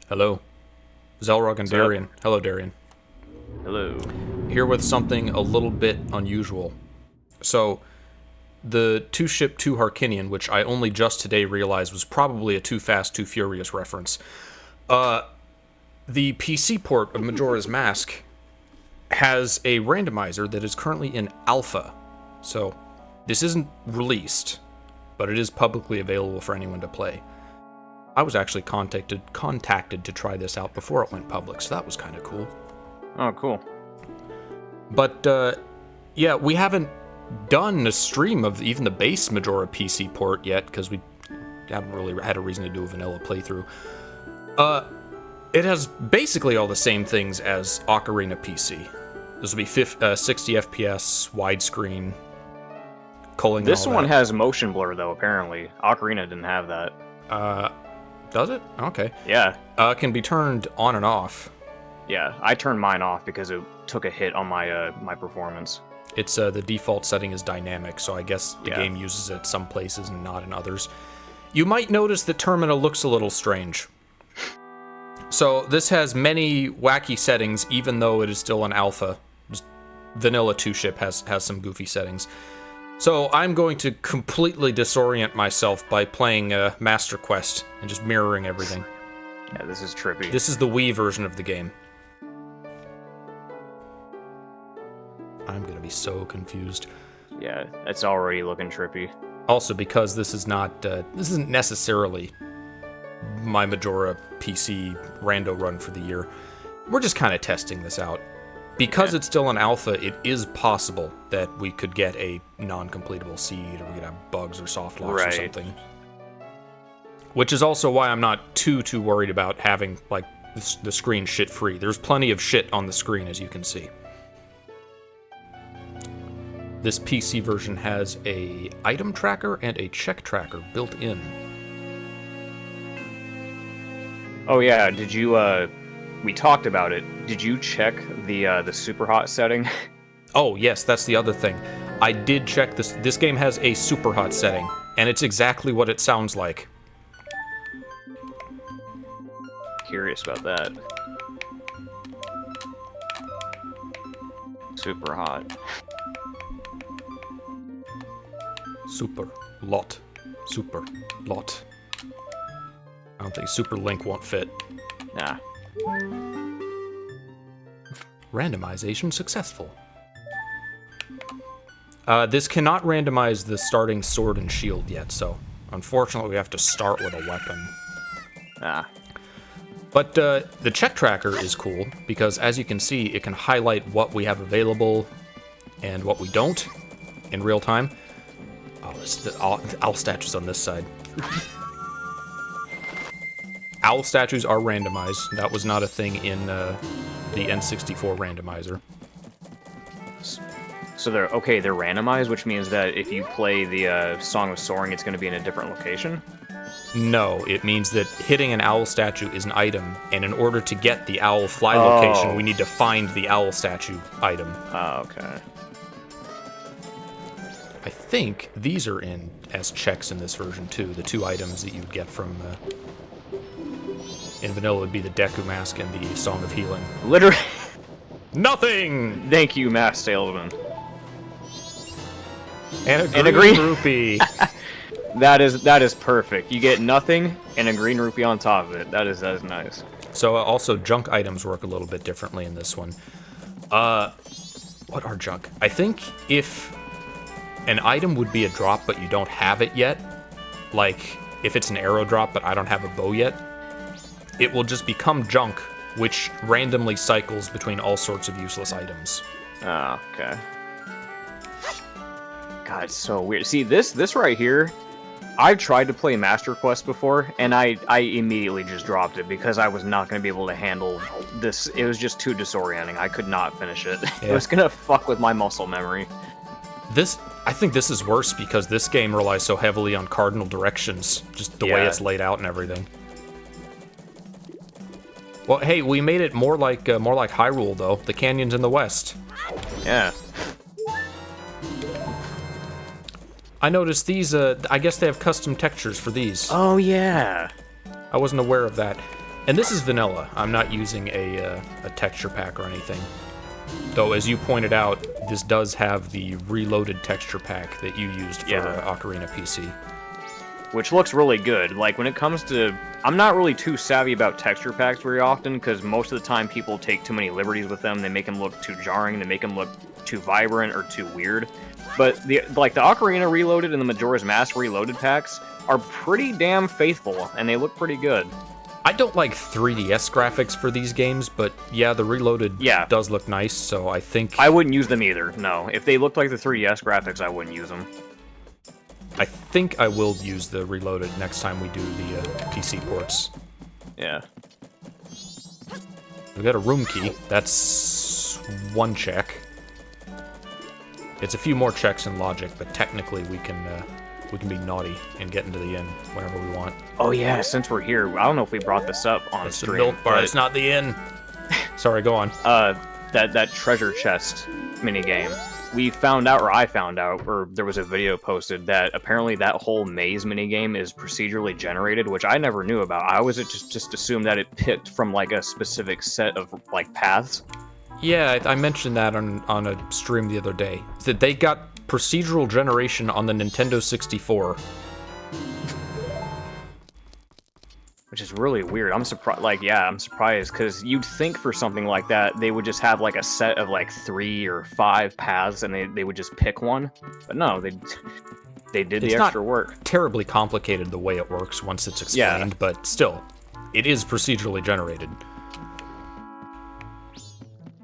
Hello. Xelrog and Darian. Hello, Darian. Hello. Here with something a little bit unusual. So, the Two Ship, Two Harkinian, which I only just today realized was probably a Too Fast, Too Furious reference. The PC port of Majora's Mask has a randomizer that is currently in alpha. So, this isn't released, but it is publicly available for anyone to play. I was actually contacted to try this out before it went public, so that was kind of cool. Oh, cool. But, yeah, we haven't done a stream of even the base Majora PC port yet, because we haven't really had a reason to do a vanilla playthrough. It has basically all the same things as Ocarina PC. This will be 60 FPS, widescreen, culling. This one has motion blur, though, apparently. Ocarina didn't have that. Does it? Okay. Yeah. Can be turned on and off. Yeah, I turned mine off because it took a hit on my my performance. It's the default setting is dynamic, so I guess the game uses it some places and not in others. You might notice the terminal looks a little strange. So this has many wacky settings, even though it is still an alpha. Just vanilla 2-ship has some goofy settings. So I'm going to completely disorient myself by playing Master Quest and just mirroring everything. Yeah, this is trippy. This is the Wii version of the game. I'm gonna be so confused. Yeah, it's already looking trippy. Also, because this isn't necessarily my Majora PC rando run for the year. We're just kind of testing this out. Because it's still an alpha, it is possible that we could get a non-completable seed, or we could have bugs or soft locks or something. Which is also why I'm not too worried about having like the screen shit-free. There's plenty of shit on the screen, as you can see. This PC version has a item tracker and a check tracker built in. Oh yeah, did you we talked about it. Did you check the Superhot setting? Oh yes, that's the other thing. I did check this. This game has a Superhot setting, and it's exactly what it sounds like. Curious about that. Superhot. Super lot. I don't think Super Link won't fit. Nah. Randomization successful. This cannot randomize the starting sword and shield yet, so unfortunately we have to start with a weapon. Ah. But the check tracker is cool, because as you can see, it can highlight what we have available and what we don't in real time. Oh, this is the owl statues on this side. Owl statues are randomized. That was not a thing in the N64 randomizer. So they're randomized, which means that if you play the Song of Soaring, it's going to be in a different location? No, it means that hitting an owl statue is an item, and in order to get the owl fly location, we need to find the owl statue item. Oh, okay. I think these are in as checks in this version too. The two items that you would get from in vanilla would be the Deku Mask and the Song of Healing. Literally. Nothing. Thank you, Mask Salesman. And a green rupee. That is perfect. You get nothing and a green rupee on top of it. That is nice. So also junk items work a little bit differently in this one. What are junk? I think if an item would be a drop but you don't have it yet, like if it's an arrow drop but I don't have a bow yet, it will just become junk, which randomly cycles between all sorts of useless items. Oh, okay. God, it's so weird. See, this right here, I've tried to play Master Quest before, and I immediately just dropped it because I was not going to be able to handle this. It was just too disorienting. I could not finish it. Yeah. It was going to fuck with my muscle memory. I think this is worse because this game relies so heavily on cardinal directions, just the way it's laid out and everything. Well, hey, we made it more like Hyrule, though. The canyons in the west. Yeah. I noticed these, I guess they have custom textures for these. Oh, yeah. I wasn't aware of that. And this is vanilla. I'm not using a texture pack or anything. Though, as you pointed out, this does have the reloaded texture pack that you used for Ocarina PC. Which looks really good. Like, when it comes to... I'm not really too savvy about texture packs very often, because most of the time people take too many liberties with them. They make them look too jarring, they make them look too vibrant or too weird. But, the Ocarina Reloaded and the Majora's Mask Reloaded packs are pretty damn faithful, and they look pretty good. I don't like 3DS graphics for these games, but yeah, the Reloaded does look nice, so I think... I wouldn't use them either, no. If they looked like the 3DS graphics, I wouldn't use them. I think I will use the Reloaded next time we do the PC ports. Yeah. We got a room key. That's one check. It's a few more checks in logic, but technically we can be naughty and get into the inn whenever we want. Oh yeah, since we're here, I don't know if we brought this up on it's stream. The milk bar. It's not the inn. Sorry, go on. That treasure chest minigame. We found out, or I found out, or there was a video posted that apparently that whole maze minigame is procedurally generated, which I never knew about. I always just assumed that it picked from like a specific set of like paths. Yeah, I mentioned that on a stream the other day. That they got procedural generation on the Nintendo 64. Which is really weird. I'm surprised. Like, yeah, I'm surprised because you'd think for something like that they would just have like a set of like 3 or 5 paths and they would just pick one. But no, they did the extra work. Terribly complicated the way it works once it's explained, but still, it is procedurally generated.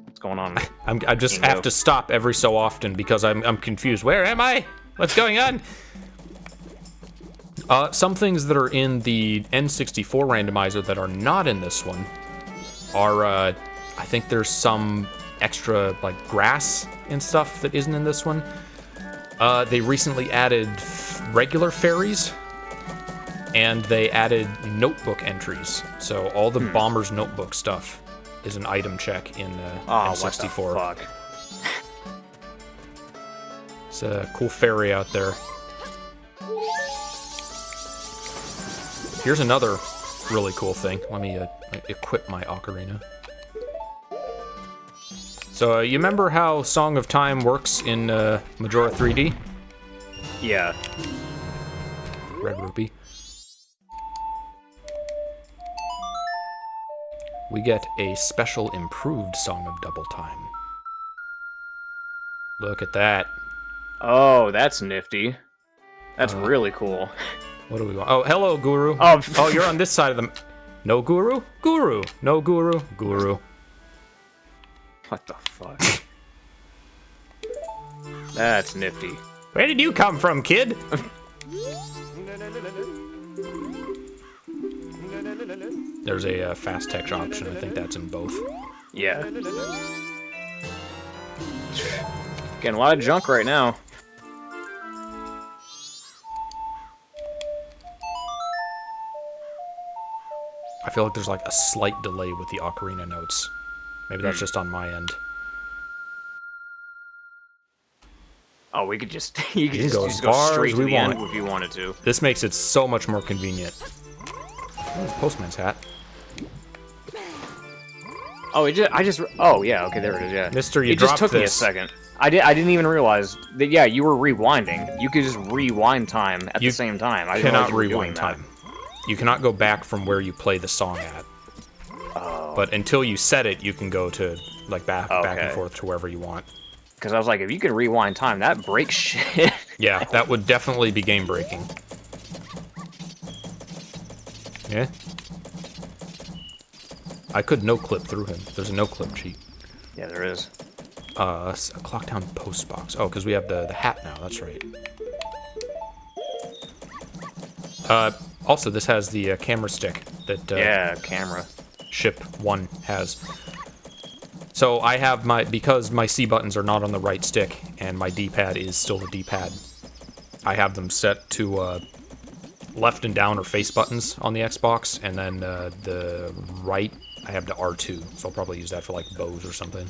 What's going on? I just have to stop every so often because I'm confused. Where am I? What's going on? Some things that are in the N64 randomizer that are not in this one are, I think there's some extra, like, grass and stuff that isn't in this one. They recently added regular fairies, and they added notebook entries. So all the Bomber's Notebook stuff is an item check in N64. What the fuck? It's a cool fairy out there. Here's another really cool thing. Let me equip my ocarina. So, you remember how Song of Time works in Majora 3D? Yeah. Red rupee. We get a special improved Song of Double Time. Look at that. Oh, that's nifty. That's really cool. What do we want? Oh, hello, Guru. Oh, you're on this side of the... No Guru? Guru. No Guru? Guru. What the fuck? That's nifty. Where did you come from, kid? There's a fast text option. I think that's in both. Yeah. Getting a lot of junk right now. I feel like there's like a slight delay with the ocarina notes. Maybe that's just on my end. Oh, we could just you could just as go far straight as to we the end want. if you wanted to. This makes it so much more convenient. Oh, postman's hat. Oh, oh yeah, okay, there it is. Yeah, Mister, you it just dropped took me a this. second. I didn't even realize that. Yeah, you were rewinding. You could just rewind time at the same time. I didn't cannot realize you were rewind doing that. time. You cannot go back from where you play the song at. Oh. But until you set it, you can go to like back and Okay. forth to wherever you want. Because I was like, if you could rewind time, that breaks shit. Yeah, that would definitely be game breaking. Yeah. I could no clip through him. There's a no clip cheat. Yeah, there is. A clock town post box. Oh, because we have the hat now. That's right. Also, this has the camera stick that Yeah, camera. Ship 1 has. So I have because my C buttons are not on the right stick and my D-pad is still the D-pad, I have them set to left and down or face buttons on the Xbox, and then the right I have to R2, so I'll probably use that for like bows or something.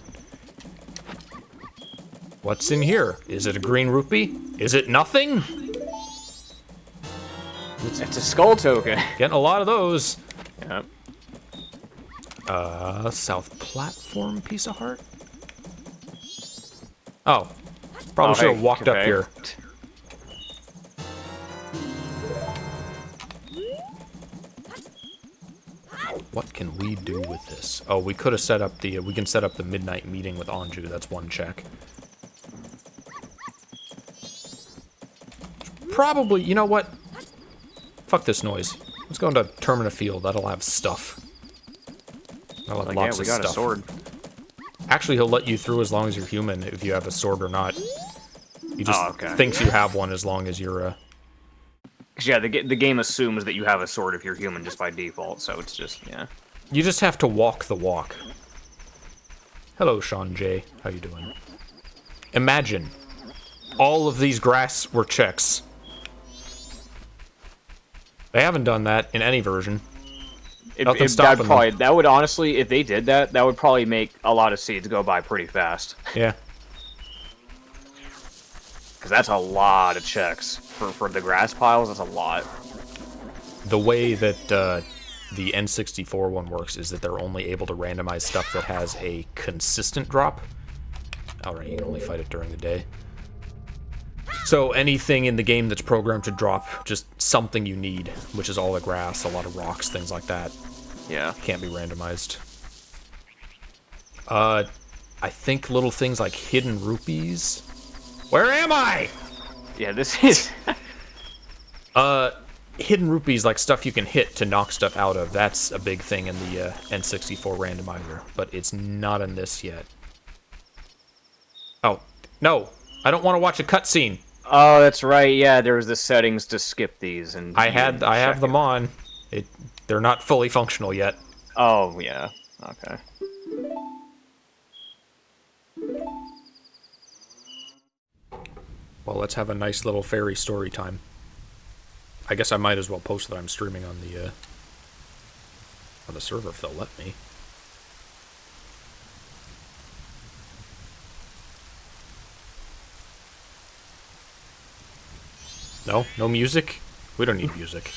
What's in here? Is it a green rupee? Is it nothing? It's a skull token. Getting a lot of those. Yep. South platform piece of heart? Oh. Probably should have walked up here. What can we do with this? Oh, we could have set up the... we can set up the midnight meeting with Anju. That's one check. Probably... You know what? Fuck this noise. Let's go into Termina Field. That'll have stuff. That'll have lots of stuff. Yeah, we got a sword. Actually, he'll let you through as long as you're human, if you have a sword or not. He just thinks you have one as long as you're, Yeah, the game assumes that you have a sword if you're human just by default, so it's just, yeah. You just have to walk the walk. Hello, Sean J. How you doing? Imagine all of these grass were checks. They haven't done that in any version. That would honestly, if they did that, that would probably make a lot of seeds go by pretty fast. Yeah. Because that's a lot of checks. For the grass piles, that's a lot. The way that the N64 one works is that they're only able to randomize stuff that has a consistent drop. Alright, you can only fight it during the day. So anything in the game that's programmed to drop just something you need, which is all the grass, a lot of rocks, things like that. Yeah. Can't be randomized. I think little things like hidden rupees. Where am I? Yeah, this is... hidden rupees, like stuff you can hit to knock stuff out of, that's a big thing in the N64 randomizer, but it's not in this yet. Oh, no! I don't want to watch a cutscene! Oh, that's right, yeah, there was the settings to skip these, and... I have them on. They're not fully functional yet. Oh, yeah. Okay. Well, let's have a nice little fairy story time. I guess I might as well post that I'm streaming on the server if they'll let me. No? No music? We don't need music.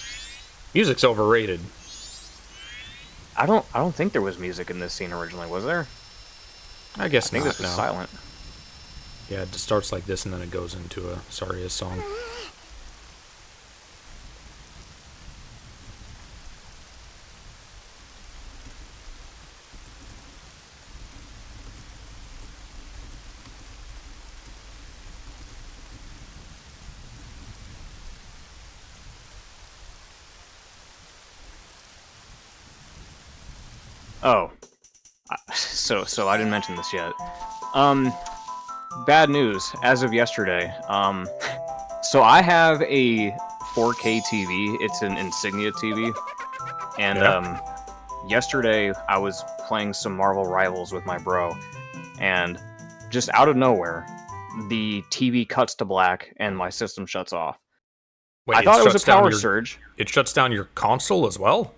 Music's overrated. I don't think there was music in this scene originally, was there? I guess I think not, this was no. silent. Yeah, it starts like this and then it goes into a Saria's song. Oh. So I didn't mention this yet. Bad news, as of yesterday. So I have a 4K TV. It's an Insignia TV. And, yesterday I was playing some Marvel Rivals with my bro. And just out of nowhere, the TV cuts to black and my system shuts off. Wait, I thought it was a power surge. It shuts down your console as well?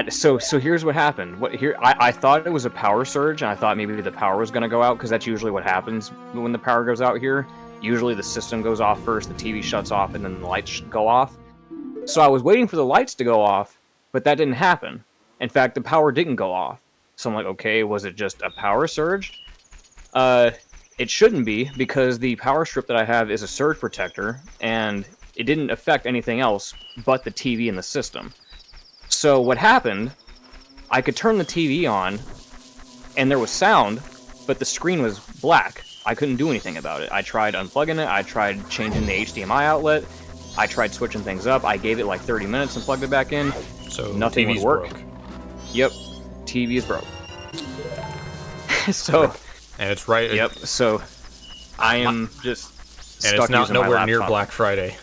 So here's what happened. I thought it was a power surge, and I thought maybe the power was going to go out, because that's usually what happens when the power goes out here. Usually the system goes off first, the TV shuts off, and then the lights go off. So I was waiting for the lights to go off, but that didn't happen. In fact, the power didn't go off. So I'm like, okay, was it just a power surge? It shouldn't be, because the power strip that I have is a surge protector, and it didn't affect anything else but the TV and the system. So what happened, I could turn the TV on, and there was sound, but the screen was black. I couldn't do anything about it. I tried unplugging it, I tried changing the HDMI outlet, I tried switching things up, I gave it like 30 minutes and plugged it back in. So nothing TV's would work. broke. Yep, TV is broke. So... And it's right... Yep, so I am just stuck. And it's not using my nowhere near laptop. Black Friday.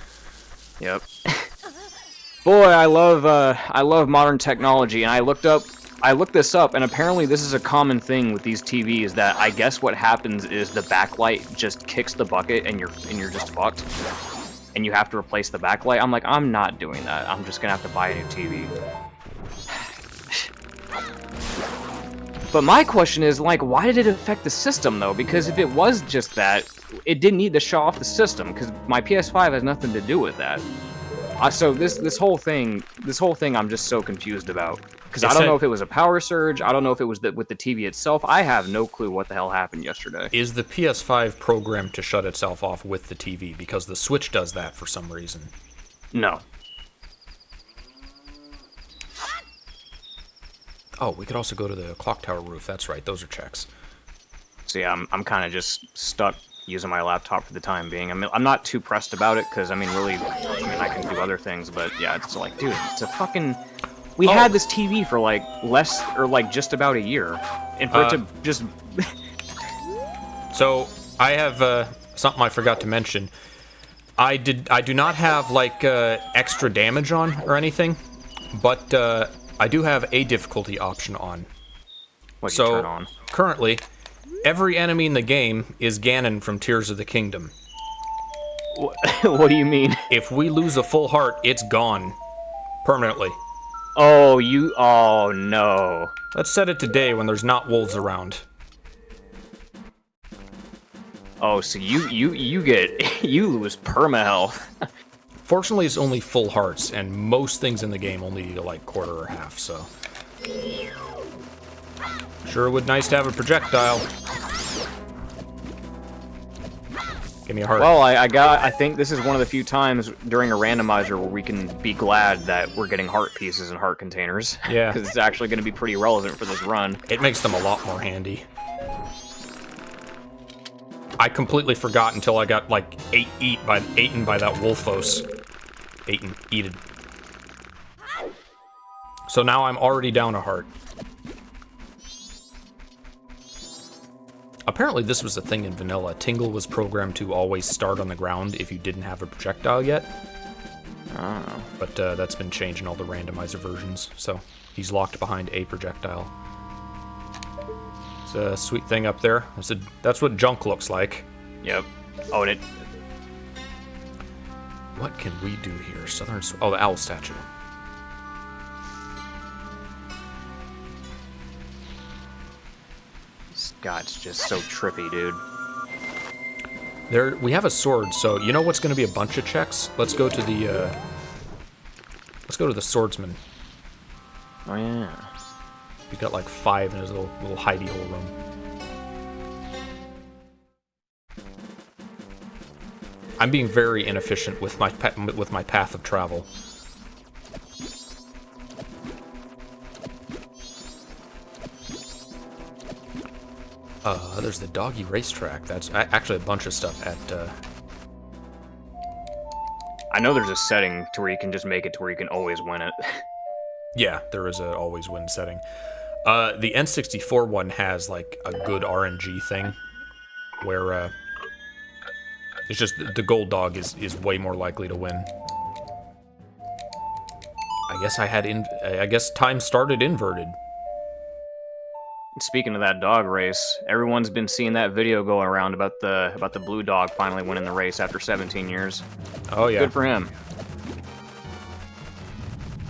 Yep. Boy, I love modern technology, and I looked this up, and apparently this is a common thing with these TVs, that I guess what happens is the backlight just kicks the bucket and you're just fucked. And you have to replace the backlight. I'm like, I'm not doing that. I'm just gonna have to buy a new TV. But my question is, like, why did it affect the system, though? Because if it was just that, it didn't need to shut off the system, because my PS5 has nothing to do with that. So this whole thing I'm just so confused about, Because I don't know if it was a power surge. I don't know if it was with the TV itself. I have no clue what the hell happened yesterday. Is the PS5 programmed to shut itself off with the TV? Because the Switch does that for some reason. No. Oh, we could also go to the clock tower roof. That's right. Those are checks. So yeah, I'm kind of just stuck using my laptop for the time being. I mean, I'm not too pressed about it because, I mean, really, I can do other things. But yeah, it's like, dude, it's a fucking... We had this TV for like less or like just about a year, and for it to just. So I have something I forgot to mention. I do not have like extra damage on or anything, but I do have a difficulty option on. What do you turn on? Currently, every enemy in the game is Ganon from Tears of the Kingdom. What do you mean? If we lose a full heart, it's gone permanently. Oh no. Let's set it to day when there's not wolves around. Oh, so you lose perma health. Fortunately, it's only full hearts, and most things in the game only need like quarter or half, so. Sure would nice to have a projectile. Give me a heart. Well, I think this is one of the few times during a randomizer where we can be glad that we're getting heart pieces and heart containers. Yeah. Because it's actually going to be pretty relevant for this run. It makes them a lot more handy. I completely forgot until I got, like, eaten by that Wolfos. Eaten. So now I'm already down a heart. Apparently this was a thing in vanilla. Tingle was programmed to always start on the ground if you didn't have a projectile yet. Oh. But that's been changed in all the randomizer versions, so he's locked behind a projectile. It's a sweet thing up there. That's what junk looks like. Yep. Oh, and it... What can we do here? Oh, the owl statue. God, it's just so trippy, dude. We have a sword, so you know what's going to be a bunch of checks? Let's go to the swordsman. Oh yeah. We got like 5 in his little hidey hole room. I'm being very inefficient with my path of travel. There's the doggy racetrack. That's actually a bunch of stuff at... I know there's a setting to where you can just make it to where you can always win it. Yeah, there is a always win setting. The N64 one has, like, a good RNG thing, where, it's just the gold dog is way more likely to win. I guess time started inverted. Speaking of that dog race, everyone's been seeing that video going around about the blue dog finally winning the race after 17 years. Oh yeah. Good for him.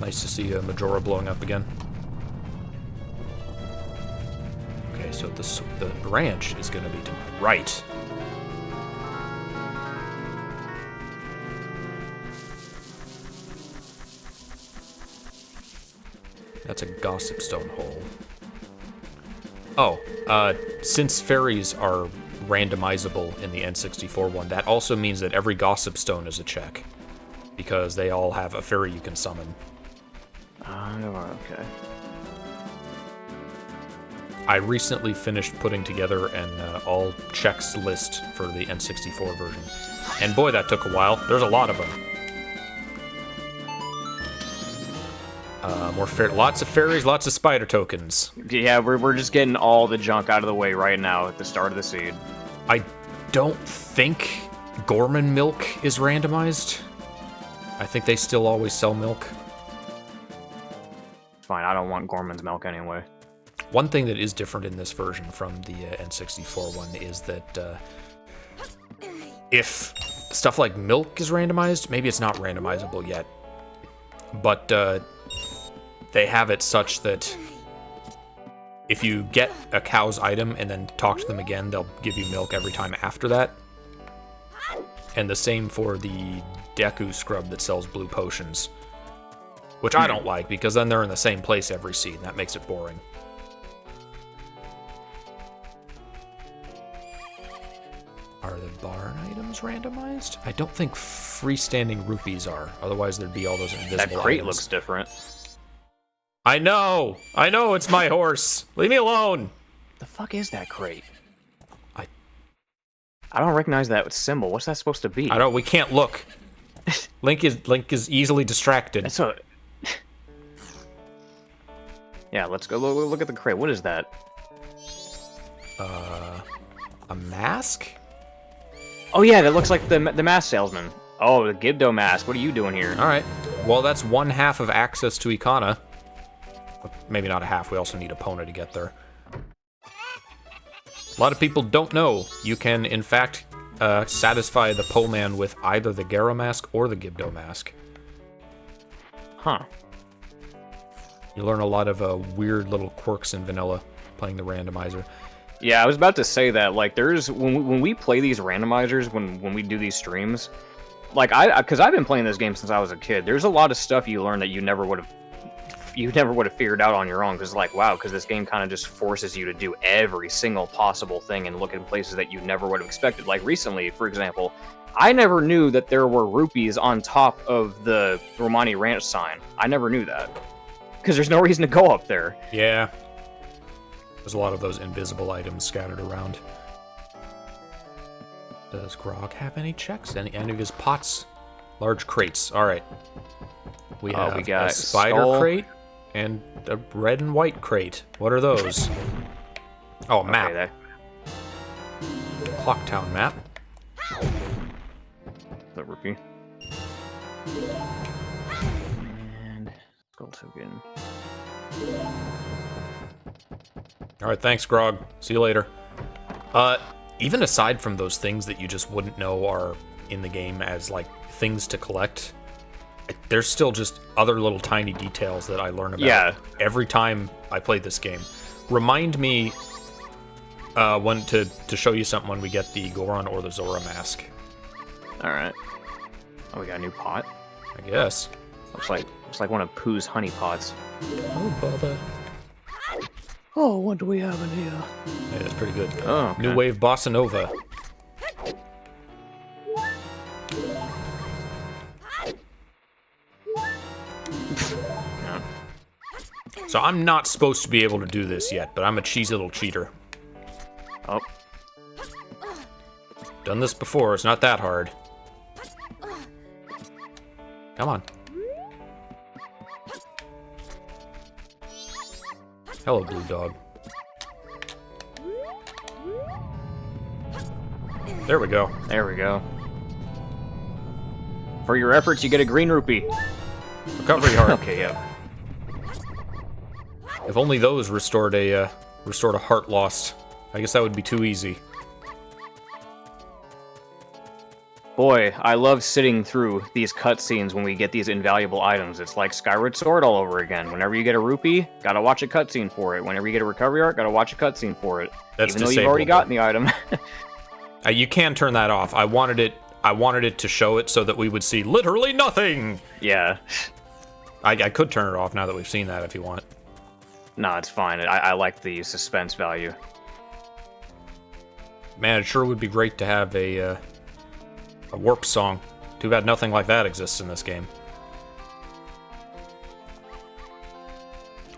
Nice to see Majora blowing up again. Okay, so the branch is going to be to my right. That's a gossip stone hole. Oh, since fairies are randomizable in the N64 one, that also means that every gossip stone is a check. Because they all have a fairy you can summon. Oh, okay. I recently finished putting together an all checks list for the N64 version. And boy, that took a while. There's a lot of them. Lots of fairies, lots of spider tokens. Yeah, we're just getting all the junk out of the way right now at the start of the seed. I don't think Gorman milk is randomized. I think they still always sell milk. Fine, I don't want Gorman's milk anyway. One thing that is different in this version from the N64 one is that if stuff like milk is randomized, maybe it's not randomizable yet, but they have it such that if you get a cow's item and then talk to them again, they'll give you milk every time after that. And the same for the Deku scrub that sells blue potions. which I don't like because then they're in the same place every scene. That makes it boring. Are the barn items randomized? I don't think freestanding rupees are. Otherwise, there'd be all those invisible That crate items. looks different. I know! I know it's my horse! Leave me alone! The fuck is that crate? I don't recognize that symbol. What's that supposed to be? I don't. We can't look. Link is easily distracted. That's a... Yeah, let's go look at the crate. What is that? A mask? Oh yeah, that looks like the mask salesman. Oh, the Gibdo mask. What are you doing here? All right. Well, that's one half of access to Ikana. Maybe not a half. We also need Epona to get there. A lot of people don't know you can, in fact, satisfy the Po Man with either the Garo mask or the Gibdo mask. Huh. You learn a lot of weird little quirks in vanilla playing the randomizer. Yeah, I was about to say that. Like, there's when we play these randomizers, when we do these streams, like because I've been playing this game since I was a kid. There's a lot of stuff you learn that you never would have figured out on your own. Because like, wow, because this game kind of just forces you to do every single possible thing and look in places that you never would have expected. Like recently, for example, I never knew that there were rupees on top of the Romani Ranch sign. I never knew that because there's no reason to go up there. Yeah. There's a lot of those invisible items scattered around. Does Grog have any checks? Any of his pots? Large crates. All right. We got a spider crate and a red and white crate. What are those? Oh, a map. Okay, Clocktown map. the rupee. And gold token. All right, thanks, Grog. See you later. Even aside from those things that you just wouldn't know are in the game as, like, things to collect, there's still just other little tiny details that I learn about every time I play this game. Remind me when to show you something when we get the Goron or the Zora mask. Alright. Oh, we got a new pot? I guess. Looks like one of Pooh's honey pots. Oh, bother. Oh, what do we have in here? Yeah, that's pretty good. Oh, okay. New Wave Bossa Nova. Yeah. So I'm not supposed to be able to do this yet, but I'm a cheesy little cheater. Oh. Done this before, it's not that hard. Come on. Hello, Blue Dog. There we go. There we go. For your efforts, you get a green rupee. Recovery heart. Okay, yeah. If only those restored a heart lost. I guess that would be too easy. Boy, I love sitting through these cutscenes when we get these invaluable items. It's like Skyward Sword all over again. Whenever you get a rupee, gotta watch a cutscene for it. Whenever you get a recovery art, gotta watch a cutscene for it. That's even though you've already gotten the item. You can turn that off. I wanted it to show it so that we would see literally nothing. Yeah. I could turn it off now that we've seen that if you want. No, it's fine. I like the suspense value. Man, it sure would be great to have a warp song. Too bad nothing like that exists in this game.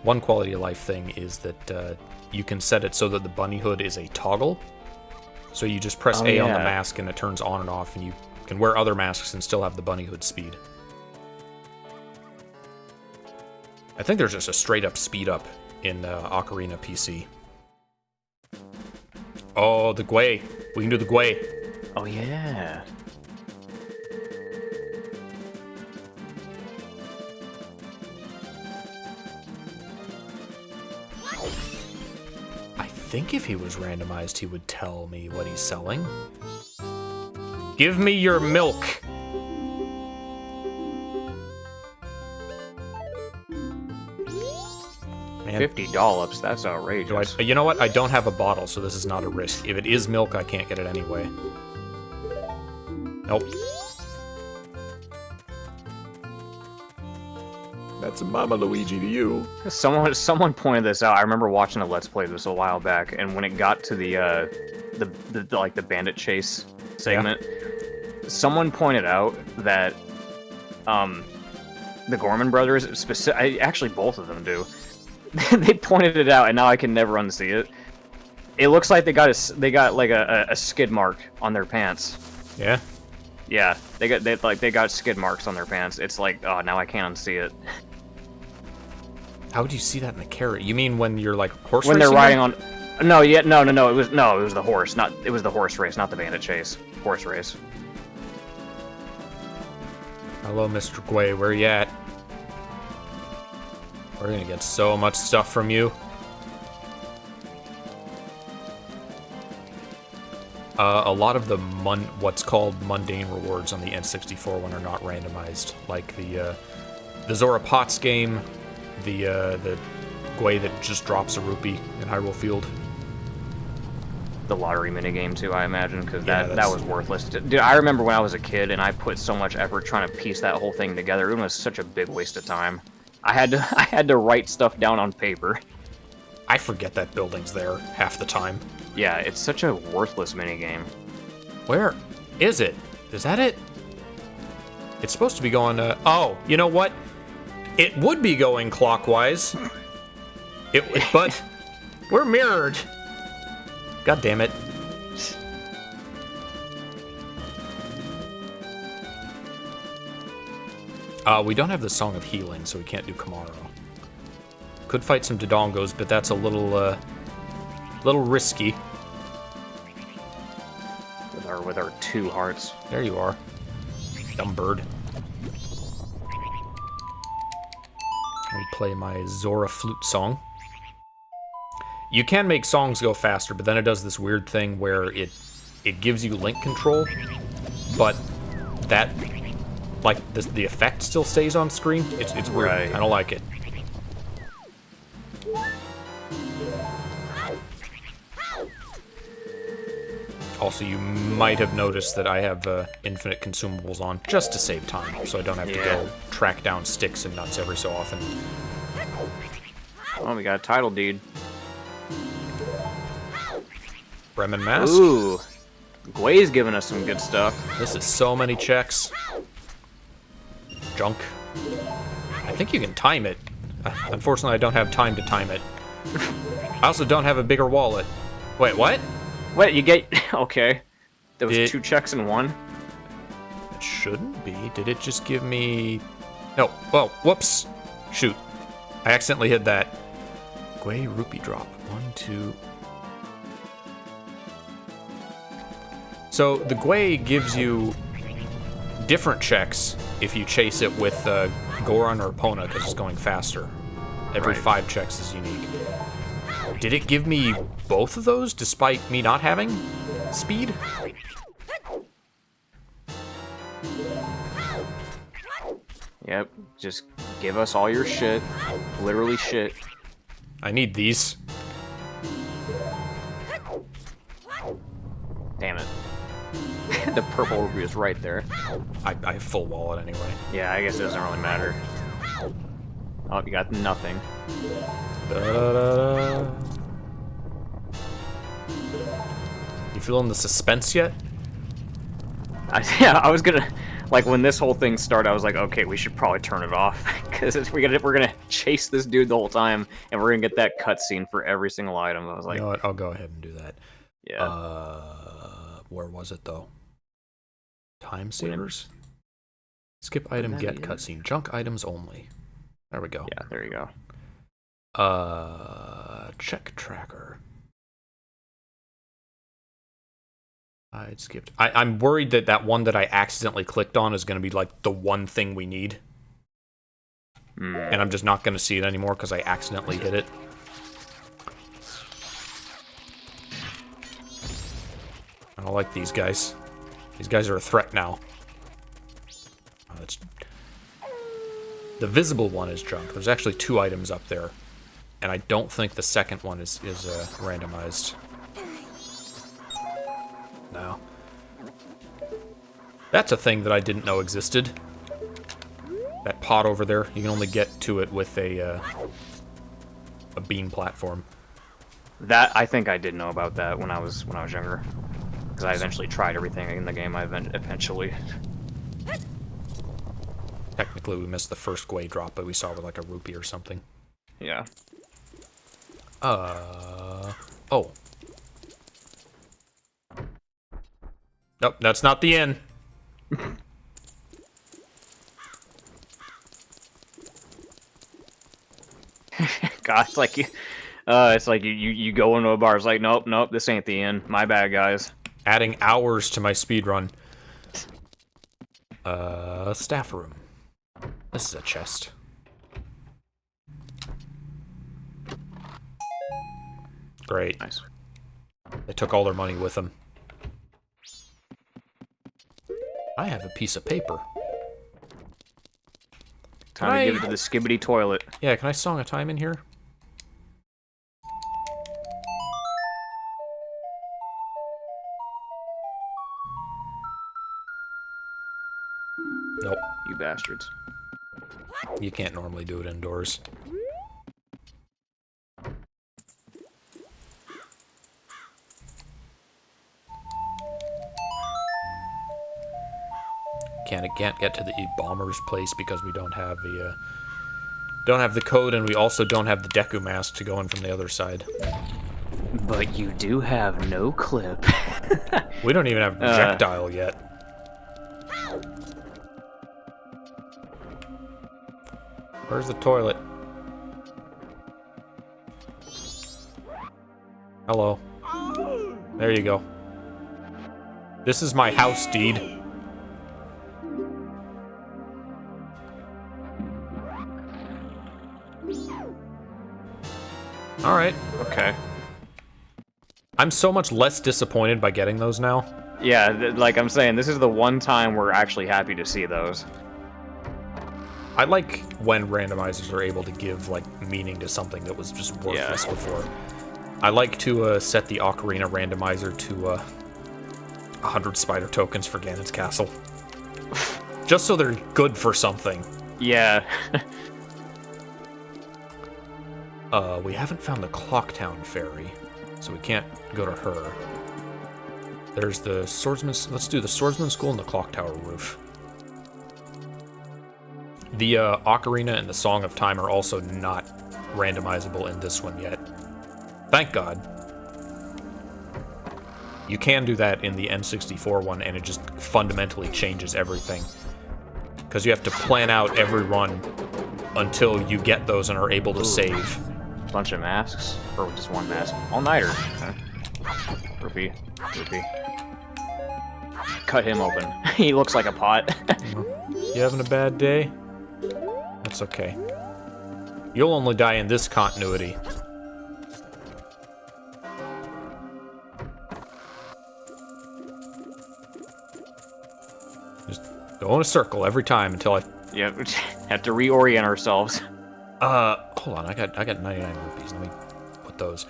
One quality of life thing is that you can set it so that the bunny hood is a toggle. So you just press A on the mask and it turns on and off, and you can wear other masks and still have the bunny hood speed. I think there's just a straight up speed up in Ocarina PC. Oh, the Gwei. We can do the Gwei. Oh, yeah. I think if he was randomized, he would tell me what he's selling. Give me your milk. Man. 50 dollops, that's outrageous. You know what? I don't have a bottle, so this is not a risk. If it is milk, I can't get it anyway. Nope. That's Mama Luigi to you. Someone pointed this out. I remember watching a Let's Play of this a while back, and when it got to the bandit chase segment, someone pointed out that the Gorman brothers, actually both of them do. They pointed it out, and now I can never unsee it. It looks like they got like a skid mark on their pants. Yeah. Yeah, they got skid marks on their pants. It's like, oh, now I can't unsee it. How would you see that in the carrot? You mean when you're like horse when racing? They're riding on? No, no. It was the horse. It was the horse race, not the bandit chase. Horse race. Hello, Mr. Gway. Where you at? We're gonna get so much stuff from you. A lot of the what's called mundane rewards on the N64 one are not randomized, like the Zora Potts game, the Gway that just drops a rupee in Hyrule Field. The lottery minigame too, I imagine, because that was worthless. Dude, I remember when I was a kid and I put so much effort trying to piece that whole thing together. It was such a big waste of time. I had to write stuff down on paper. I forget that building's there half the time. Yeah, it's such a worthless minigame. Where is it? Is that it? It's supposed to be going, oh, you know what? It would be going clockwise. But we're mirrored. God damn it. We don't have the Song of Healing, so we can't do Kamaro. Could fight some Dodongos, but that's a little risky. With our 2 hearts. There you are. Dumb bird. Let me play my Zora flute song. You can make songs go faster, but then it does this weird thing where it gives you link control, but that, like, the effect still stays on screen. It's weird. Right. I don't like it. Also, you might have noticed that I have infinite consumables on, just to save time, so I don't have to go track down sticks and nuts every so often. Oh, we got a title deed. Bremen Mask. Ooh. Gway's giving us some good stuff. This is so many checks. Junk. I think you can time it. Unfortunately, I don't have time to time it. I also don't have a bigger wallet. Wait, what? Wait, you get... Okay. There was 2 checks in one? It shouldn't be. Did it just give me... No. Oh, whoops. Shoot. I accidentally hit that. Gway rupee drop. 1, 2... So, the Gway gives you different checks if you chase it with Goron or Epona, because it's going faster. Every 5 checks is unique. Did it give me both of those, despite me not having speed? Yep, just give us all your shit. Literally shit. I need these. Damn it. The purple rupee is right there. I have full wallet anyway. Yeah, I guess it doesn't really matter. Oh, you got nothing. Da-da-da. You feeling the suspense yet? I was gonna... Like, when this whole thing started, I was like, okay, we should probably turn it off. Because we're gonna chase this dude the whole time, and we're gonna get that cutscene for every single item. I was like... You know what? I'll go ahead and do that. Yeah. Where was it, though? Time savers? Skip item, get cutscene. Junk items only. There we go. Yeah, there you go. Check tracker. I skipped. I'm worried that that one that I accidentally clicked on is going to be like the one thing we need. And I'm just not going to see it anymore because I accidentally hit it. I don't like these guys. These guys are a threat now. Oh, that's... The visible one is junk. There's actually 2 items up there. And I don't think the second one is randomized. No. That's a thing that I didn't know existed. That pot over there, you can only get to it with a beam platform. That I think I did know about that when I was younger, because I eventually tried everything in the game. I eventually. Technically, we missed the first Gwei drop, but we saw with like a rupee or something. Yeah. Oh. Nope, that's not the inn. God, it's like you go into a bar. It's like, nope, this ain't the inn. My bad, guys. Adding hours to my speedrun. Staff room. This is a chest. Great. Nice. They took all their money with them. I have a piece of paper. Time to give it to the skibbity toilet. Yeah, can I song a time in here? Nope. You bastards. You can't normally do it indoors. Can't get to the bomber's place because we don't have the code, and we also don't have the Deku mask to go in from the other side. But you do have no clip. We don't even have projectile yet. Where's the toilet? Hello. There you go. This is my house, deed. Alright. Okay. I'm so much less disappointed by getting those now. Yeah, like I'm saying, this is the one time we're actually happy to see those. I like when randomizers are able to give, like, meaning to something that was just worthless before. I like to set the Ocarina randomizer to 100 spider tokens for Ganon's castle. Just so they're good for something. Yeah. We haven't found the Clocktown Fairy, so we can't go to her. There's the Swordsman's... Let's do the Swordsman School and the Clock Tower Roof. The Ocarina and the Song of Time are also not randomizable in this one yet. Thank God. You can do that in the N64 one, and it just fundamentally changes everything. Because you have to plan out every run until you get those and are able to save. Bunch of masks? Or just one mask? All-nighter. Okay. Rupee. Cut him open. He looks like a pot. You having a bad day? That's okay. You'll only die in this continuity. Just go in a circle every time until I... Yep, have to reorient ourselves. Hold on, I got 99 rupees. Let me put those.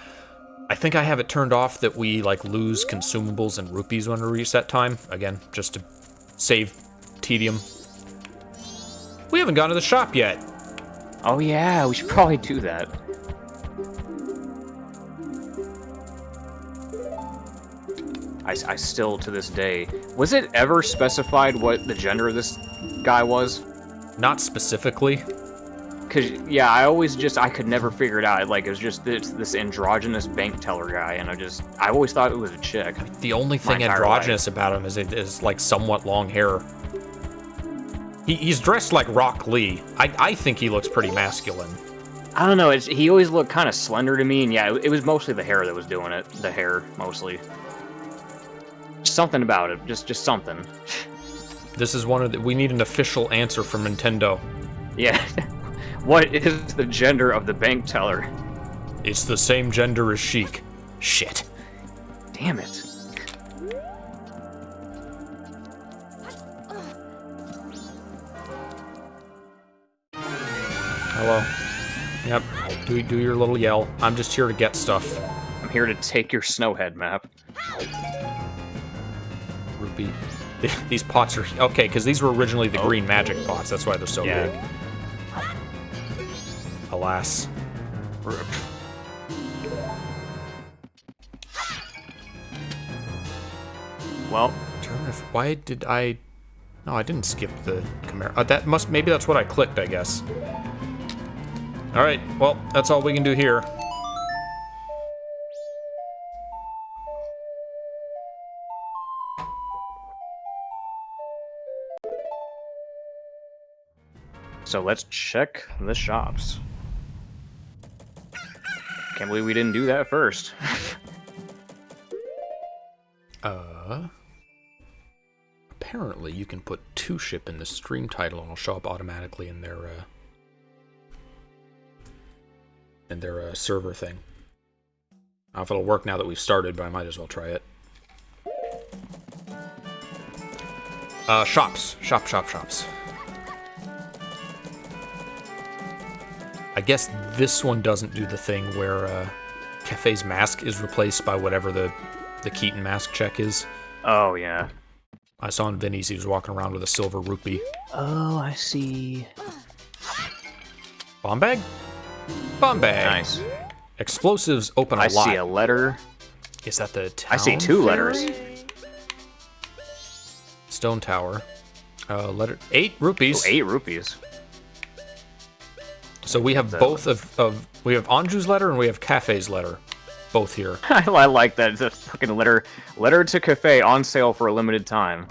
I think I have it turned off that we, like, lose consumables and rupees when we reset time. Again, just to save tedium. We haven't gone to the shop yet. Oh yeah, we should probably do that. I still, to this day... Was it ever specified what the gender of this guy was? Not specifically. Cause yeah, I could never figure it out. Like, it was just this androgynous bank teller guy, and I always thought it was a chick. The only thing androgynous about him is like somewhat long hair. He's dressed like Rock Lee. I think he looks pretty masculine. I don't know. He always looked kind of slender to me, and yeah, it was mostly the hair that was doing it. The hair mostly. Something about it. Just something. This is one of the... We need an official answer from Nintendo. Yeah. What is the gender of the bank teller? It's the same gender as Sheik. Shit. Damn it. Hello. Yep. Do your little yell. I'm just here to get stuff. I'm here to take your snowhead map. Rupee. These pots are... Okay, because these were originally the green magic pots. That's why they're so big. Alas. Well... Why did I... No, I didn't skip the Chimera. That must... Maybe that's what I clicked, I guess. Alright, well, that's all we can do here. So let's check the shops. Can't believe we didn't do that first. Apparently you can put 2 ship in the stream title and it'll show up automatically in their server thing. I don't know if it'll work now that we've started, but I might as well try it. Shops. Shops. I guess this one doesn't do the thing where Cafe's mask is replaced by whatever the Keaton mask check is. Oh, yeah. I saw in Vinny's, he was walking around with a silver rupee. Oh, I see. Bomb bag? Bomb bag. Nice. Explosives open a lot. I see a letter. Is that the town? I see 2 letters. Stone Tower. Letter 8 rupees. Oh, 8 rupees. So we have both of we have Anju's letter and we have Cafe's letter, both here. I like that. It's a fucking letter to Cafe on sale for a limited time.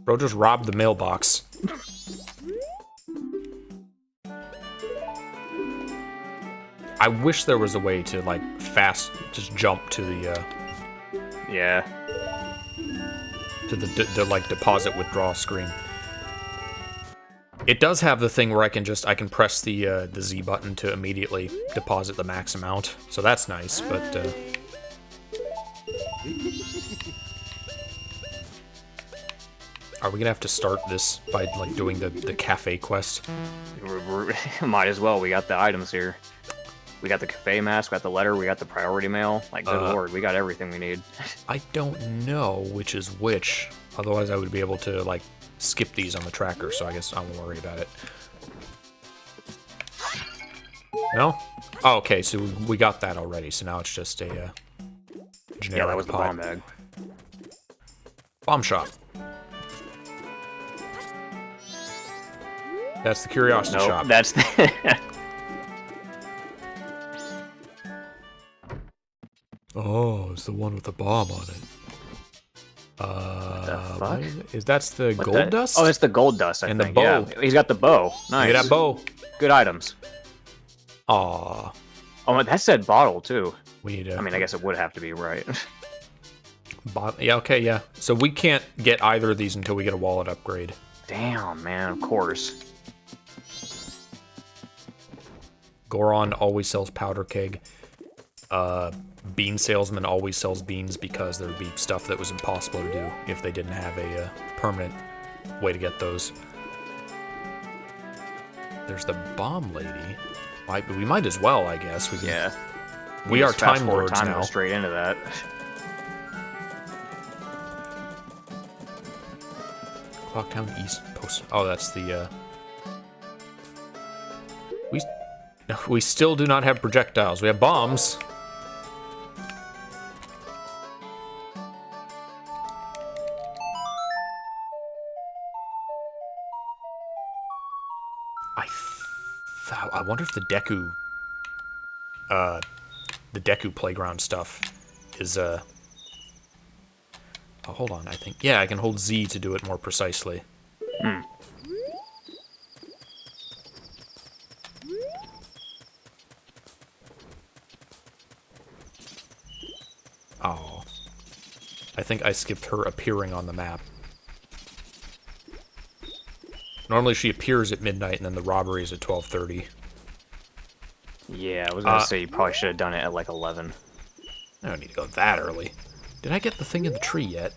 Bro just robbed the mailbox. I wish there was a way to like fast just jump to the Yeah. to the like deposit withdrawal screen. It does have the thing where I can press the Z button to immediately deposit the max amount, so that's nice. But are we gonna have to start this by like doing the cafe quest? Might as well. We got the items here. We got the cafe mask, we got the letter, we got the priority mail. Like, good lord, we got everything we need. I don't know which is which. Otherwise, I would be able to like skip these on the tracker, so I guess I won't worry about it. No? Oh, okay, so we got that already, so now it's just a generic Yeah, that was the pod. bomb bag. Bomb shop. That's the curiosity Nope, shop. that's the... Oh, it's the one with the bomb on it. the fuck? That's the What gold the- dust? Oh, it's the gold dust, I And the think. bow. Yeah, he's got the bow. Nice. Look at that bow. Good items. Aw. Oh, that said bottle, too. We need a... I mean, I guess it would have to be, right? Yeah, okay, yeah. So we can't get either of these until we get a wallet upgrade. Damn, man, of course. Goron always sells powder keg. Bean salesman always sells beans because there would be stuff that was impossible to do if they didn't have a permanent way to get those. There's the bomb lady. We might as well, I guess. We can, Yeah. we are Just fast time forward lords now. straight into that. Clocktown East Post. Oh, that's the. We still do not have projectiles. We have bombs. I wonder if the Deku playground stuff is Oh, hold on. I think I can hold Z to do it more precisely. Hmm. Oh. I think I skipped her appearing on the map. Normally she appears at midnight and then the robbery is at 12:30. Yeah, I was gonna say you probably should have done it at like 11. I don't need to go that early. Did I get the thing in the tree yet?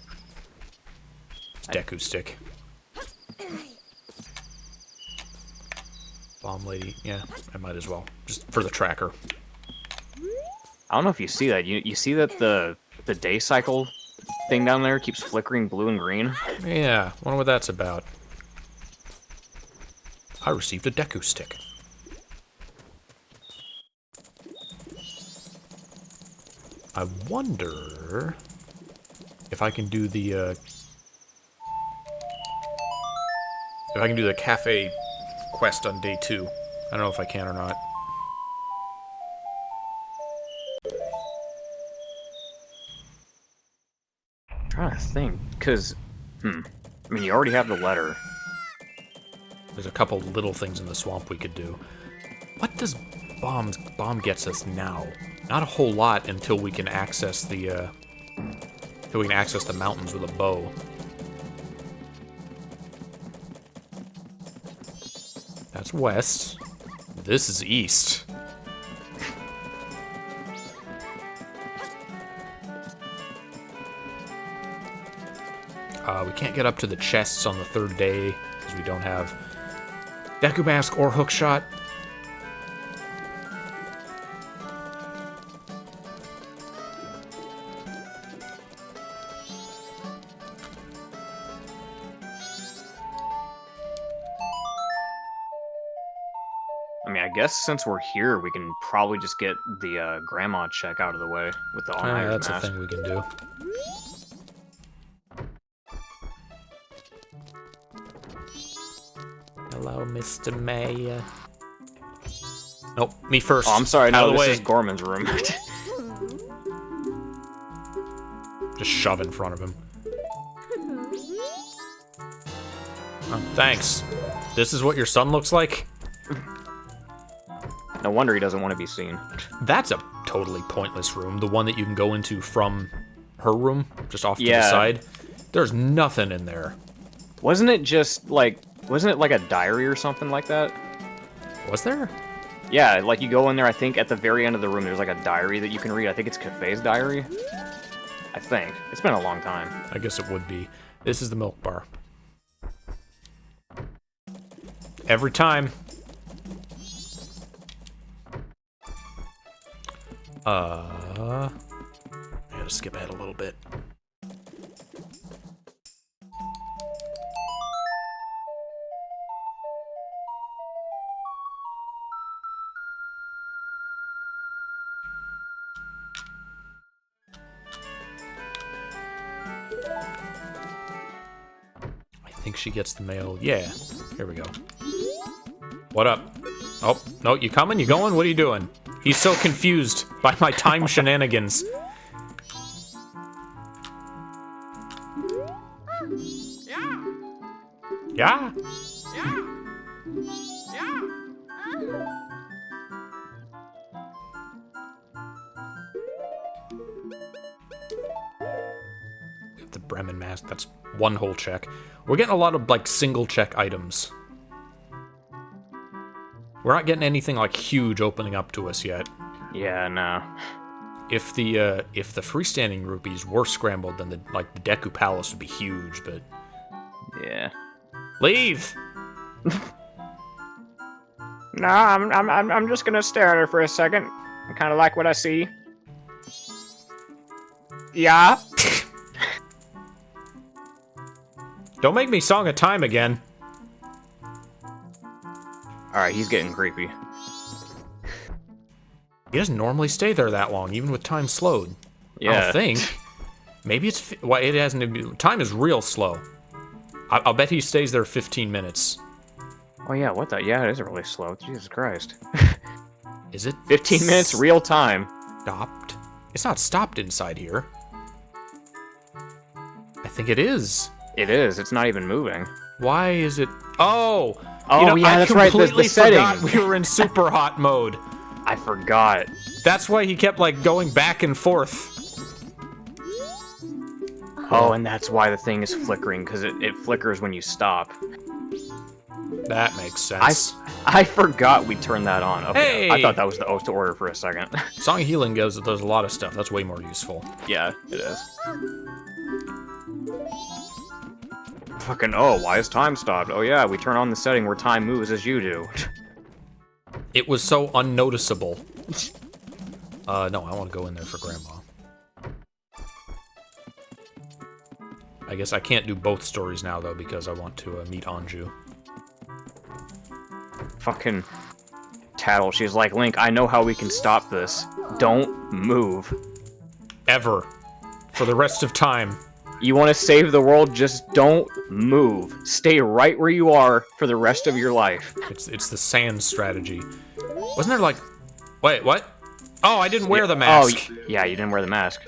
It's Deku stick. Bomb lady. Yeah, I might as well. Just for the tracker. I don't know if you see that. You see that the day cycle thing down there keeps flickering blue and green. Yeah, wonder what that's about. I received a Deku stick. I wonder if I can do the cafe quest on day 2. I don't know if I can or not. I'm trying to think, because, I mean, you already have the letter. There's a couple little things in the swamp we could do. What does bomb gets us now? Not a whole lot until we can access the mountains with a bow. That's west. This is east. We can't get up to the chests on the 3rd day because we don't have Deku Mask or Hookshot. I mean, I guess since we're here, we can probably just get the grandma check out of the way with the all-nighter That's mask. a thing we can do. Hello, Mr. Mayor. Nope, me first. Oh, I'm sorry, Out no, of the this way. is Gorman's room. Just shove in front of him. Oh, thanks. This is what your son looks like? No wonder he doesn't want to be seen. That's a totally pointless room. The one that you can go into from her room, just off to the Yeah. side. There's nothing in there. Wasn't it just, like, wasn't it like a diary or something like that? Was there? Yeah, like you go in there, I think at the very end of the room there's like a diary that you can read. I think it's Cafe's diary. I think. It's been a long time. I guess it would be. This is the milk bar. Every time. I gotta skip ahead a little bit. I think she gets the mail. Yeah. Here we go. What up? Oh, no, you coming? You going? What are you doing? He's so confused by my time shenanigans. Yeah. We have the Bremen mask. That's one whole check. We're getting a lot of, like, single check items. We're not getting anything, like, huge opening up to us yet. Yeah, no. If the freestanding rupees were scrambled, then the Deku Palace would be huge, but... Yeah. Leave! No, I'm just gonna stare at her for a second. I kind of like what I see. Yeah. Don't make me Song of Time again. Alright, he's getting creepy. He doesn't normally stay there that long, even with time slowed. I Yeah. don't think. Maybe it's... Well, it hasn't... Time is real slow. I'll bet he stays there 15 minutes. Oh yeah, what the? Yeah, it is really slow. Jesus Christ. Is it? 15 minutes real time. Stopped? It's not stopped inside here. I think it is. It is. It's not even moving. Why is it... Oh! Oh, yeah, that's right, the completely setting. forgot we were in Superhot mode. I forgot. That's why he kept, like, going back and forth. Oh, and that's why the thing is flickering, because it flickers when you stop. That makes sense. I forgot we turned that on. Okay, Hey! I thought that was the oath to order for a second. Song of Healing does a lot of stuff. That's way more useful. Yeah, it is. Fucking, oh, why is time stopped? Oh yeah, we turn on the setting where time moves as you do. It was so unnoticeable. No, I want to go in there for Grandma. I guess I can't do both stories now, though, because I want to meet Anju. Fucking Tattle. She's like, Link, I know how we can stop this. Don't move. Ever. For the rest of time. You want to save the world, just don't move. Stay right where you are for the rest of your life. It's the sand strategy. Wasn't there like... Wait, what? Oh, I didn't wear the mask. Oh, yeah, you didn't wear the mask.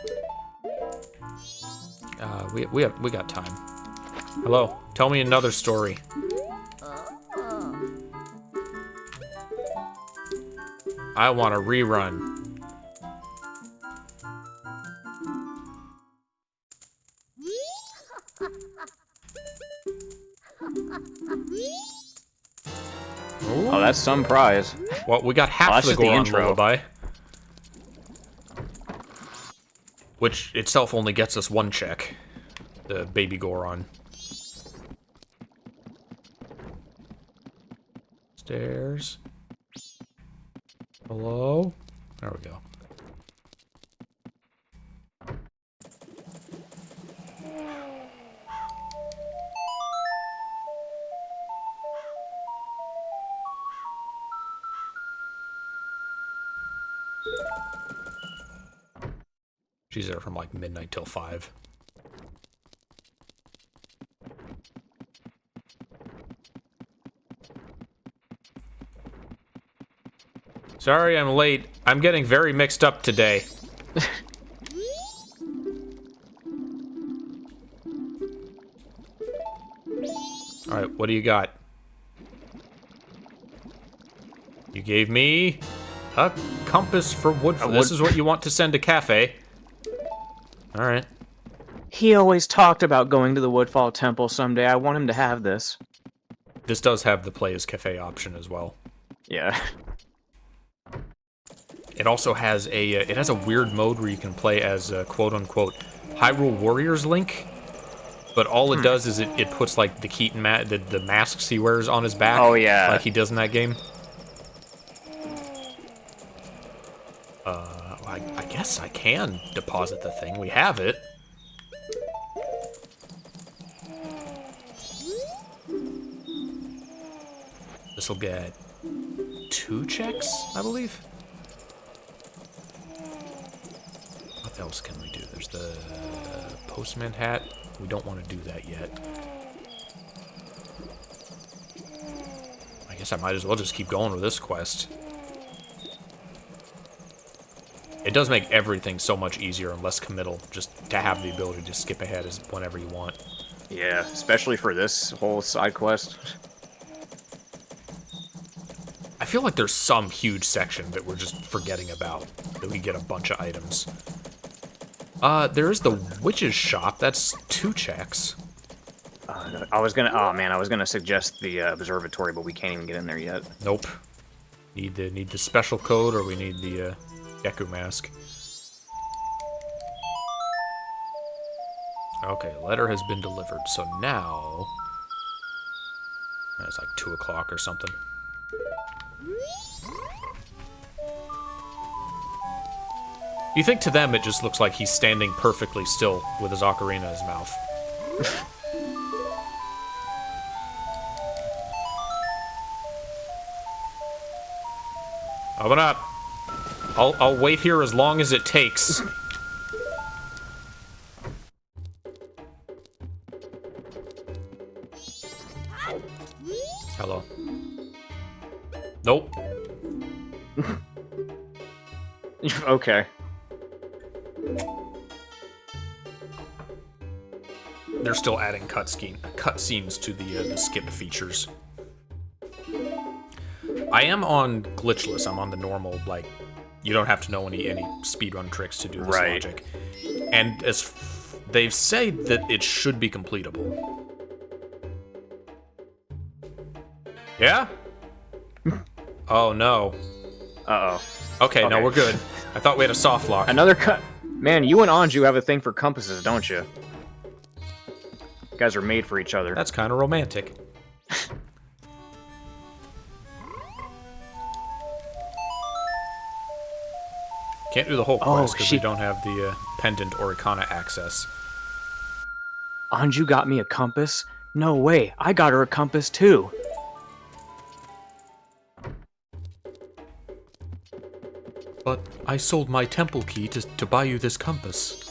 We got time. Hello, tell me another story. I want a rerun. Oh, that's some prize. Well, we got half that's the just the Goron intro. lullaby. Which itself only gets us one check. The baby Goron. Stairs. Hello? There we go. She's there from like midnight till 5. Sorry I'm late. I'm getting very mixed up today. Alright, what do you got? You gave me a compass for wood. This is what you want to send to Cafe. Alright. He always talked about going to the Woodfall Temple someday. I want him to have this. This does have the play as Cafe option as well. Yeah. It also has a weird mode where you can play as quote-unquote Hyrule Warriors Link, but all it does is it puts like the Keaton the masks he wears on his back. Oh yeah, like he does in that game. I guess I can deposit the thing. We have it. This will get 2 checks, I believe. What else can we do? There's the postman hat. We don't want to do that yet. I guess I might as well just keep going with this quest. It does make everything so much easier and less committal just to have the ability to skip ahead as whenever you want. Yeah, especially for this whole side quest. I feel like there's some huge section that we're just forgetting about, that we get a bunch of items. There is the witch's shop. That's 2 checks. I was gonna suggest the observatory, but we can't even get in there yet. Nope. Need the special code, or we need the Geku mask. Okay, letter has been delivered. So now it's like 2 o'clock or something. You think to them it just looks like he's standing perfectly still with his ocarina in his mouth. Open up. I'll wait here as long as it takes. Hello. Nope. Okay. They're still adding cutscenes to the skip features. I am on glitchless. I'm on the normal, like, you don't have to know any speedrun tricks to do this logic. And they've said that it should be completable. Yeah? Oh no. Uh-oh. Okay, no, we're good. I thought we had a soft lock. Another Man, you and Anju have a thing for compasses, don't you? You guys are made for each other. That's kind of romantic. Can't do the whole quest because we don't have the pendant or Ikana access. Anju got me a compass? No way, I got her a compass too. But I sold my temple key to buy you this compass.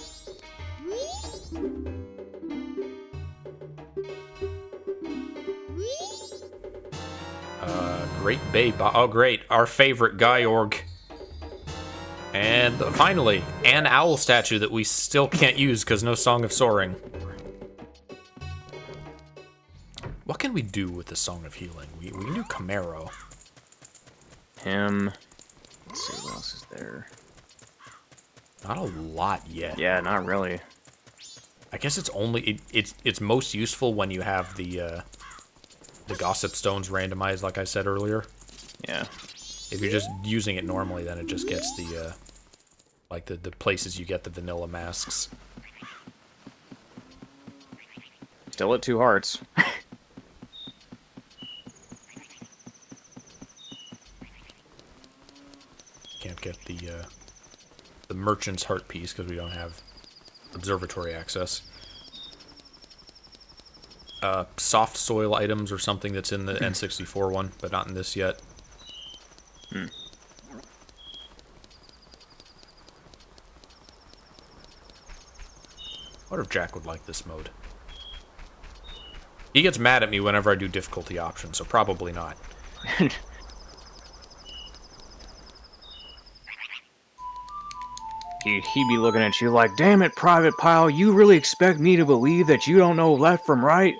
Great Bay. Oh, great. Our favorite Gyorg. And finally, an owl statue that we still can't use because no Song of Soaring. What can we do with the Song of Healing? We knew Camaro. Him. Let's see what else is there. Not a lot yet. Yeah, not really. I guess it's only it's most useful when you have the Gossip Stones randomized, like I said earlier. Yeah. If you're just using it normally, then it just gets the like the places you get the vanilla masks. Still at 2 hearts. Can't get the merchant's heart piece because we don't have observatory access. Soft soil items or something that's in the N64 one, but not in this yet. Hmm. I wonder if Jack would like this mode. He gets mad at me whenever I do difficulty options, so probably not. He'd be looking at you like, damn it, Private Pile, you really expect me to believe that you don't know left from right?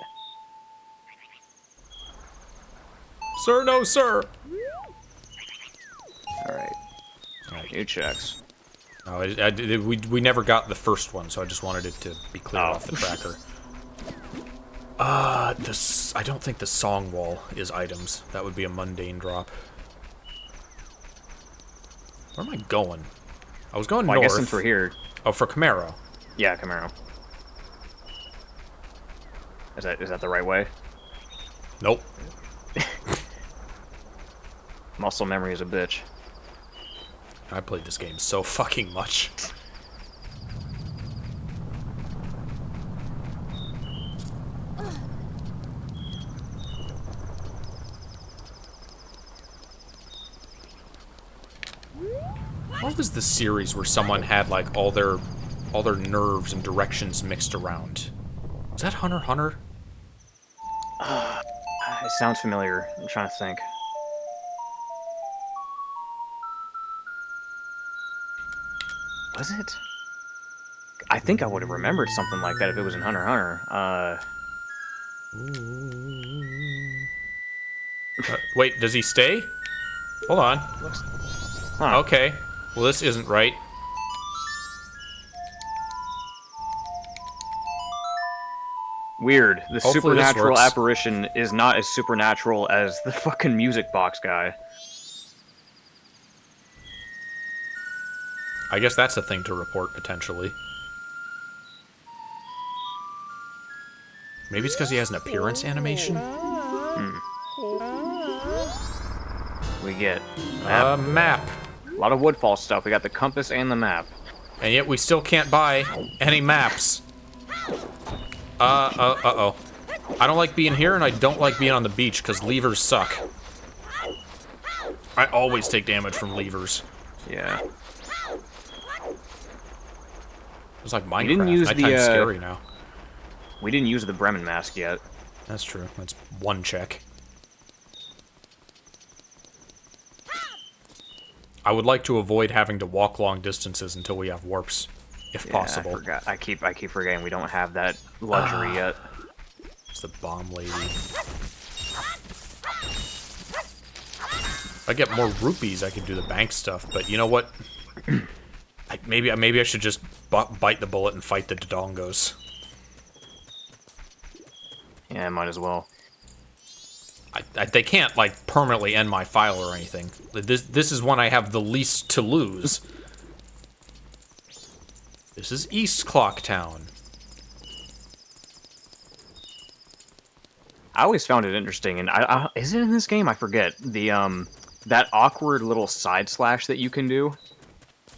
Sir, no, sir! Alright. New checks. No, we never got the first one, so I just wanted it to be cleared off the tracker. I don't think the song wall is items. That would be a mundane drop. Where am I going? I was going north. I guess since we're here. Oh, for Camaro. Yeah, Camaro. Is that the right way? Nope. Muscle memory is a bitch. I played this game so fucking much. What was the series where someone had like all their nerves and directions mixed around? Was that Hunter x Hunter? It sounds familiar. I'm trying to think. Was it? I think I would have remembered something like that if it was in Hunter x Hunter. Wait, does he stay? Hold on. Huh. Okay. Well, this isn't right. Weird. The Hopefully this supernatural works. apparition is not as supernatural as the fucking music box guy. I guess that's a thing to report, potentially. Maybe it's because he has an appearance animation? We get Map. a lot of Woodfall stuff. We got the compass and the map. And yet we still can't buy any maps. Uh-oh. I don't like being here, and I don't like being on the beach, because levers suck. I always take damage from levers. Yeah. It's like Minecraft. didn't use Nighttime's the, scary now. We didn't use the Bremen mask yet. That's true. That's one check. I would like to avoid having to walk long distances until we have warps, if possible. I forgot. I keep forgetting we don't have that luxury yet. It's the bomb lady. If I get more rupees, I can do the bank stuff. But you know what? Maybe I should just bite the bullet and fight the Dodongos. Yeah, might as well. They can't like permanently end my file or anything. This is when I have the least to lose. This is East Clocktown. I always found it interesting, and is it in this game? I forget the that awkward little side slash that you can do.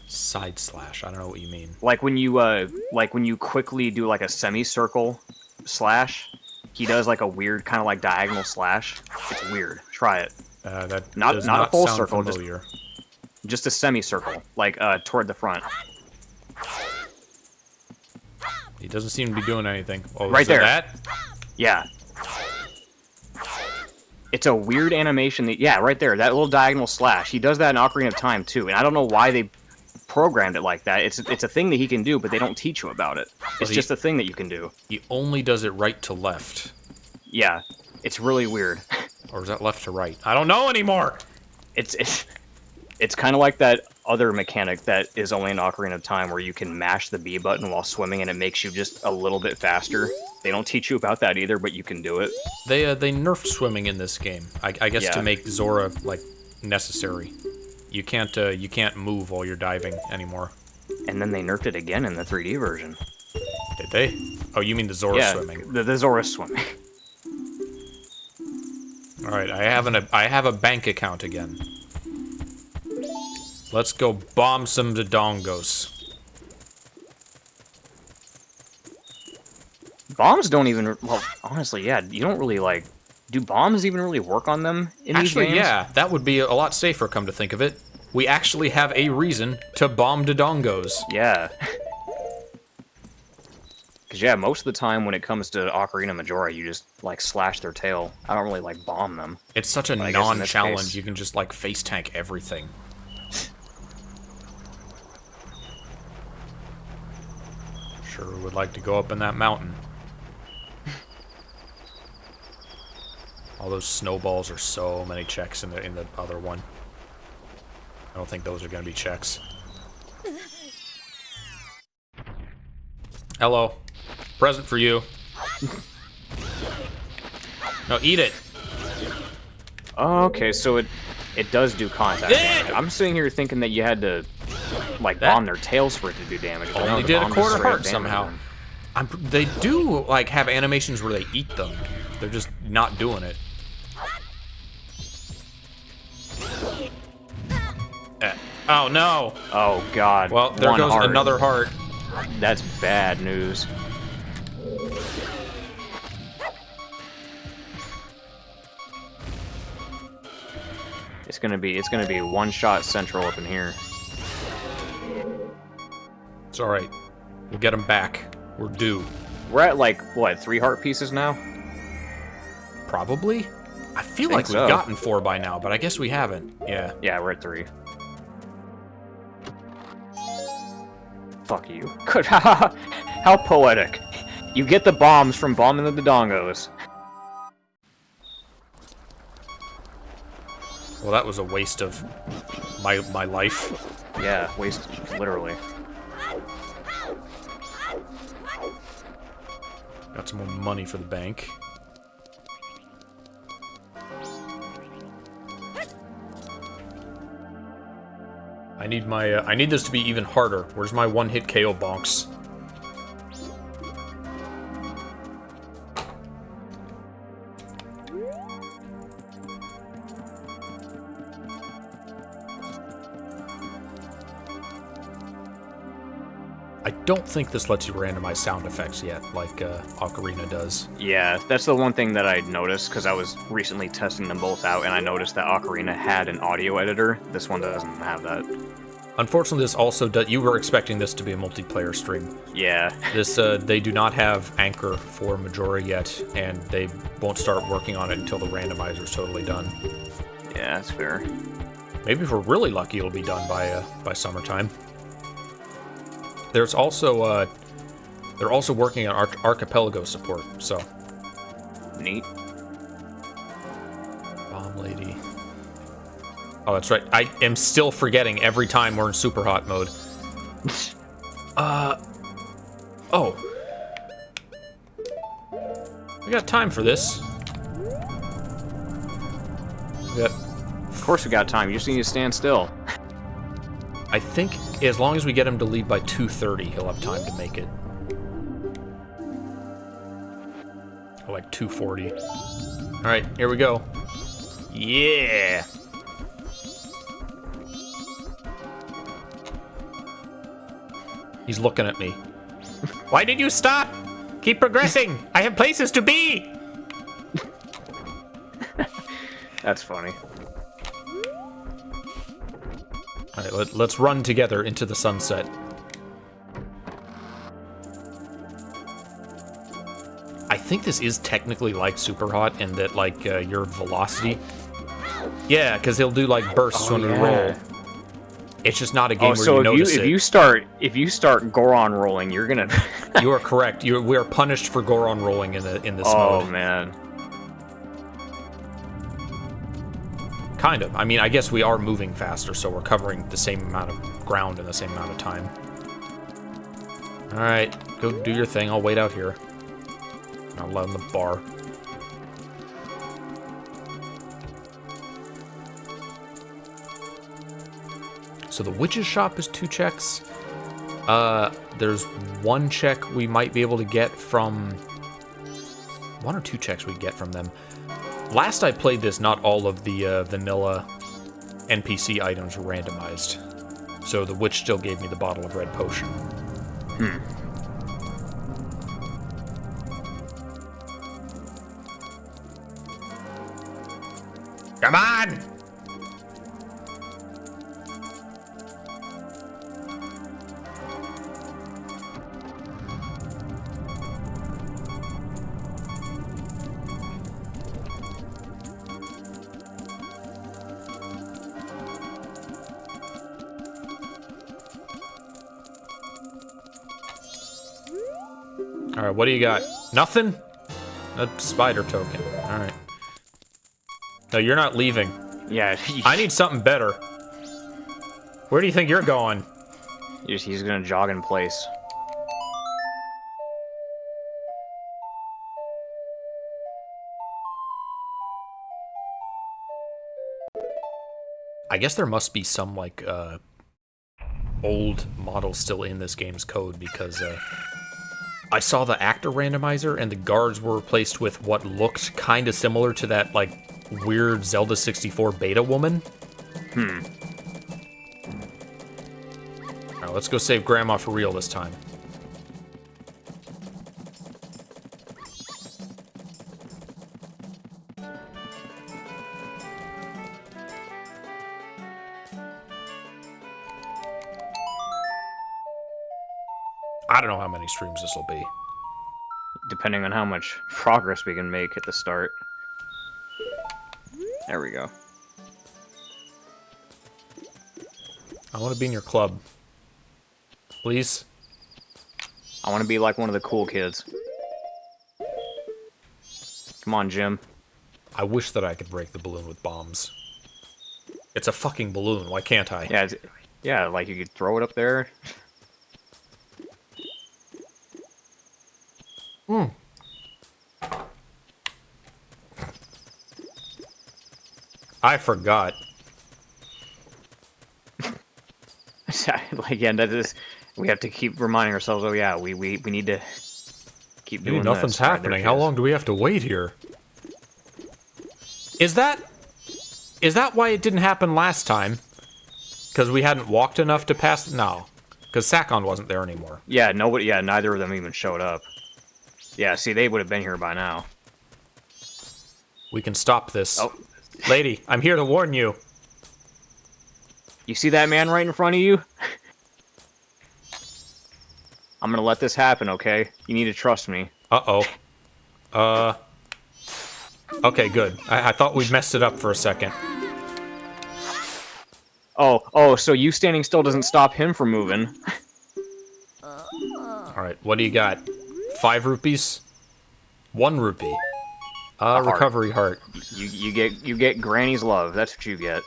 Side slash. I don't know what you mean. Like when you quickly do like a semicircle slash, he does like a weird kind of like diagonal slash. It's weird. Try it. That Not does a full sound circle, familiar. just a semicircle, like toward the front. He doesn't seem to be doing anything. Oh, Right is it there. that? Yeah. It's a weird animation. Yeah, right there. That little diagonal slash. He does that in Ocarina of Time, too. And I don't know why they programmed it like that. It's a thing that he can do, but they don't teach you about it. It's just a thing that you can do. He only does it right to left. Yeah. It's really weird. Or is that left to right? I don't know anymore! It's kind of like that other mechanic that is only in Ocarina of Time where you can mash the B button while swimming and it makes you just a little bit faster. They don't teach you about that either, but you can do it. They nerfed swimming in this game. I guess to make Zora like necessary. You can't move while you're diving anymore. And then they nerfed it again in the 3D version. Did they? Oh, you mean the Zora swimming? The Zora swimming. All right, I have a bank account again. Let's go bomb some Dodongos. Bombs don't even... Well, honestly, yeah, you don't really, like... Do bombs even really work on them in these games? Yeah, that would be a lot safer, come to think of it. We actually have a reason to bomb Dodongos. Yeah. Because, yeah, most of the time when it comes to Ocarina Majora, you just, like, slash their tail. I don't really, like, bomb them. It's such a But I guess in this non-challenge, case- you can just, like, face tank everything. Sure would like to go up in that mountain. All those snowballs are so many checks in the other one. I don't think those are going to be checks. Hello. Present for you. No, eat it. Okay, so it does do contact damage. I'm sitting here thinking that you had to, like, bomb their tails for it to do damage. But no, Only the did a bomb just quarter straight up heart damages somehow. them. They do, like, have animations where they eat them. They're just not doing it. Oh, no. Oh, God. Well, there One goes heart. another heart. That's bad news. It's gonna be one-shot central up in here. It's alright. We'll get them back. We're due. We're at, like, what, 3 heart pieces now? Probably? I feel Think like we've so. gotten 4 by now, but I guess we haven't. Yeah. Yeah, we're at 3. Fuck you. Good. How poetic. You get the bombs from bombing the Dodongos. Well, that was a waste of my life. Yeah, waste, literally. Got some more money for the bank. I need this to be even harder. Where's my one-hit KO bonks? I don't think this lets you randomize sound effects yet, like Ocarina does. Yeah, that's the one thing that I noticed, because I was recently testing them both out, and I noticed that Ocarina had an audio editor. This one doesn't have that. Unfortunately, this also does. You were expecting this to be a multiplayer stream. Yeah. This they do not have Anchor for Majora yet, and they won't start working on it until the randomizer is totally done. Yeah, that's fair. Maybe if we're really lucky, it'll be done by summertime. There's also they're also working on archipelago support. So Neat. Bomb Lady. Oh, that's right. I am still forgetting every time we're in Superhot mode. Oh. We got time for this. Of course we got time, you just need to stand still. I think as long as we get him to leave by 2:30, he'll have time to make it. Or like 2:40. All right, here we go. Yeah. He's looking at me. Why did you stop? Keep progressing! I have places to be! That's funny. Alright, let's run together into the sunset. I think this is technically like Superhot in that, like, your velocity... Yeah, because he'll do, like, bursts when we roll. It's just not a game where you notice it. If you start Goron rolling, you're gonna... You are correct. We are punished for Goron rolling in this mode. Oh, man. Kind of. I mean, I guess we are moving faster, so we're covering the same amount of ground in the same amount of time. Alright, go do your thing. I'll wait out here. I'll load in the bar. So the witch's shop is 2 checks. There's 1 check we might be able to get from... 1 or 2 checks we get from them. Last I played this, not all of the vanilla NPC items were randomized. So the witch still gave me the bottle of red potion. Come on! Alright, what do you got? Nothing? A spider token. Alright. No, you're not leaving. Yeah. I need something better. Where do you think you're going? He's gonna jog in place. I guess there must be some, like, old model still in this game's code, because, I saw the actor randomizer, and the guards were replaced with what looked kind of similar to that, like, weird Zelda 64 beta woman. Alright, let's go save Grandma for real this time. I don't know how many streams this will be. Depending on how much progress we can make at the start. There we go. I want to be in your club. Please? I want to be like one of the cool kids. Come on, Jim. I wish that I could break the balloon with bombs. It's a fucking balloon, why can't I? Yeah, yeah, like you could throw it up there. I forgot. Like, yeah, that is... We have to keep reminding ourselves, oh yeah, we need to keep doing nothing's this. happening. How long do we have to wait here? Is that why it didn't happen last time? Because we hadn't walked enough to pass? No. Because Sakon wasn't there anymore. Yeah, nobody. Yeah, neither of them even showed up. Yeah, see, they would have been here by now. We can stop this. Oh. Lady, I'm here to warn you. You see that man right in front of you? I'm gonna let this happen, okay? You need to trust me. Uh-oh. Okay, good. I thought we'd messed it up for a second. Oh, so you standing still doesn't stop him from moving. Alright, what do you got? 5 rupees? 1 rupee. Recovery heart. You get Granny's love. That's what you get.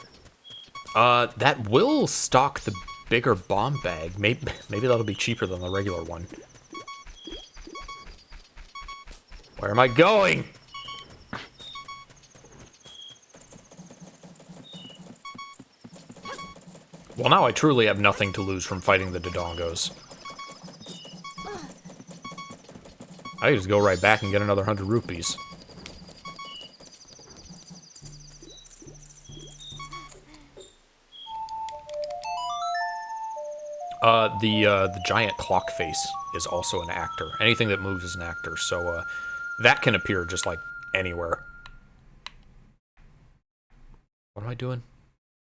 That will stock the bigger bomb bag. Maybe that'll be cheaper than the regular one. Where am I going? Well, now I truly have nothing to lose from fighting the Dodongos. I could just go right back and get another 100 rupees. The giant clock face is also an actor. Anything that moves is an actor, so that can appear just like anywhere. What am I doing?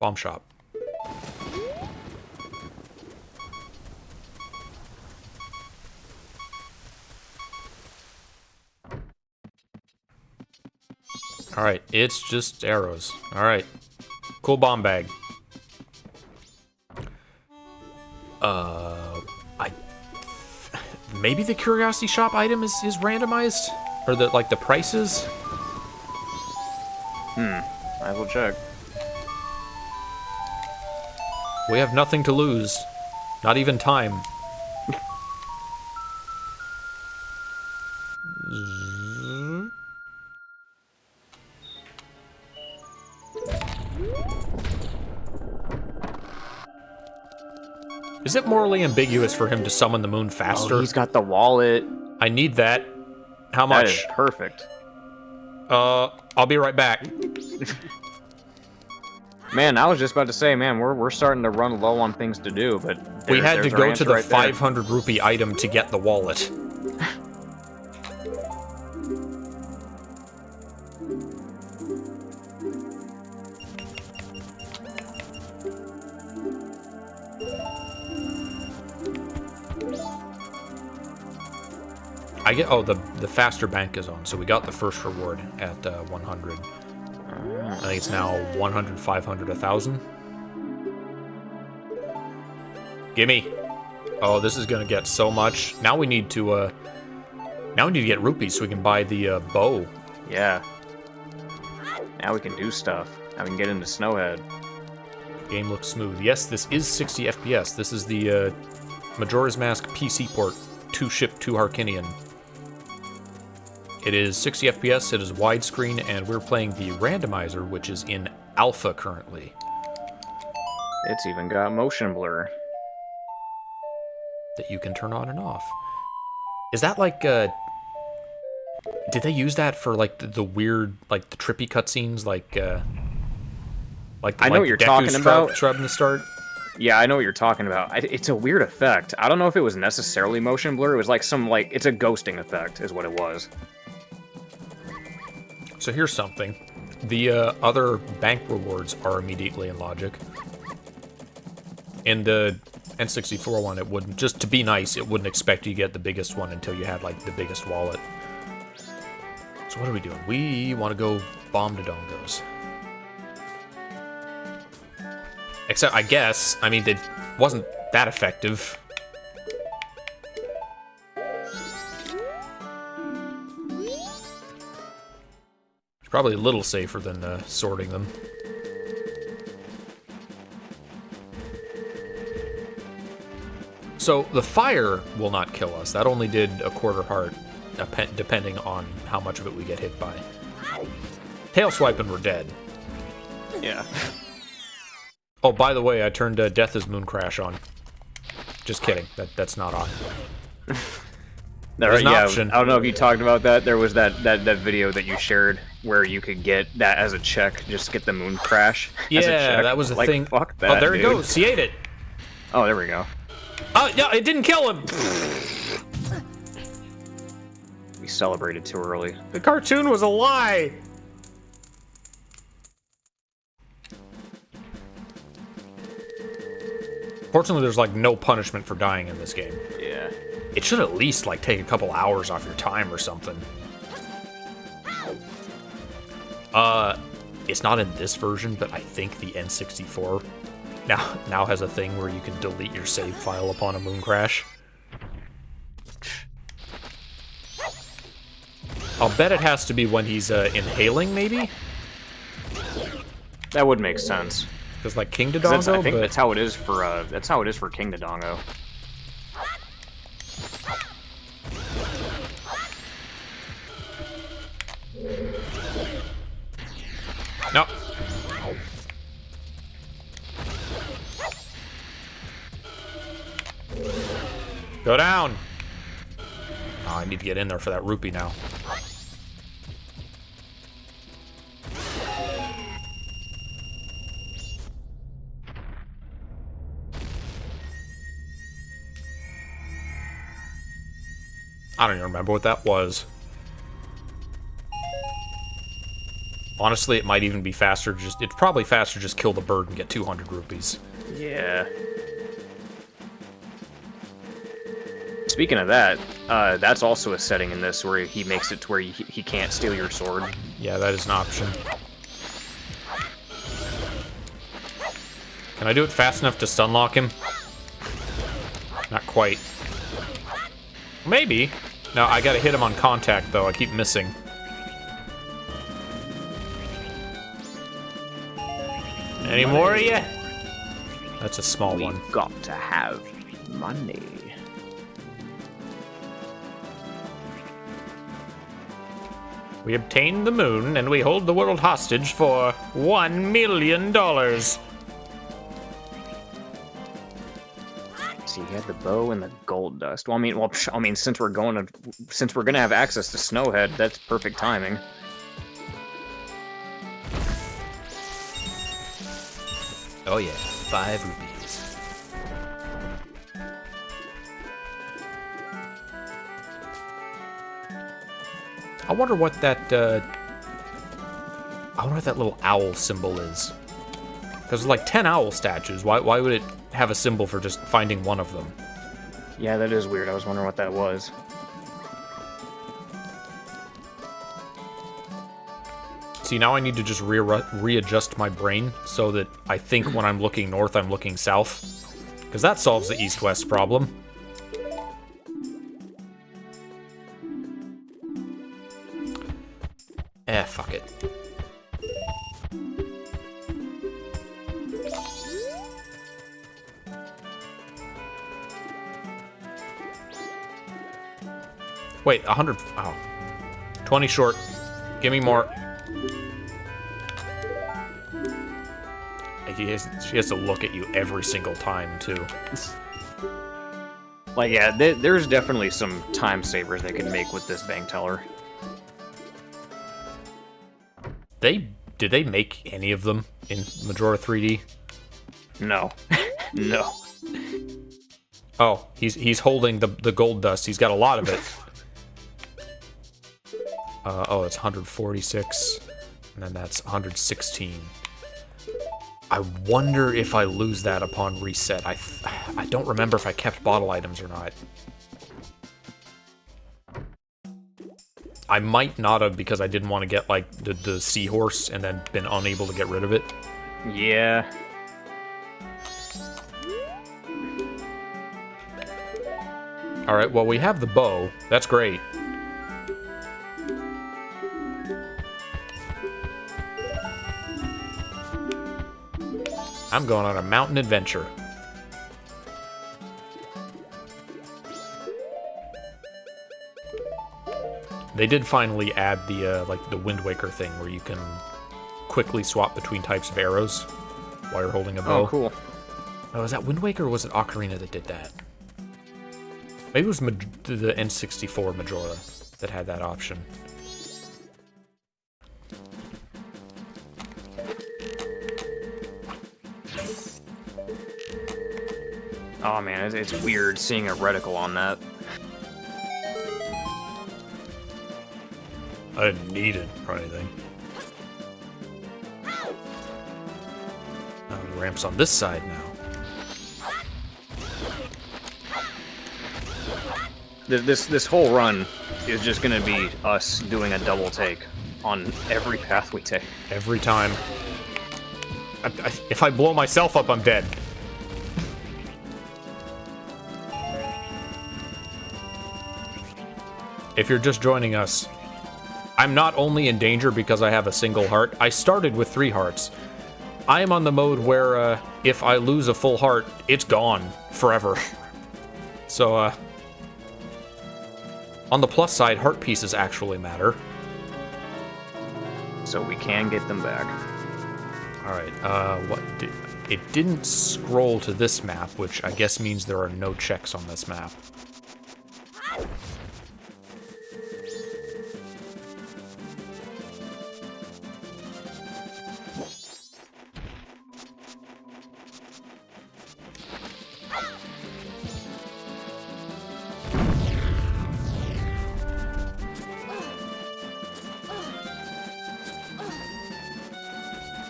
Bomb shop. Alright, it's just arrows. Alright. Cool bomb bag. Maybe the curiosity shop item is randomized? Or the prices? I will check. We have nothing to lose. Not even time. Is it morally ambiguous for him to summon the moon faster? Oh, he's got the wallet. I need that. How much? That is perfect. I'll be right back. Man, I was just about to say, man, we're starting to run low on things to do, but we had to go to the right 500 rupee item to get the wallet. I get the faster bank is on, so we got the first reward at 100. I think it's now 100, 500, 1,000. Gimme! Oh, this is gonna get so much. Now we need to get rupees so we can buy the bow. Yeah. Now we can do stuff. Now we can get into Snowhead. Game looks smooth. Yes, this is 60 FPS. This is the Majora's Mask PC port. 2-ship, 2 Harkinian. It is 60 FPS, it is widescreen, and we're playing the Randomizer, which is in alpha currently. It's even got motion blur. That you can turn on and off. Is that like, did they use that for, like, the weird, like, the trippy cutscenes, like the, I know what you're talking about. Shrub in the start? Yeah, I know what you're talking about. It's a weird effect. I don't know if it was necessarily motion blur. It was like it's a ghosting effect is what it was. So here's something. The other bank rewards are immediately in logic. In the N64 one, it wouldn't. Just to be nice, it wouldn't expect you to get the biggest one until you had, like, the biggest wallet. So what are we doing? We want to go bomb the dongos. Except, I guess, I mean, it wasn't that effective. It's probably a little safer than sorting them. So, the fire will not kill us. That only did a quarter heart, depending on how much of it we get hit by. Tail swipe and we're dead. Yeah. Oh, by the way, I turned Death is Moon Crash on. Just kidding. That's not on. There's an option. I don't know if you talked about that. There was that video that you shared where you could get that as a check, just get the moon crash. Yeah, as a check. that was a like, thing. Fuck that, oh, there dude. it goes. He ate it. Oh, there we go. Oh, yeah, it didn't kill him. We celebrated too early. The cartoon was a lie. Fortunately, there's, like, no punishment for dying in this game. Yeah. It should at least, like, take a couple hours off your time or something. It's not in this version, but I think the N64 now has a thing where you can delete your save file upon a moon crash. I'll bet it has to be when he's inhaling, maybe? That would make sense. Because, like, King Dodongo, I think that's how it is for King Dodongo. No. Go down. Oh, I need to get in there for that rupee now. I don't even remember what that was. Honestly, it might even be faster. It's probably faster to just kill the bird and get 200 rupees. Yeah. Speaking of that, that's also a setting in this where he makes it to where he can't steal your sword. Yeah, that is an option. Can I do it fast enough to stunlock him? Not quite. Maybe. No, I gotta hit him on contact, though. I keep missing. Any more of you? That's a small one. We've got to have money. We obtained the moon, and we hold the world hostage for $1 million. See, he had the bow and the gold dust. Well, I mean, since we're gonna have access to Snowhead, that's perfect timing. Oh yeah, 5 rupees. I wonder what that, little owl symbol is. Because there's like 10 owl statues. Why would it have a symbol for just finding one of them? Yeah, that is weird. I was wondering what that was. See, now I need to just readjust my brain so that I think when I'm looking north, I'm looking south. Because that solves the east-west problem. Fuck it. Wait, 100... Oh. 20 short. Give me more. She has to look at you every single time, too. Like, yeah, there's definitely some time savers they can make with this bank teller. Did they make any of them in Majora 3D? No. No. Oh, he's holding the gold dust. He's got a lot of it. Oh, it's 146, and then that's 116. I wonder if I lose that upon reset. I don't remember if I kept bottle items or not. I might not have because I didn't want to get, like, the seahorse and then been unable to get rid of it. Yeah. Alright, well, we have the bow. That's great. I'm going on a mountain adventure. They did finally add the, like, the Wind Waker thing where you can quickly swap between types of arrows while you're holding a bow. Oh, cool. Oh, was that Wind Waker or was it Ocarina that did that? Maybe it was the N64 Majora that had that option. Oh man, it's weird seeing a reticle on that. I didn't need it or anything. Oh, the ramp's on this side now. This whole run is just gonna be us doing a double take on every path we take. Every time. If I blow myself up, I'm dead. If you're just joining us, I'm not only in danger because I have a single heart. I started with 3 hearts. I am on the mode where if I lose a full heart, it's gone forever. So, on the plus side, heart pieces actually matter. So we can get them back. Alright, it didn't scroll to this map, which I guess means there are no checks on this map.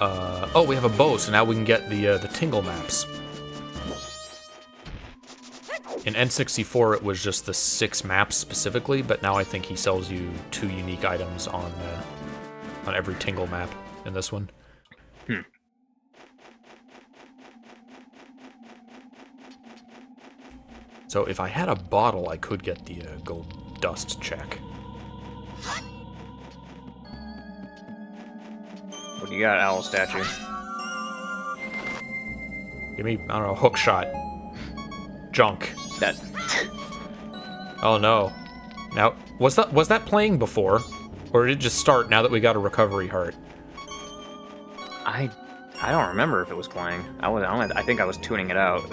Oh, we have a bow, so now we can get the tingle maps. In N64, it was just the 6 maps specifically, but now I think he sells you 2 unique items on every tingle map in this one. So if I had a bottle, I could get the gold dust check. What do you got, owl statue? Give me, I don't know, hook shot. Junk. That. Oh no. Now, was that playing before? Or did it just start now that we got a recovery heart? I don't remember if it was playing. I think I was tuning it out.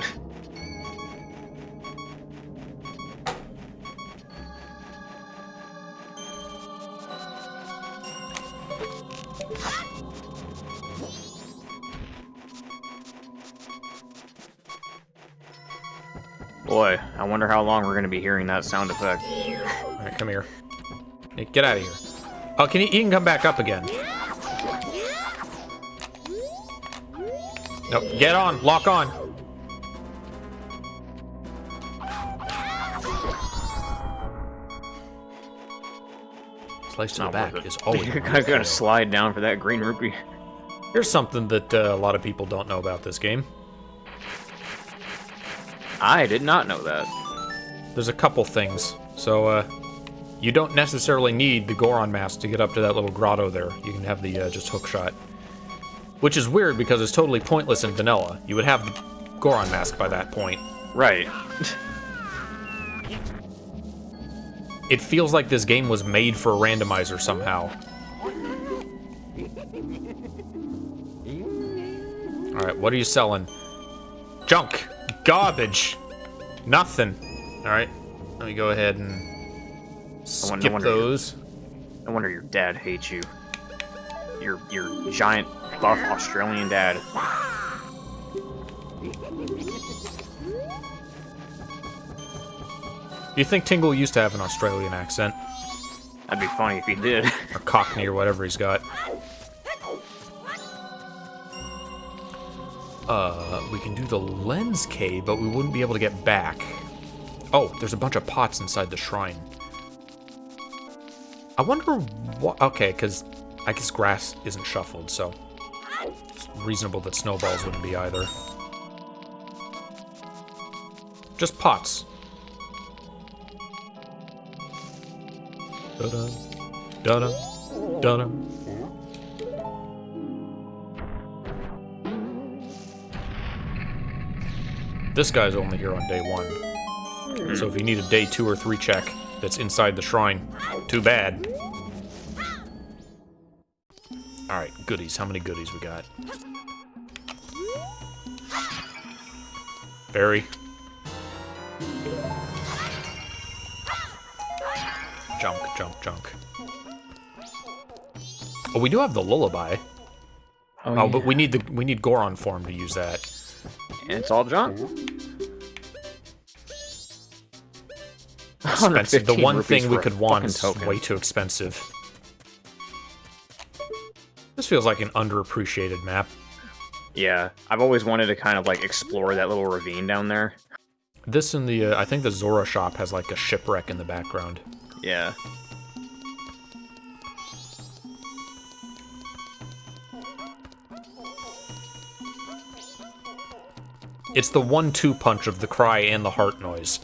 Boy, I wonder how long we're going to be hearing that sound effect. Alright, come here. Hey, get out of here. Oh, he can come back up again. Nope, get on, lock on. Slice to the back is always. You're gonna slide down for that green rupee. Here's something that a lot of people don't know about this game. I did not know that. There's a couple things. So, you don't necessarily need the Goron mask to get up to that little grotto there. You can have the just hook shot. Which is weird because it's totally pointless in vanilla. You would have the Goron mask by that point. Right. It feels like this game was made for a randomizer somehow. Alright, what are you selling? Junk! Garbage! Nothing. Alright, let me go ahead and skip those. No wonder your dad hates you. Your giant, buff Australian dad. Do you think Tingle used to have an Australian accent? That'd be funny if he did. Or Cockney or whatever he's got. We can do the lens cave, but we wouldn't be able to get back. Oh, there's a bunch of pots inside the shrine. I wonder what... Okay, because I guess grass isn't shuffled, so it's reasonable that snowballs wouldn't be either. Just pots. Da-da, da-da, da-da. This guy's only here on day 1. So if you need a day 2 or 3 check that's inside the shrine, too bad. Alright, goodies. How many goodies we got? Berry. Junk, junk, junk. Oh, we do have the lullaby. Oh, yeah. But we need Goron form to use that. And it's all junk. Expensive. The one thing we could want is way too expensive. This feels like an underappreciated map. Yeah, I've always wanted to kind of like explore that little ravine down there. This and the, I think the Zora shop has like a shipwreck in the background. Yeah. It's the 1-2 punch of the cry and the heart noise.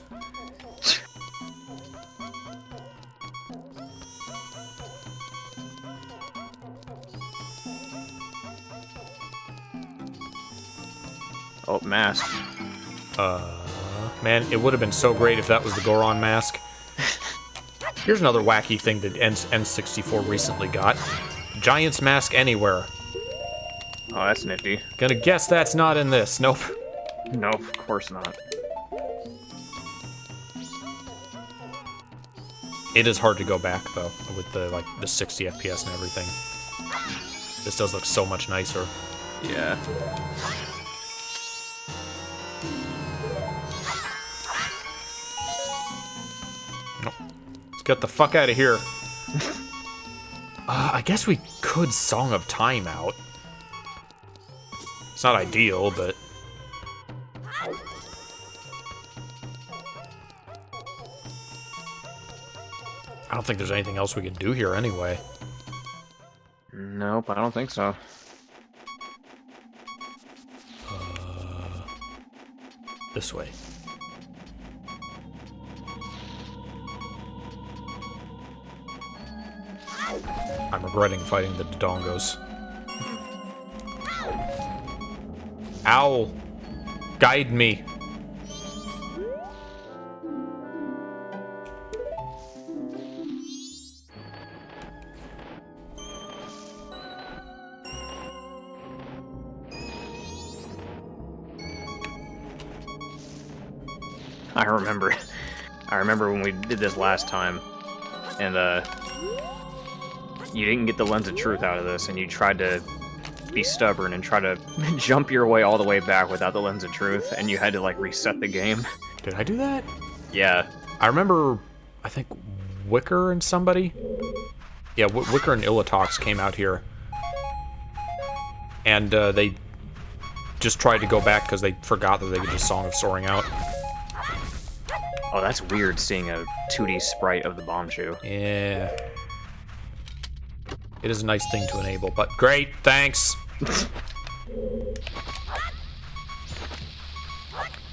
Oh, mask. Man, it would have been so great if that was the Goron mask. Here's another wacky thing that N64 recently got. Giant's mask anywhere. Oh, that's nifty. Gonna guess that's not in this. Nope. No, of course not. It is hard to go back though, with the 60 FPS and everything. This does look so much nicer. Yeah. Nope. Let's get the fuck out of here. I guess we could Song of Time out. It's not ideal, but... I don't think there's anything else we can do here anyway. Nope, I don't think so. This way. I'm regretting fighting the Dodongos. Owl! Guide me! I remember when we did this last time, and you didn't get the lens of truth out of this, and you tried to be stubborn and try to jump your way all the way back without the lens of truth, and you had to like reset the game. Did I do that? Yeah. I remember, I think Wicker and somebody? Yeah, Wicker and Illitox came out here. And they just tried to go back because they forgot that they could just Song of Soaring out. Oh, that's weird seeing a 2D sprite of the Bombchu. Yeah. It is a nice thing to enable, but great, thanks!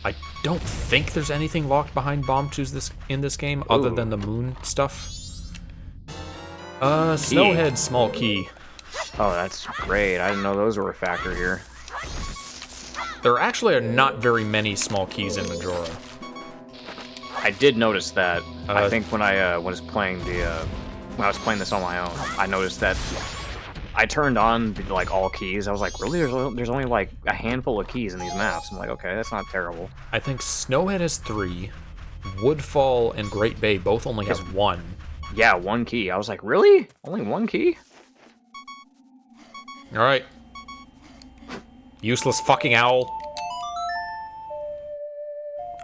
I don't think there's anything locked behind Bombchus in this game other than the moon stuff. Snowhead small key. Oh, that's great. I didn't know those were a factor here. There actually are not very many small keys in Majora. I did notice that. I think when I was playing when I was playing this on my own, I noticed that I turned on like all keys. I was like, really? There's only like a handful of keys in these maps. I'm like, okay, that's not terrible. I think Snowhead has 3. Woodfall and Great Bay both only has 1. Yeah, 1 key. I was like, really? Only 1 key? Alright. Useless fucking owl.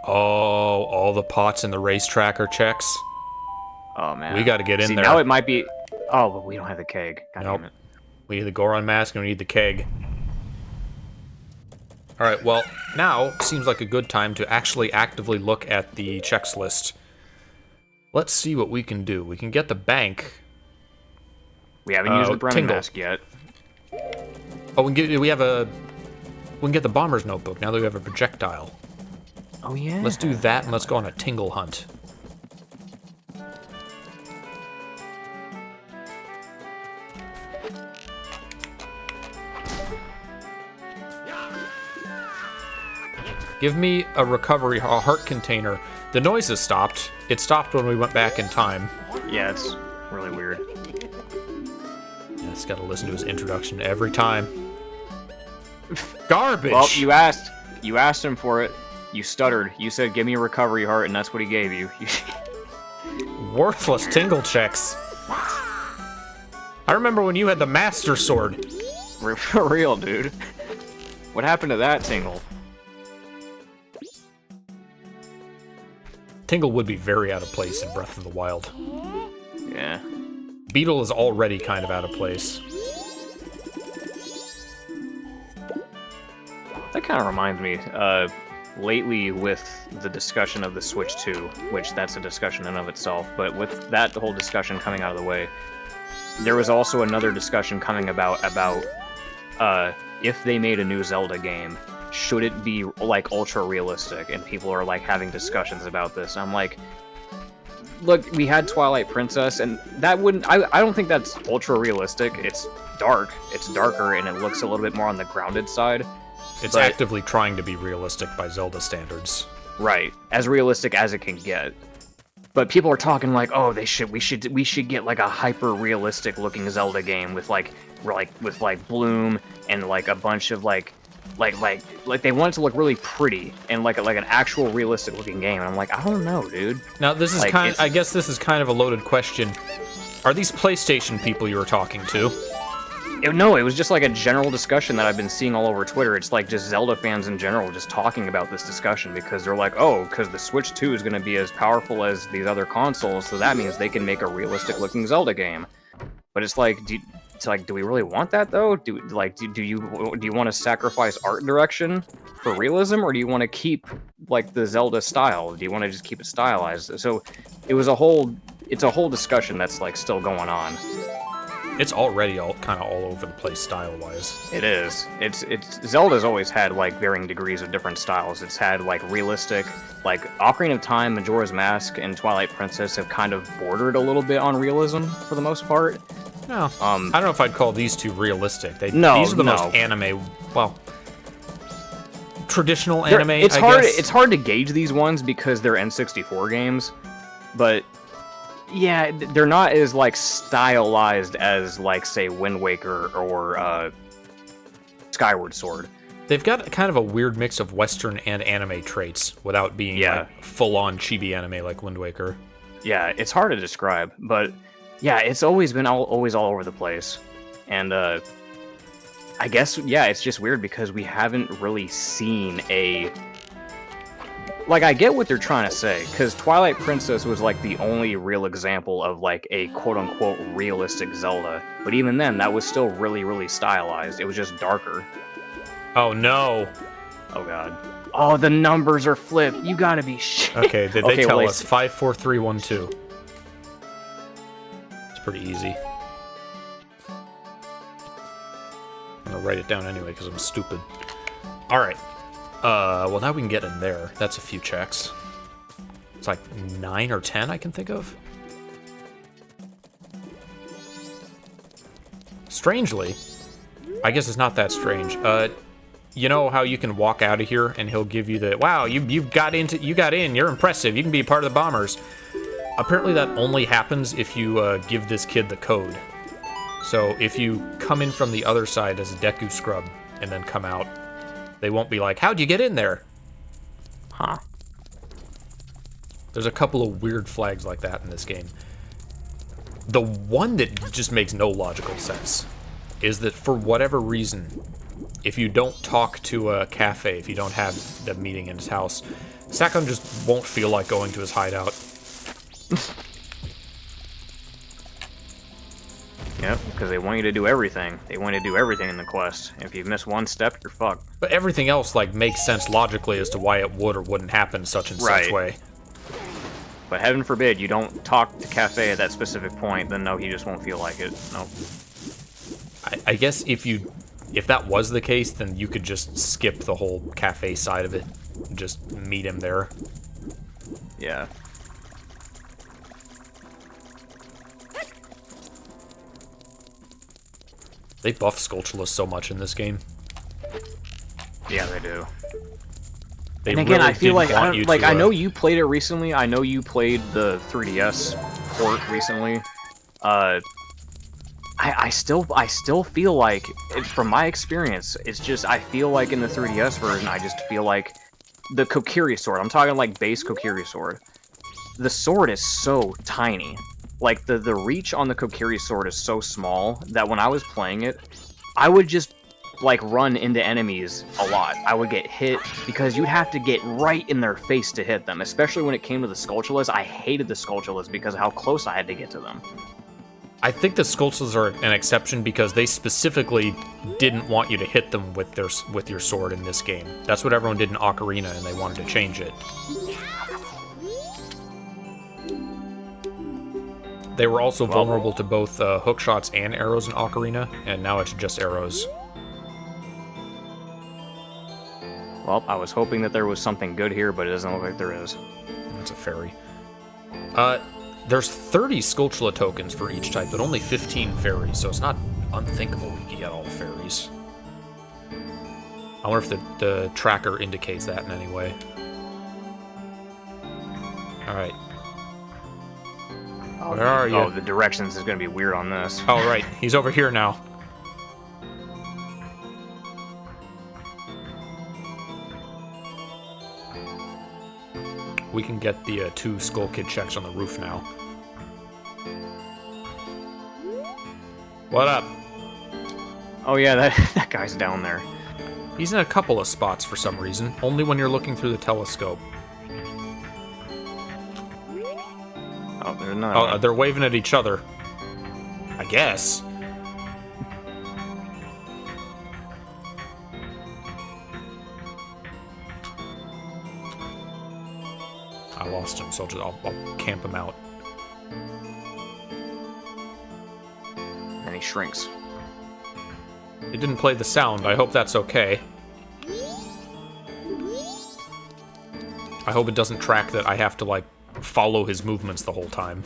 Oh, all the pots in the racetrack are checks. Oh, man. We gotta get in there. Now it might be... Oh, but we don't have the keg. God damn it. We need the Goron mask and we need the keg. Alright, well, now seems like a good time to actually actively look at the checks list. Let's see what we can do. We can get the bank. We haven't used the Brennan mask yet. Oh, we can get the bomber's notebook now that we have a projectile. Oh, yeah. Let's do that, and let's go on a tingle hunt. Give me a heart container. The noise has stopped. It stopped when we went back in time. Yeah, it's really weird. Yeah, it's gotta listen to his introduction every time. Garbage! Well, you asked him for it. You stuttered. You said, give me a recovery heart, and that's what he gave you. Worthless tingle checks. I remember when you had the Master Sword. For real, dude. What happened to that tingle? Tingle would be very out of place in Breath of the Wild. Yeah. Beetle is already kind of out of place. That kind of reminds me, lately with the discussion of the Switch 2, which that's a discussion in of itself, but with that whole discussion coming out of the way, there was also another discussion coming about if they made a new Zelda game, should it be like ultra realistic? And people are like having discussions about this. I'm like, look, we had Twilight Princess, and that wouldn't. I don't think that's ultra realistic. It's dark. It's darker, and it looks a little bit more on the grounded side. It's actively trying to be realistic by Zelda standards. Right, as realistic as it can get. But people are talking like, oh, we should get like a hyper realistic looking Zelda game with Bloom and like a bunch of like they want it to look really pretty and like an actual realistic looking game. And I'm like, I don't know, dude. Now this is I guess this is kind of a loaded question. Are these PlayStation people you were talking to? No, it was just like a general discussion that I've been seeing all over Twitter. It's like just Zelda fans in general just talking about this discussion because they're like, oh, because the Switch 2 is going to be as powerful as these other consoles, so that means they can make a realistic-looking Zelda game. But it's like, it's like, do we really want that though? Do you want to sacrifice art direction for realism, or do you want to keep like the Zelda style? Do you want to just keep it stylized? So it's a whole discussion that's like still going on. It's already kind of all over the place style-wise. It is. It's Zelda's always had like varying degrees of different styles. It's had like realistic, like Ocarina of Time, Majora's Mask, and Twilight Princess have kind of bordered a little bit on realism for the most part. No, I don't know if I'd call these two realistic. These are the most anime, well, traditional anime. I guess. It's hard to gauge these ones because they're N64 games, but yeah, they're not as like stylized as like say Wind Waker or Skyward Sword. They've got kind of a weird mix of Western and anime traits without being like full-on chibi anime like Wind Waker. Yeah, it's hard to describe, but yeah, it's always been always all over the place, and I guess it's just weird because we haven't really seen a. Like, I get what they're trying to say, because Twilight Princess was, like, the only real example of, like, a quote-unquote realistic Zelda. But even then, that was still really, really stylized. It was just darker. Oh, no. Oh, God. Oh, the numbers are flipped. You gotta be shit. Okay, they tell us 5, 4, 3, 1, 2. It's pretty easy. I'm gonna write it down anyway, because I'm stupid. Alright. Well, now we can get in there. That's a few checks. It's like 9 or 10 I can think of. Strangely, I guess it's not that strange. You know how you can walk out of here and he'll give you the, wow, you got in, you're impressive, you can be a part of the bombers. Apparently that only happens if you give this kid the code. So if you come in from the other side as a Deku scrub and then come out, they won't be like, how'd you get in there? Huh. There's a couple of weird flags like that in this game. The one that just makes no logical sense is that for whatever reason, if you don't talk to a cafe, if you don't have the meeting in his house, Sakon just won't feel like going to his hideout. Yep, because they want you to do everything. They want you to do everything in the quest. If you miss one step, you're fucked. But everything else, like, makes sense logically as to why it would or wouldn't happen such and such way. But heaven forbid you don't talk to Cafe at that specific point, then no, he just won't feel like it. Nope. I guess if that was the case, then you could just skip the whole cafe side of it. Just meet him there. Yeah. They buff Skulltula so much in this game. Yeah, they do. They and again, really I feel like I know you you played it recently. I know you played the 3DS port recently. I still feel like, from my experience, it's just I feel like in the 3DS version, I just feel like the Kokiri sword. I'm talking like base Kokiri sword. The sword is so tiny. Like the reach on the Kokiri sword is so small that when I was playing it, I would just like run into enemies a lot. I would get hit because you'd have to get right in their face to hit them, especially when it came to the Skulltulas. I hated the Skulltulas because of how close I had to get to them. I think the Skulltulas are an exception because they specifically didn't want you to hit them with your sword in this game. That's what everyone did in Ocarina, and they wanted to change it. They were also vulnerable to both hook shots and arrows in Ocarina, and now it's just arrows. Well, I was hoping that there was something good here, but it doesn't look like there is. It's a fairy. There's 30 Skulltula tokens for each type, but only 15 fairies, so it's not unthinkable we can get all the fairies. I wonder if the tracker indicates that in any way. Alright. Where are you? Oh, the directions is going to be weird on this. Oh, right. He's over here now. We can get the 2 Skull Kid checks on the roof now. What up? Oh yeah, that guy's down there. He's in a couple of spots for some reason, only when you're looking through the telescope. Oh, there's another one. They're waving at each other. I guess. lost him, so I'll camp him out. And he shrinks. It didn't play the sound. I hope that's okay. I hope it doesn't track that I have to, like, follow his movements the whole time.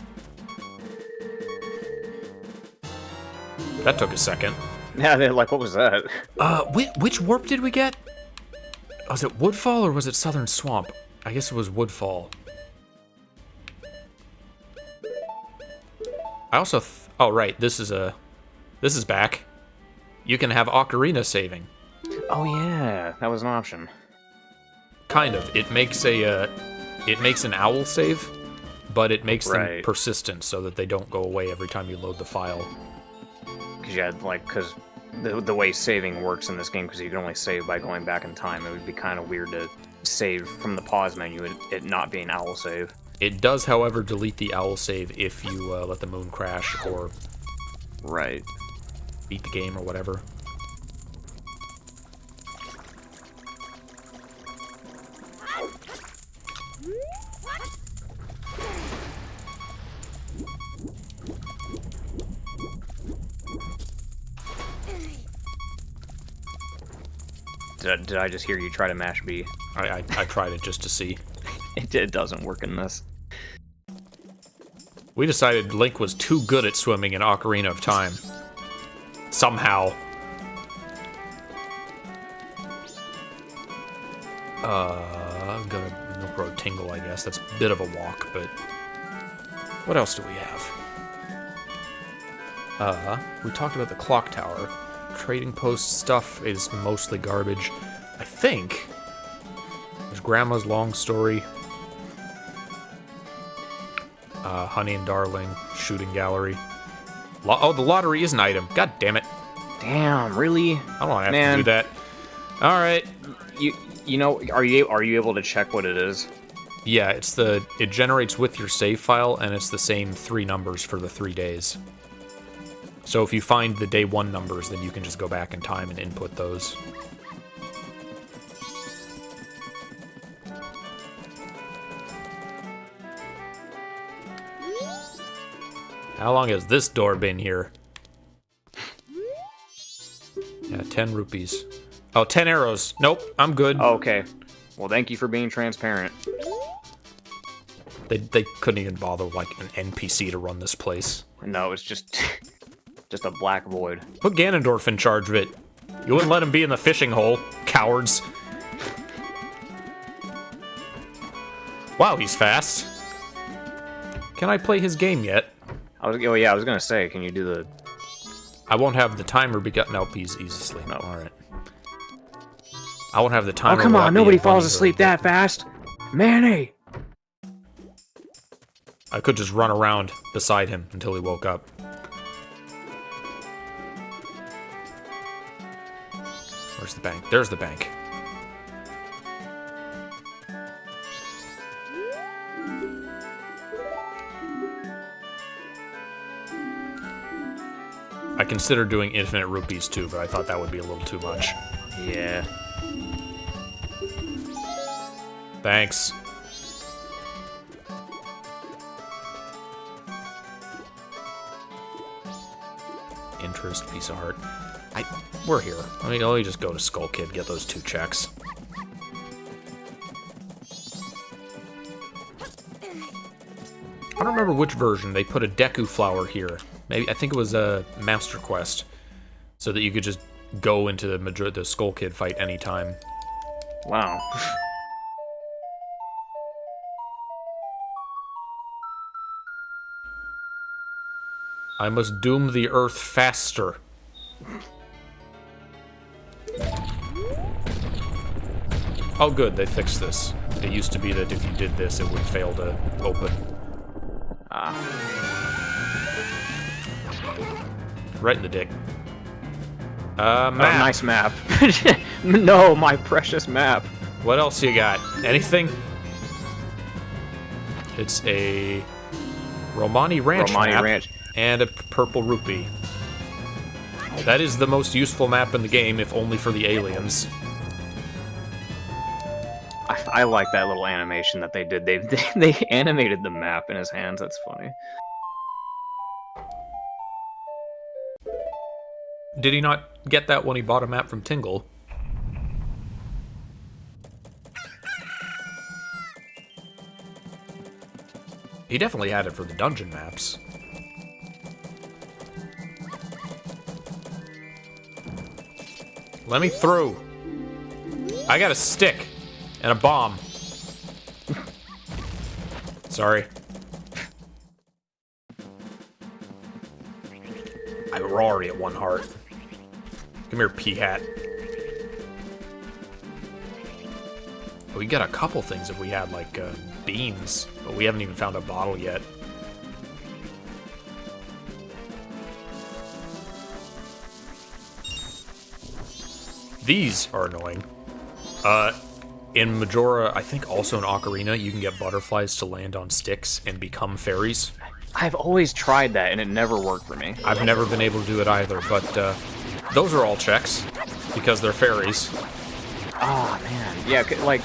That took a second. Yeah, they're like, what was that? Which warp did we get? Was it Woodfall or was it Southern Swamp? I guess it was Woodfall. I also... oh, right. This is back. You can have Ocarina saving. Oh, yeah. That was an option. Kind of. It makes a... it makes an owl save, but it makes them Right. persistent so that they don't go away every time you load the file. Because you had, like, because the way saving works in this game, because you can only save by going back in time, it would be kind of weird to save from the pause menu and it not being owl save. It does, however, delete the owl save if you let the moon crash or Right. beat the game or whatever. Did I just hear you try to mash B? I tried it just to see. It doesn't work in this. We decided Link was too good at swimming in Ocarina of Time. Somehow. I'm gonna Milk Road Tingle, I guess. That's a bit of a walk, but... what else do we have? We talked about the clock tower. Trading post stuff is mostly garbage. I think there's Grandma's long story. Honey and Darling, shooting gallery. Oh, the lottery is an item. God damn it. Damn, really? I don't have to do that. All right. You know, are you able to check what it is? Yeah, it generates with your save file, and it's the same 3 numbers for the 3 days. So if you find the day 1 numbers, then you can just go back in time and input those. How long has this door been here? Yeah, 10 rupees. Oh, 10 arrows. Nope, I'm good. Oh, okay. Well, thank you for being transparent. They couldn't even bother, like, an NPC to run this place. No, it's just just a black void. Put Ganondorf in charge of it. You wouldn't let him be in the fishing hole, cowards. Wow, he's fast. Can I play his game yet? Oh yeah, I was gonna say, can you do the... I won't have the timer begun. Nope, he's asleep. No. Alright. I won't have the timer. Oh, come on, without nobody being falls bunny asleep bird. that fast! Manny! I could just run around beside him until he woke up. Where's the bank? There's the bank. I considered doing infinite rupees too, but I thought that would be a little too much. Yeah. Thanks. Interest, piece of heart. We're here. Let me just go to Skull Kid, get those 2 checks. I don't remember which version. They put a Deku flower here. Maybe I think it was a Master Quest, so that you could just go into the Skull Kid fight anytime. Wow. I must doom the Earth faster. Oh good, they fixed this. It used to be that if you did this, it would fail to open. Right in the dick. Map. Oh, nice map. No, my precious map. What else you got? Anything? It's a Romani Ranch map Ranch. and a purple rupee. That is the most useful map in the game, if only for the aliens. I like that little animation that they did. They animated the map in his hands. That's funny. Did he not get that when he bought a map from Tingle? He definitely had it for the dungeon maps. Let me through. I got a stick and a bomb. Sorry. We're already at 1 heart. Come here, P-Hat. We got a couple things if we had, like, beans, but we haven't even found a bottle yet. These are annoying. In Majora, I think also in Ocarina, you can get butterflies to land on sticks and become fairies. I've always tried that, and it never worked for me. I've never been able to do it either, but those are all checks, because they're fairies. Oh, man. Yeah, like...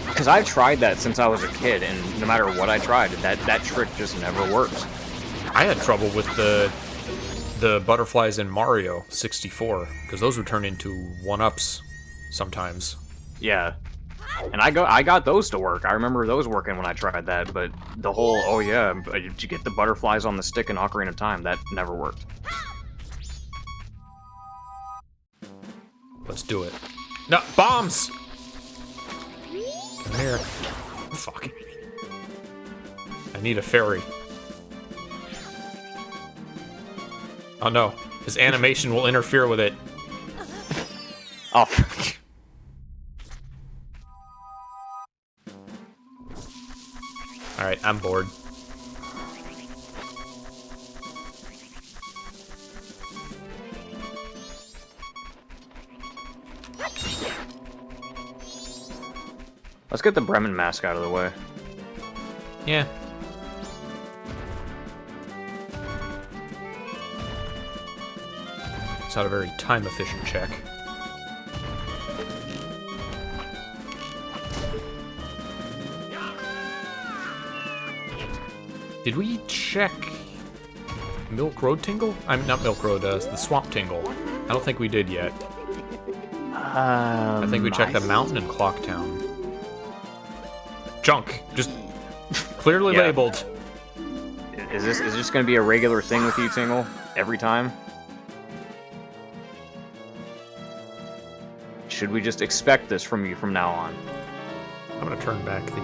Because I've tried that since I was a kid, and no matter what I tried, that trick just never works. I had trouble with the butterflies in Mario 64, because those would turn into 1-ups sometimes. Yeah. And I got those to work. I remember those working when I tried that, but the whole, oh yeah, you get the butterflies on the stick in Ocarina of Time, that never worked. Let's do it. No, bombs! Come here. Fuck. I need a fairy. Oh no, his animation will interfere with it. Oh. Alright, I'm bored. Let's get the Bremen mask out of the way. Yeah. It's not a very time-efficient check. Did we check Milk Road Tingle? I'm not Milk Road, the Swamp Tingle. I don't think we did yet. I think we checked the mountain in Clocktown. Junk, just clearly labeled. Is this going to be a regular thing with you, Tingle? Every time? Should we just expect this from you from now on? I'm gonna turn back the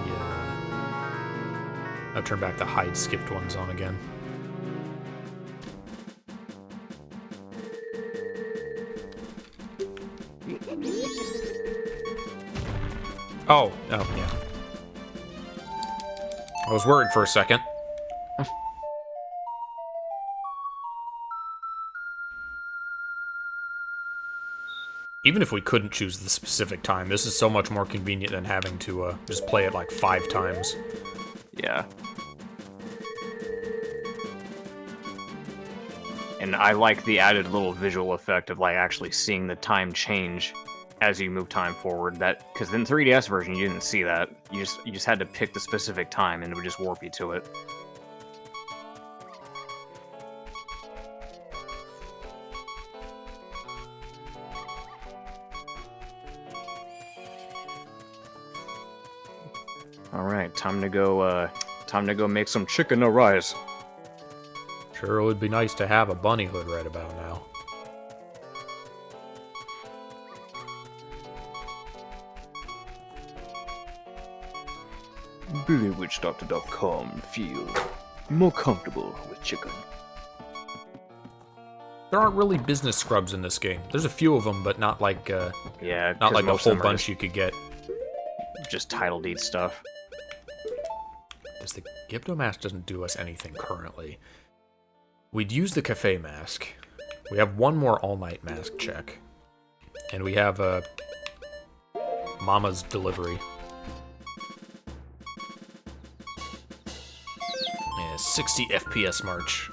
I'll turn back the hide skipped ones on again. Oh, yeah. I was worried for a second. Even if we couldn't choose the specific time, this is so much more convenient than having to just play it like 5 times. Yeah. And I like the added little visual effect of like actually seeing the time change as you move time forward. That because in the 3DS version you didn't see that. You just had to pick the specific time and it would just warp you to it. All right, time to go make some chicken arise. Sure would be nice to have a bunny hood right about now. BillyWitchDoctor.com feel more comfortable with chicken. There aren't really business scrubs in this game. There's a few of them, but not like yeah, not like a whole bunch you could get. Just title deed stuff. Because the Gypto mask doesn't do us anything currently. We'd use the cafe mask. We have one more all-night mask check. And we have Mama's delivery. Yeah, 60 FPS march.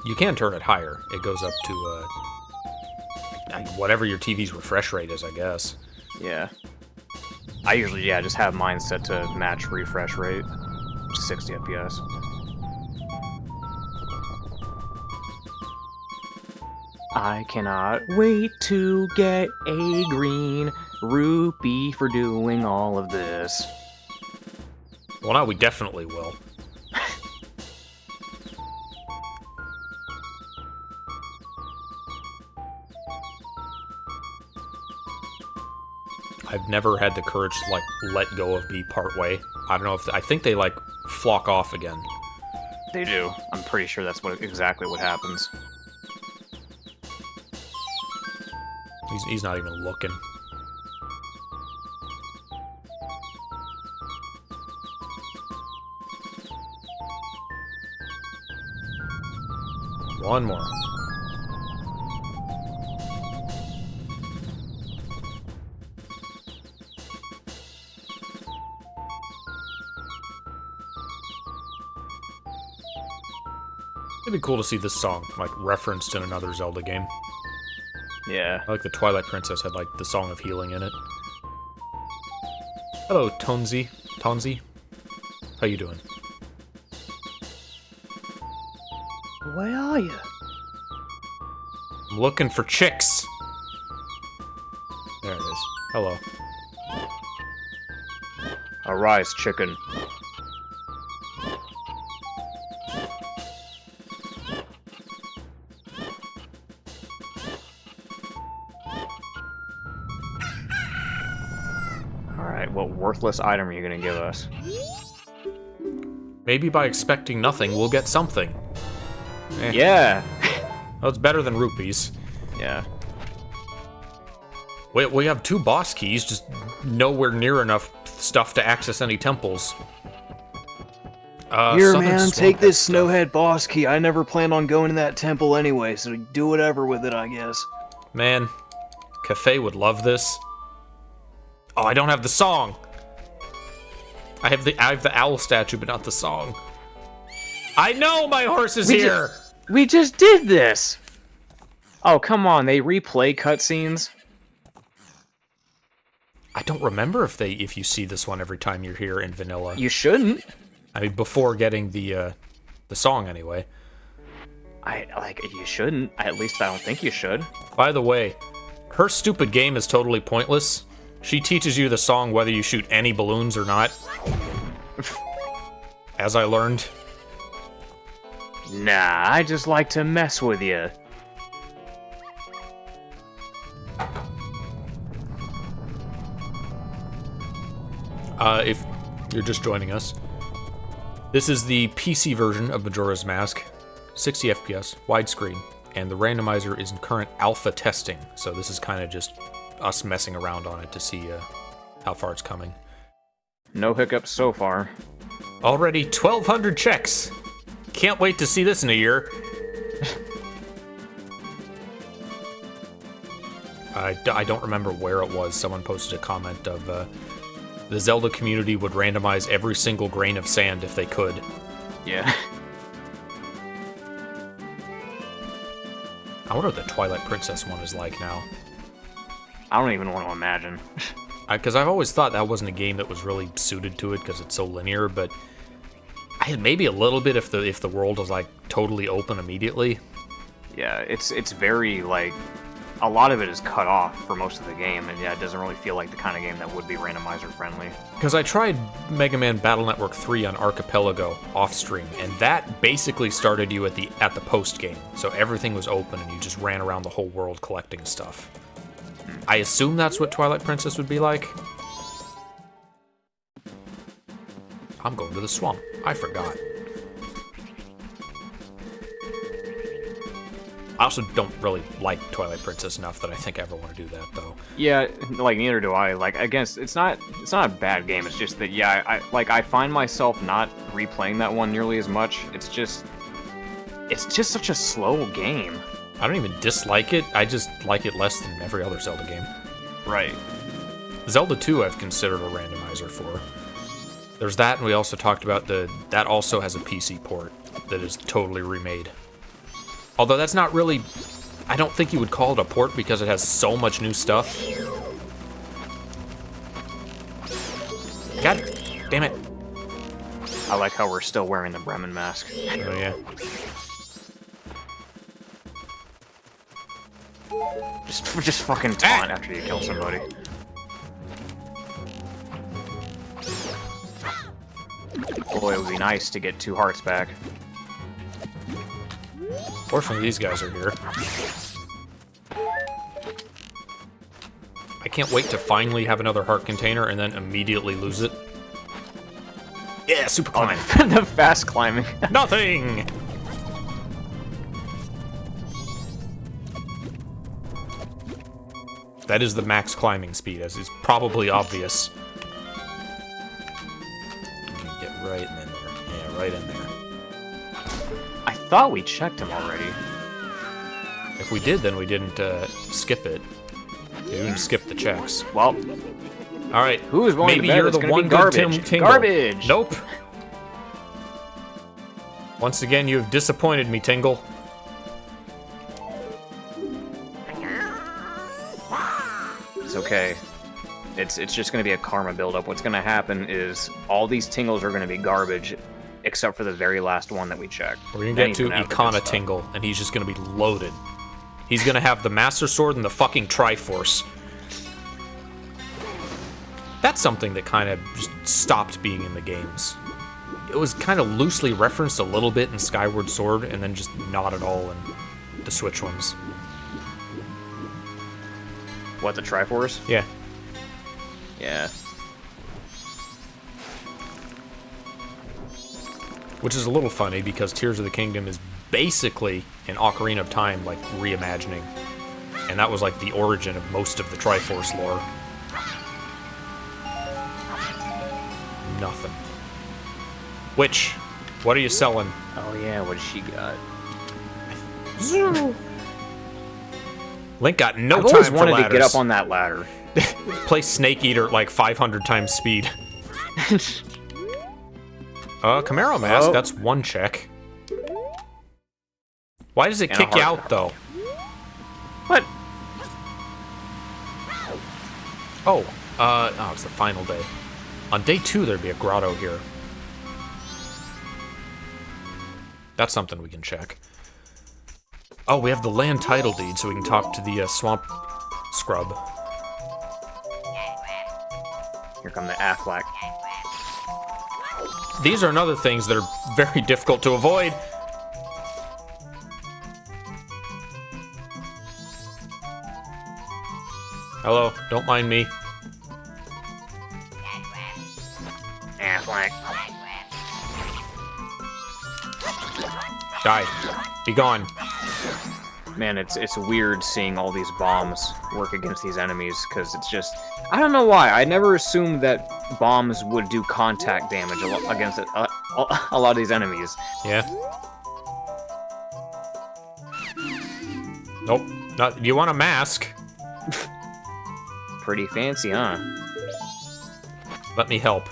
You can turn it higher. It goes up to whatever your TV's refresh rate is, I guess. Yeah. I usually, just have mine set to match refresh rate, 60 FPS. I cannot wait to get a green rupee for doing all of this. Well, now we definitely will. I've never had the courage to, like, let go of me part way. I don't know if... I think they, like, flock off again. They do. I'm pretty sure that's exactly what happens. He's not even looking. One more. It'd be cool to see this song, like, referenced in another Zelda game. Yeah. I like the Twilight Princess had, like, the Song of Healing in it. Hello, Tonzi. Tonzi? How you doing? Where are you? I'm looking for chicks! There it is. Hello. Arise, chicken. Alright, what worthless item are you gonna give us? Maybe by expecting nothing, we'll get something. Eh. Yeah! Well, it's better than rupees. Yeah. We have 2 boss keys, just nowhere near enough stuff to access any temples. Here, Southern man, Swamp take has this stuff. Snowhead boss key. I never planned on going to that temple anyway, so do whatever with it, I guess. Man, Cafe would love this. Oh, I don't have the song. I have the owl statue, but not the song. I know my horse is here. We just did this. Oh, come on! They replay cutscenes. I don't remember if you see this one every time you're here in vanilla. You shouldn't. I mean, before getting the song anyway. You shouldn't. At least I don't think you should. By the way, her stupid game is totally pointless. She teaches you the song whether you shoot any balloons or not. As I learned. Nah, I just like to mess with you. If you're just joining us, this is the PC version of Majora's Mask, 60 FPS, widescreen, and the randomizer is in current alpha testing, so this is kind of just us messing around on it to see how far it's coming. No hiccups so far. Already 1,200 checks! Can't wait to see this in a year. I don't remember where it was. Someone posted a comment of the Zelda community would randomize every single grain of sand if they could. Yeah. I wonder what the Twilight Princess one is like now. I don't even want to imagine. Because I've always thought that wasn't a game that was really suited to it because it's so linear, but maybe a little bit if the world was like totally open immediately. Yeah, it's very like a lot of it is cut off for most of the game, and yeah, it doesn't really feel like the kind of game that would be randomizer friendly. Because I tried Mega Man Battle Network 3 on Archipelago off stream, and that basically started you at the post game, so everything was open and you just ran around the whole world collecting stuff. I assume that's what Twilight Princess would be like. I'm going to the swamp. I forgot. I also don't really like Twilight Princess enough that I think I ever want to do that, though. Yeah, like neither do I. Like against, it's not a bad game. It's just that yeah, I find myself not replaying that one nearly as much. It's just such a slow game. I don't even dislike it. I just like it less than every other Zelda game. Right. Zelda 2 I've considered a randomizer for. There's that, and we also talked about that also has a PC port that is totally remade. Although that's not really... I don't think you would call it a port because it has so much new stuff. God damn it. I like how we're still wearing the Bremen mask. Oh, yeah. Just fucking taunt after you kill somebody. Boy, it would be nice to get 2 hearts back. Fortunately, these guys are here. I can't wait to finally have another heart container and then immediately lose it. Yeah, super climb. The fast climbing. Nothing! That is the max climbing speed, as is probably obvious. Get right in there. Yeah, right in there. I thought we checked him already. If we did, then we didn't skip it. We didn't skip the checks. Well, all right. who is going Maybe to bed? you're It's the gonna one be good garbage. Tingle. Garbage. Nope. Once again, you have disappointed me, Tingle. It's okay. It's just gonna be a karma buildup. What's gonna happen is all these tingles are gonna be garbage, except for the very last one that we checked. We're gonna Then get he's to gonna have the good Icona stuff. Tingle, and he's just gonna be loaded. He's gonna have the Master Sword and the fucking Triforce. That's something that kind of just stopped being in the games. It was kind of loosely referenced a little bit in Skyward Sword, and then just not at all in the Switch ones. What, the Triforce? Yeah. Yeah. Which is a little funny, because Tears of the Kingdom is basically an Ocarina of Time, like, reimagining. And that was, like, the origin of most of the Triforce lore. Nothing. Which, what are you selling? Oh yeah, what does she got? Link got no I've time always for wanted ladders. to get up on that ladder. Play Snake Eater at like 500 times speed. Camaro Mask, Oh. that's one check. Why does it And a kick you heart. out, though? What? Oh, it's the final day. On day 2, there'd be a grotto here. That's something we can check. Oh, we have the land title deed, so we can talk to the swamp scrub. Here come the Affleck. These are another things that are very difficult to avoid. Hello, don't mind me. Affleck. Die. Be gone. Man, it's weird seeing all these bombs work against these enemies, because it's just... I don't know why. I never assumed that bombs would do contact damage against a lot of these enemies. Yeah. Nope. Not. You want a mask? Pretty fancy, huh? Let me help.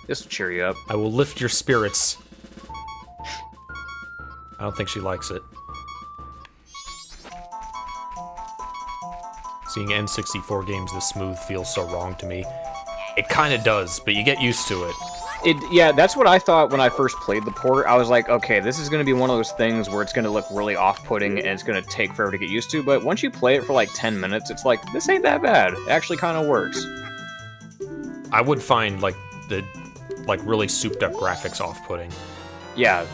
This will cheer you up. I will lift your spirits. I don't think she likes it. Seeing N64 games this smooth feels so wrong to me. It kind of does, but you get used to it. Yeah, that's what I thought when I first played the port. I was like, okay, this is going to be one of those things where it's going to look really off-putting and it's going to take forever to get used to, but once you play it for like 10 minutes, it's like, this ain't that bad. It actually kind of works. I would find, like, the, like, really souped-up graphics off-putting. Yeah.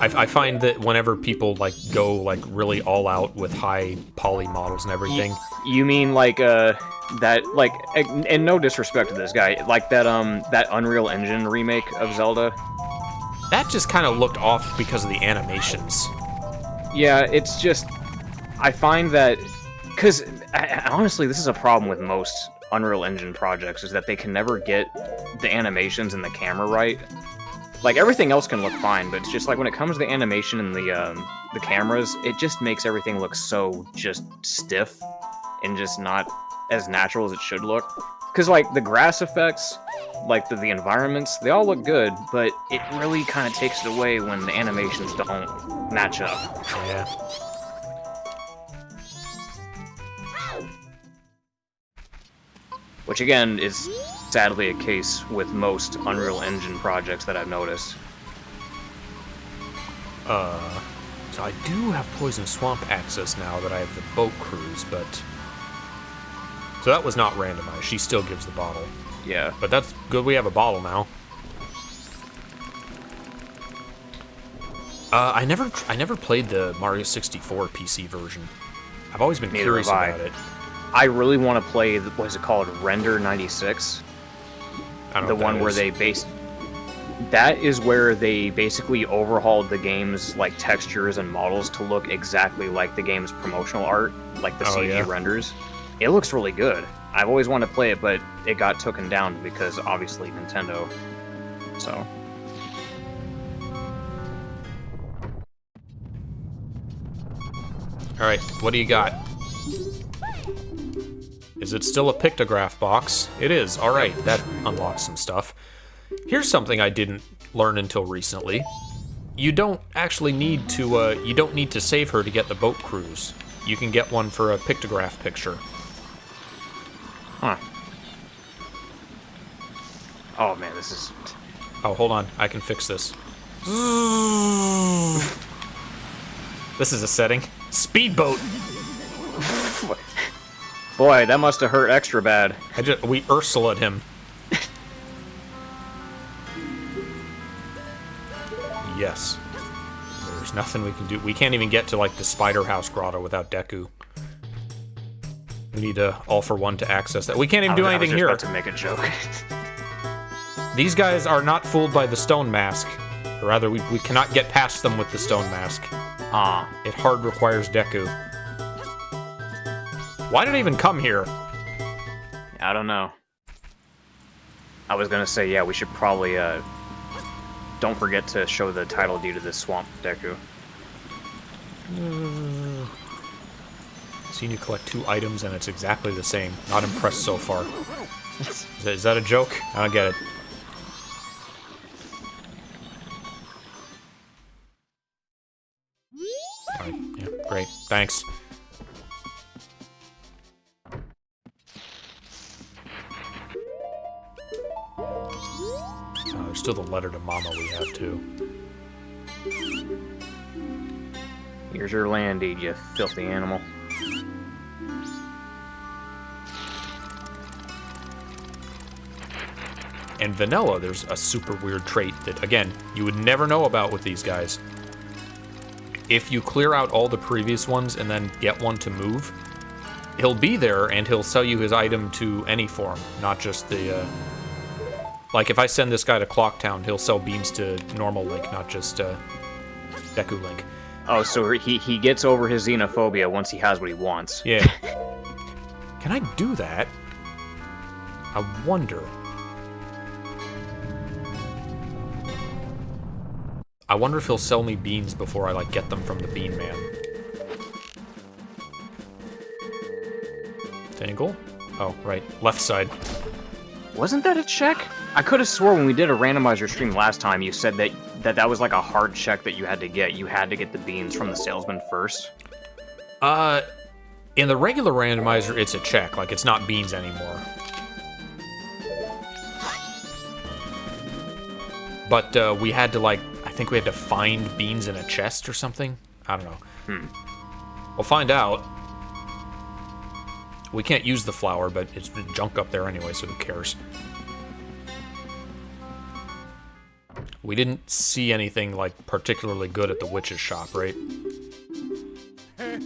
I find that whenever people, like, go, like, really all-out with high poly models and everything... You mean, like, that, like, and no disrespect to this guy, like that Unreal Engine remake of Zelda? That just kind of looked off because of the animations. Yeah, it's just... I find that... Because, honestly, this is a problem with most Unreal Engine projects, is that they can never get the animations and the camera right. Like, everything else can look fine, but it's just like when it comes to the animation and the cameras, it just makes everything look so just stiff and just not as natural as it should look. Because, like, the grass effects, like the environments, they all look good, but it really kind of takes it away when the animations don't matchup. Yeah. Which again is sadly a case with most Unreal Engine projects that I've noticed. So I do have Poison Swamp access now that I have the boat cruise, but... So that was not randomized. She still gives the bottle. Yeah. But that's good we have a bottle now. I never played the Mario 64 PC version. I've always been curious about it. I really want to play, what is it called, Render 96? I don't know the what one that where is. they based... That is where they basically overhauled the game's like textures and models to look exactly like the game's promotional art, like the CG renders. It looks really good. I've always wanted to play it, but it got taken down because obviously Nintendo. So... Alright, what do you got? Is it still a pictograph box? It is. Alright, that unlocks some stuff. Here's something I didn't learn until recently. You don't actually need to, you don't need to save her to get the boat cruise. You can get one for a pictograph picture. Huh. Oh man, this is... Oh, hold on. I can fix this. This is a setting. Speedboat! Boy, that must have hurt extra bad. We Ursula'd him. Yes. There's nothing we can do. We can't even get to, like, the Spider House Grotto without Deku. We need All for One to access that. We can't even do anything here. I was about to make a joke. These guys are not fooled by the stone mask. Or rather, we cannot get past them with the stone mask. It hard requires Deku. Why did I even come here? I don't know. I was gonna say, yeah, we should probably, don't forget to show the title deed to this Swamp Deku. Seen you collect 2 items and it's exactly the same. Not impressed so far. Is that a joke? I don't get it. Alright, yeah, great. Thanks. There's still the letter to Mama we have, too. Here's your land deed, you filthy animal. And Vanilla, there's a super weird trait that, again, you would never know about with these guys. If you clear out all the previous ones and then get one to move, he'll be there and he'll sell you his item to any form, not just the, like if I send this guy to Clocktown, he'll sell beans to normal Link, not just, Deku Link. Oh, so he gets over his xenophobia once he has what he wants. Yeah. Can I do that? I wonder. I wonder if he'll sell me beans before I, like, get them from the Bean Man. Tangle? Oh, right. Left side. Wasn't that a check? I could have swore when we did a randomizer stream last time, you said that was like a hard check that you had to get. You had to get the beans from the salesman first. In the regular randomizer, it's a check. Like, it's not beans anymore. But, we had to, like, I think we had to find beans in a chest or something. I don't know. We'll find out. We can't use the flower, but it's junk up there anyway, so who cares? We didn't see anything, like, particularly good at the witch's shop, right? I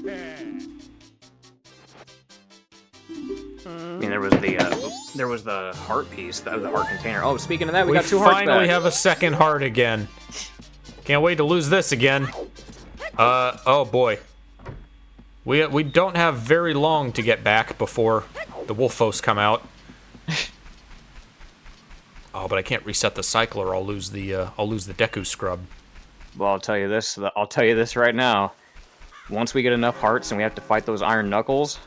mean, there was the heart piece, the heart container. Oh, speaking of that, we got 2 hearts back. We finally have a second heart again. Can't wait to lose this again. Oh boy. We don't have very long to get back before the Wolfos come out. Oh, but I can't reset the cycle or I'll lose the Deku scrub. Well, I'll tell you this right now. Once we get enough hearts and we have to fight those iron knuckles,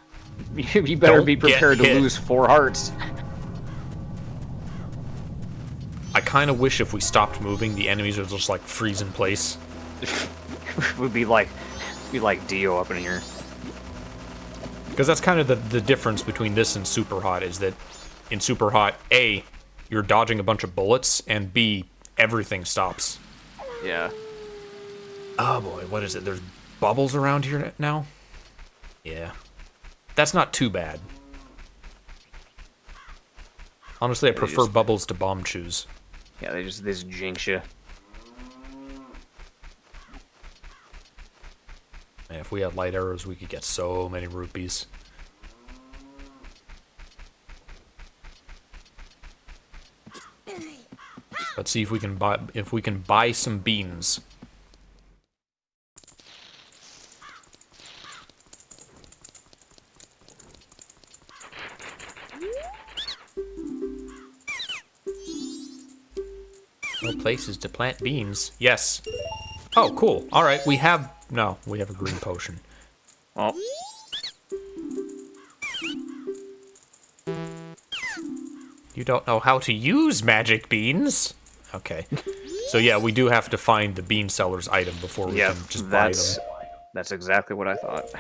you better be prepared to lose 4 hearts. I kind of wish if we stopped moving, the enemies would just, like, freeze in place. would be like Dio up in here. Because that's kind of the difference between this and Superhot, is that in Superhot, A, you're dodging a bunch of bullets, and B, everything stops. Yeah. Oh boy, what is it? There's bubbles around here now? Yeah. That's not too bad. Honestly, I prefer bubbles to bomb chews. Yeah, they just jinx you. Man, if we had light arrows, we could get so many rupees. Let's see if we can buy some beans. No places to plant beans. Yes. Oh, cool. All right, we have a green potion. Oh. You don't know how to use magic beans? Okay. So yeah, we do have to find the bean seller's item before we can just buy them. That's exactly what I thought.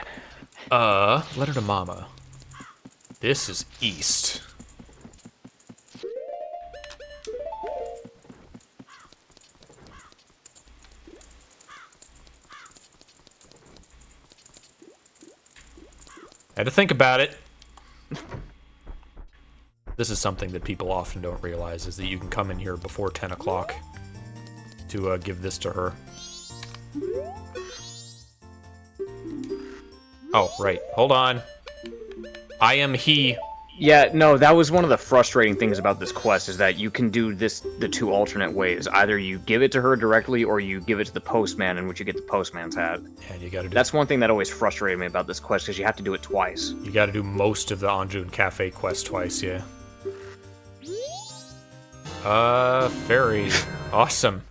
Letter to Mama. This is east. Had to think about it. This is something that people often don't realize, is that you can come in here before 10 o'clock to give this to her. Oh, right. Hold on. I am he. Yeah, no, that was one of the frustrating things about this quest, is that you can do this the two alternate ways. Either you give it to her directly, or you give it to the postman, in which you get the postman's hat. And you gotta do That's one thing that always frustrated me about this quest, because you have to do it twice. You gotta do most of the Anjun Cafe quest twice, yeah. Very awesome.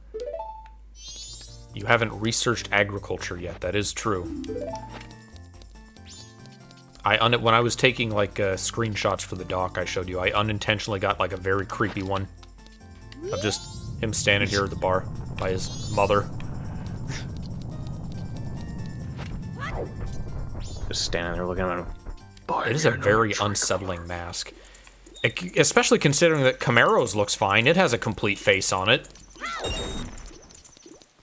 You haven't researched agriculture yet, that is true. When I was taking, like, screenshots for the doc I showed you, I unintentionally got, like, a very creepy one. Of just him standing here at the bar by his mother. Just standing there looking at him. Boy, it is a very unsettling mask. Especially considering that Camaro's looks fine. It has a complete face on it.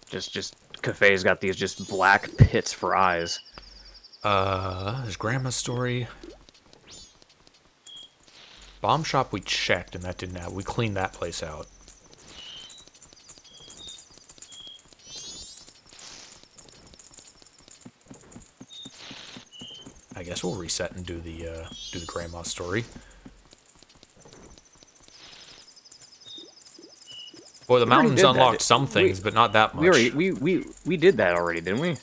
Just Cafe's got these just black pits for eyes. There's Grandma's story. Bomb shop we checked, and that didn't have. We cleaned that place out. I guess we'll reset and do the Grandma's story. Boy, the mountains unlocked some things, but not that much. We did that already, didn't we?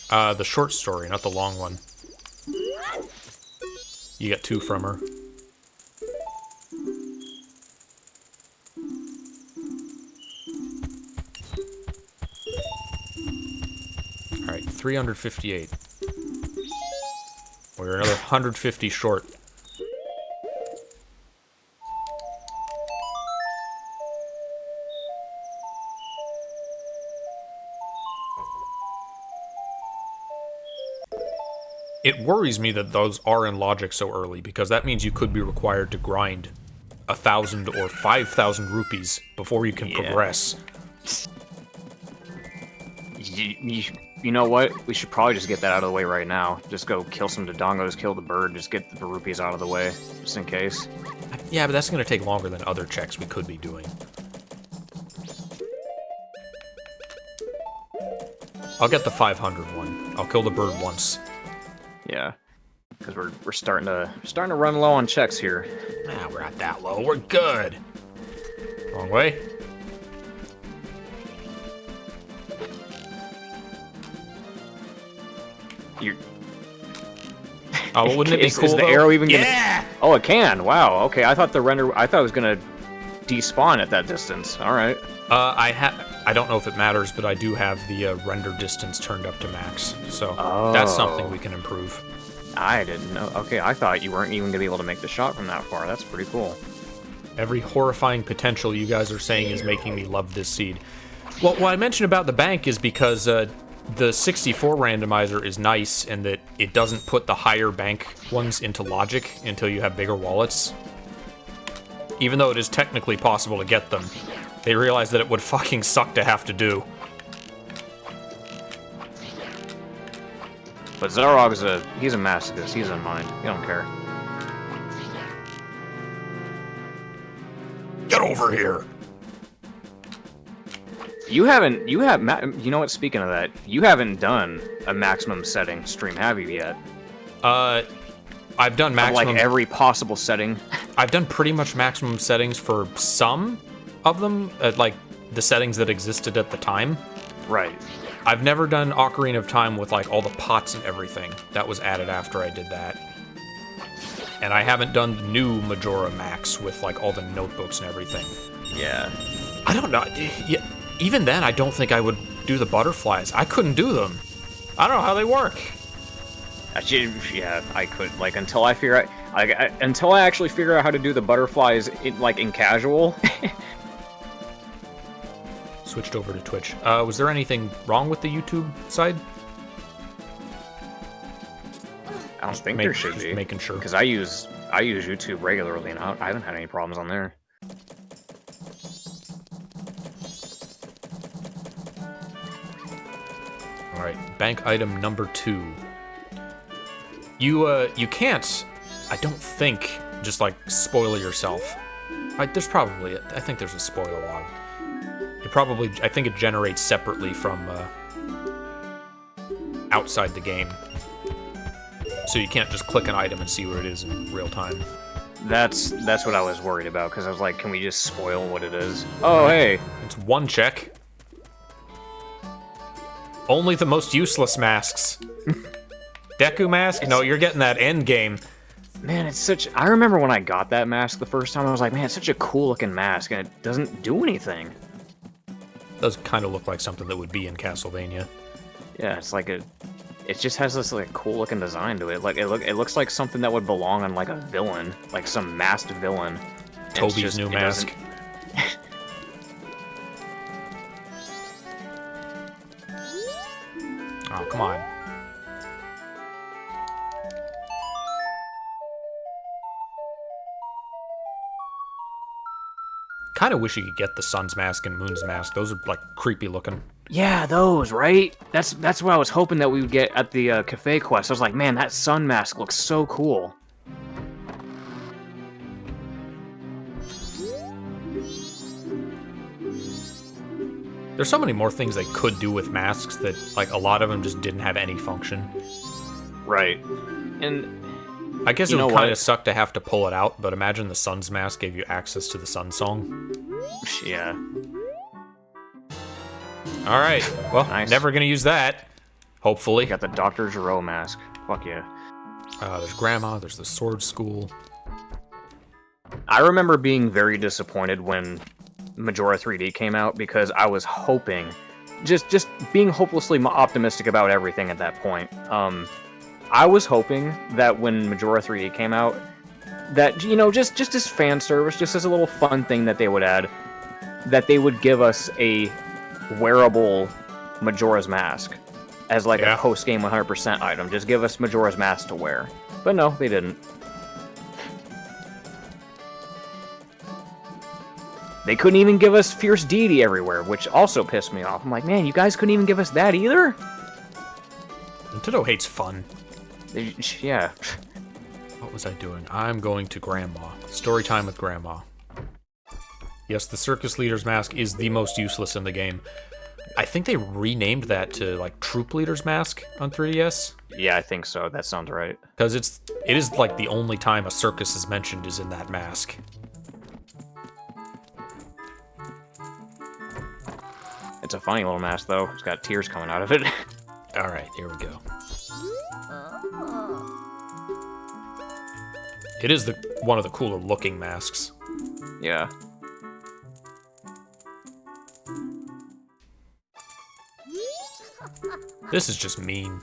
The short story, not the long one. You got 2 from her. Alright, 358. We're another 150 short. It worries me that those are in logic so early, because that means you could be required to grind 1,000 or 5,000 rupees before you can progress. You know what? We should probably just get that out of the way right now. Just go kill some Dodongos, kill the bird, just get the rupees out of the way, just in case. Yeah, but that's going to take longer than other checks we could be doing. I'll get the 500 one. I'll kill the bird once. Yeah, because we're starting to run low on checks here. Nah, we're not that low. We're good. Wrong way. You're... Oh, well, wouldn't it be cool? Is the though? arrow even gonna... Yeah! Oh, it can. Wow. Okay, I thought it was gonna despawn at that distance. All right. I don't know if it matters, but I do have the render distance turned up to max, so that's something we can improve. I didn't know. Okay, I thought you weren't even gonna be able to make the shot from that far. That's pretty cool. Every horrifying potential you guys are saying is making me love this seed. Well, what I mentioned about the bank is because the 64 randomizer is nice in that it doesn't put the higher bank ones into logic until you have bigger wallets. Even though it is technically possible to get them, they realize that it would fucking suck to have to do. But Xelrog's he's a masochist. He's in mind. He don't care. Get over here! You know what, speaking of that, you haven't done a maximum setting stream, have you yet? I've done maximum... Like every possible setting. I've done pretty much maximum settings for some of them, like the settings that existed at the time. Right. I've never done Ocarina of Time with like all the pots and everything. That was added after I did that. And I haven't done the new Majora Max with like all the notebooks and everything. Yeah. I don't know. Yeah, even then, I don't think I would do the butterflies. I couldn't do them. I don't know how they work. Actually, yeah, I could. Like until I figure out, until I actually figure out how to do the butterflies in casual. Switched over to Twitch. Was there anything wrong with the YouTube side? I don't think there should be. Making sure. Because I use YouTube regularly, and I haven't had any problems on there. All right, bank item number 2. You can't, I don't think, just like spoil yourself. There's probably, I think there's a spoiler log. It probably, I think it generates separately from outside the game. So you can't just click an item and see what it is in real time. That's what I was worried about, because I was like, can we just spoil what it is? Oh, hey! It's one check. Only the most useless masks. Deku mask? No, you're getting that end game. Man, it's such... I remember when I got that mask the first time, I was like, man, it's such a cool-looking mask, and it doesn't do anything. It does kind of look like something that would be in Castlevania. Yeah, it's like a... It just has this like cool-looking design to it. Like it looks like something that would belong on like a villain, like some masked villain. Toby's new mask. Oh, come on. Kind of wish you could get the Sun's mask and Moon's mask. Those are like creepy looking. Yeah, those, right? That's what I was hoping that we would get at the cafe quest. I was like, man, that sun mask looks so cool. There's so many more things they could do with masks that, like, a lot of them just didn't have any function. Right. And I guess it would kind of suck to have to pull it out, but imagine the Sun's mask gave you access to the Sun song. Yeah. All right. Well, nice. Never gonna use that. Hopefully. Got the Dr. Gero mask. Fuck yeah. There's Grandma. There's the Sword School. I remember being very disappointed when Majora 3D came out because I was hoping, just being hopelessly optimistic about everything at that point. I was hoping that when Majora 3D came out, that, you know, just as fan service, just as a little fun thing that they would add, that they would give us a wearable Majora's Mask as like a post-game 100% item. Just give us Majora's Mask to wear. But no, they didn't. They couldn't even give us Fierce Deity everywhere, which also pissed me off. I'm like, man, you guys couldn't even give us that either? Nintendo hates fun. Yeah. What was I doing? I'm going to Grandma. Story time with Grandma. Yes, the Circus Leader's Mask is the most useless in the game. I think they renamed that to, like, Troop Leader's Mask on 3DS. Yeah, I think so. That sounds right. Because it is, like, the only time a circus is mentioned is in that mask. It's a funny little mask, though. It's got tears coming out of it. Alright, here we go. It is one of the cooler looking masks. Yeah. This is just mean.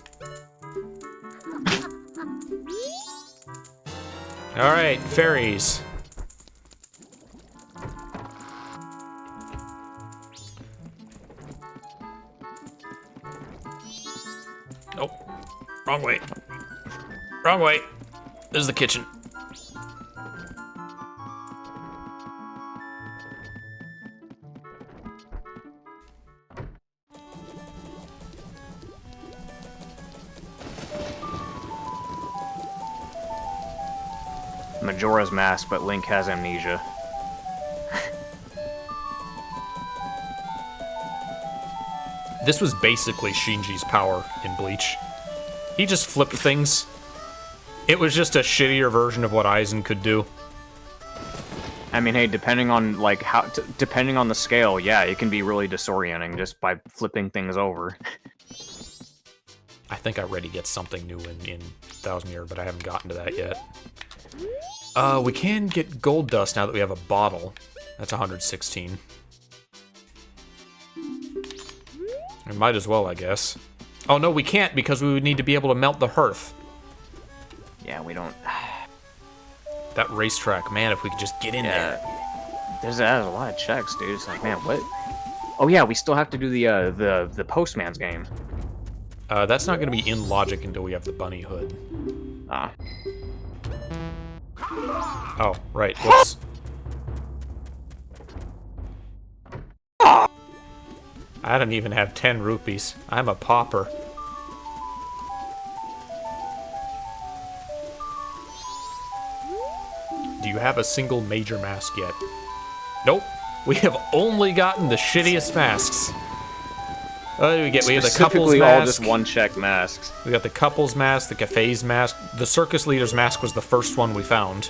Alright, fairies. Wrong way. Wrong way. This is the kitchen. Majora's Mask, but Link has amnesia. This was basically Shinji's power in Bleach. He just flipped things. It was just a shittier version of what Aizen could do. I mean, hey, depending on like depending on the scale, yeah, it can be really disorienting just by flipping things over. I think I already get something new in Thousand Year, but I haven't gotten to that yet. We can get gold dust now that we have a bottle. That's 116. We might as well, I guess. Oh no, we can't because we would need to be able to melt the hearth. Yeah, we don't. That racetrack, man, if we could just get in there. There's a lot of checks, dude. It's like, man, what? Oh yeah, we still have to do the Postman's game. That's not going to be in logic until we have the bunny hood. Ah. Oh, right. Whoops. I don't even have 10 rupees. I'm a pauper. Do you have a single major mask yet? Nope. We have only gotten the shittiest masks. What do we get? We have the couple's mask. All just one-check masks. We got the couple's mask, the cafe's mask. The circus leader's mask was the first one we found.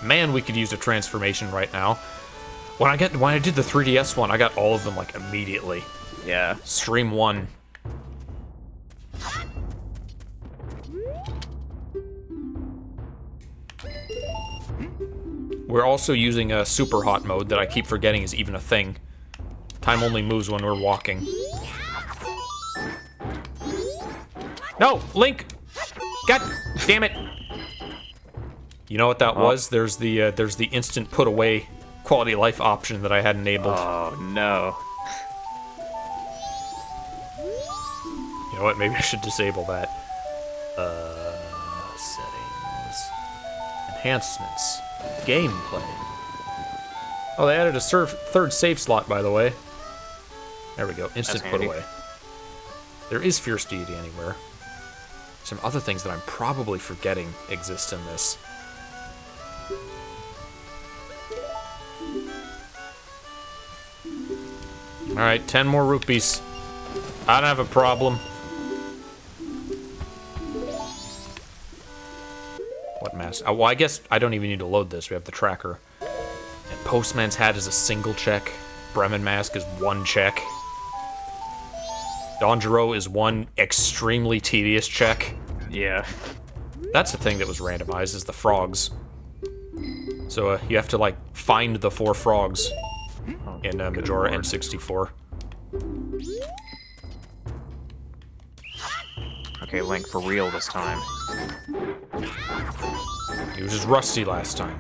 Man, we could use a transformation right now. When I did the 3DS one, I got all of them like immediately. Yeah. Stream 1. We're also using a Superhot mode that I keep forgetting is even a thing. Time only moves when we're walking. No, Link! God damn it! You know what that was? There's the instant put away quality of life option that I had enabled. Oh no. You know what? Maybe I should disable that. Settings. Enhancements. Gameplay. Oh, they added a third save slot, by the way. There we go. Instant put away. There is Fierce Deity Anywhere. Some other things that I'm probably forgetting exist in this. Alright, 10 more rupees. I don't have a problem. What mask? Oh, well, I guess I don't even need to load this. We have the tracker. And Postman's Hat is a single check. Bremen Mask is one check. Donjuro is one extremely tedious check. Yeah. That's the thing that was randomized, is the frogs. So you have to, like, find the 4 frogs in Majora N64. Okay, Link, for real this time. He was just rusty last time.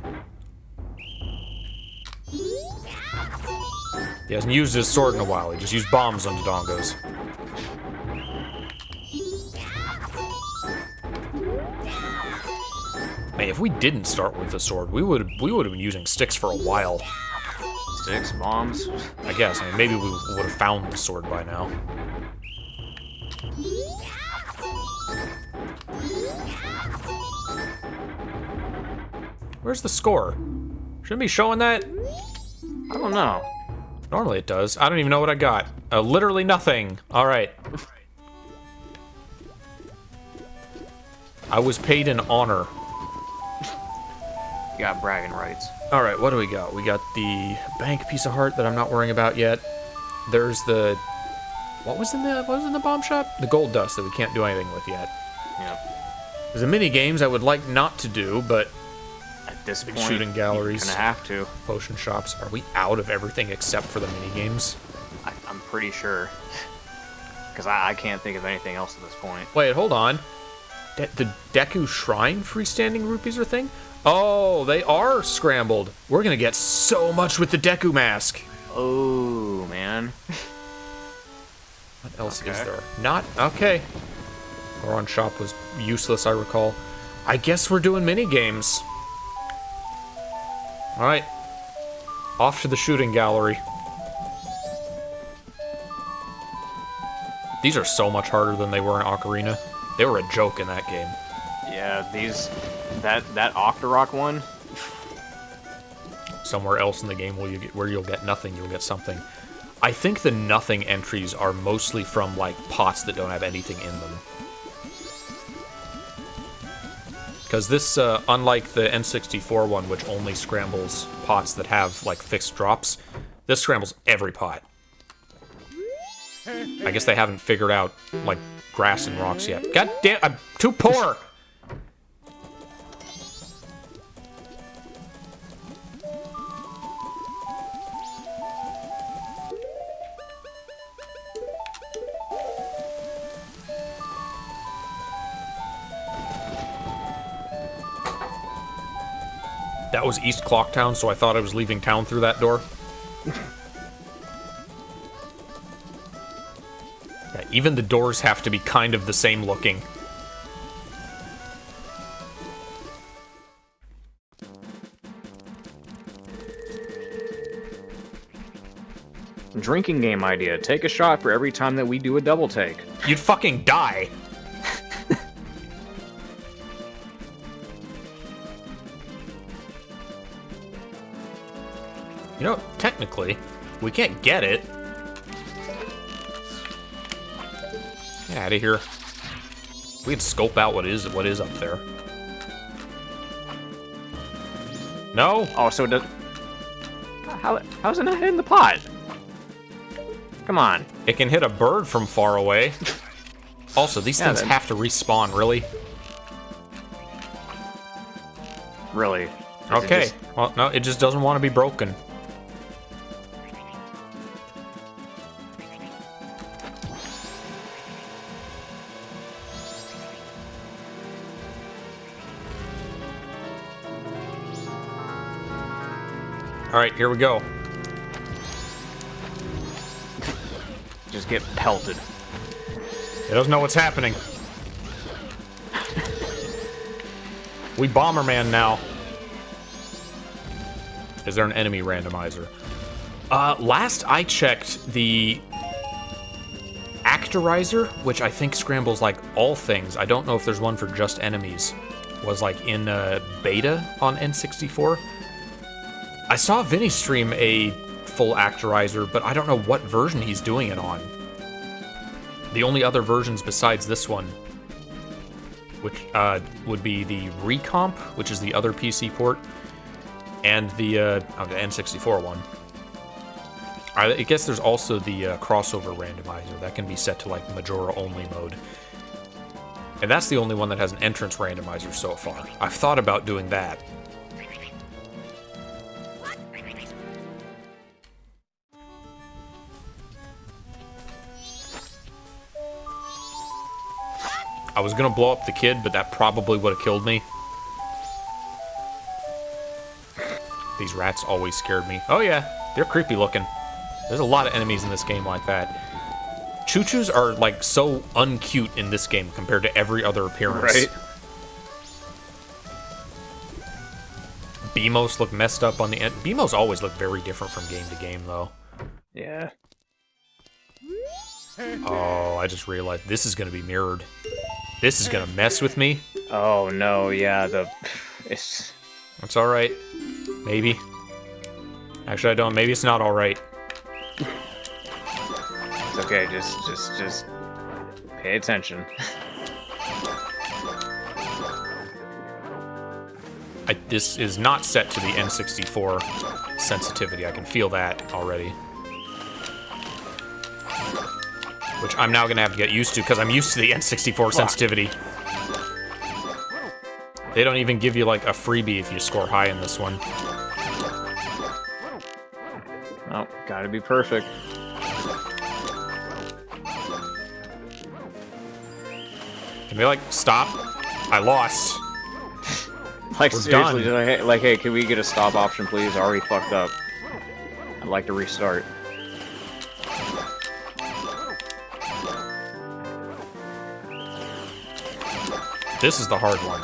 He hasn't used his sword in a while. He just used bombs on Dodongos. Man, if we didn't start with the sword, we would have been using sticks for a while. Sticks, bombs. I guess. I mean, maybe we would have found the sword by now. Where's the score? Shouldn't be showing that? I don't know. Normally it does. I don't even know what I got. Literally nothing. Alright. I was paid in honor. You got bragging rights. Alright, what do we got? We got the bank piece of heart that I'm not worrying about yet. There's the... What was in the bomb shop? The gold dust that we can't do anything with yet. Yeah. There's a mini games I would like not to do, but... At this point, shooting galleries. You're gonna have to. Potion shops. Are we out of everything except for the mini games? I'm pretty sure. Because I can't think of anything else at this point. Wait, hold on. The Deku Shrine freestanding rupees are thing? Oh, they are scrambled. We're gonna get so much with the Deku mask. Oh, man. What else is Okay. there? Not okay. Goron Shop was useless, I recall. I guess we're doing mini games. All right, off to the shooting gallery. These are so much harder than they were in Ocarina. They were a joke in that game. Yeah, that Octorok one. Somewhere else in the game where you'll get nothing, you'll get something. I think the nothing entries are mostly from like pots that don't have anything in them. Because this, unlike the N64 one, which only scrambles pots that have like fixed drops, this scrambles every pot. I guess they haven't figured out like grass and rocks yet. God damn, I'm too poor. That was East Clocktown, so I thought I was leaving town through that door. Yeah, even the doors have to be kind of the same looking. Drinking game idea. Take a shot for every time that we do a double take. You'd fucking die. You know, technically, we can't get it. Get out of here. We can scope out what is up there. No? Oh, so it does. How's it not hitting the pot? Come on. It can hit a bird from far away. Also, these things then. have to respawn, really? Really? Is it Okay. just- Well, no, it just doesn't want to be broken. All right, here we go. Just get pelted. It doesn't know what's happening. We Bomberman now. Is there an enemy randomizer? Last I checked, the Actorizer, which I think scrambles like all things, I don't know if there's one for just enemies, was like in beta on N64. I saw Vinny stream a full Actorizer, but I don't know what version he's doing it on. The only other versions besides this one, which would be the Recomp, which is the other PC port, and the N64 one. I guess there's also the crossover randomizer that can be set to like Majora only mode. And that's the only one that has an entrance randomizer so far. I've thought about doing that. I was gonna blow up the kid, but that probably would have killed me. These rats always scared me. Oh yeah, they're creepy looking. There's a lot of enemies in this game like that. Choo-choos are like so uncute in this game compared to every other appearance. Right. Beamos look messed up on the end. Beamos always look very different from game to game, though. Yeah. Oh, I just realized this is gonna be mirrored. This is gonna mess with me. Oh no, yeah, it's It's alright. Maybe. Actually, I don't. Maybe it's not alright. okay, just pay attention. This is not set to the N64 sensitivity. I can feel that already. Which I'm now gonna have to get used to, because I'm used to the N64 sensitivity. They don't even give you, like, a freebie if you score high in this one. Oh, gotta be perfect. Can we, like, stop? I lost. Like, We're seriously, done. just like, hey, can we get a stop option, please? I already fucked up. I'd like to restart. This is the hard one.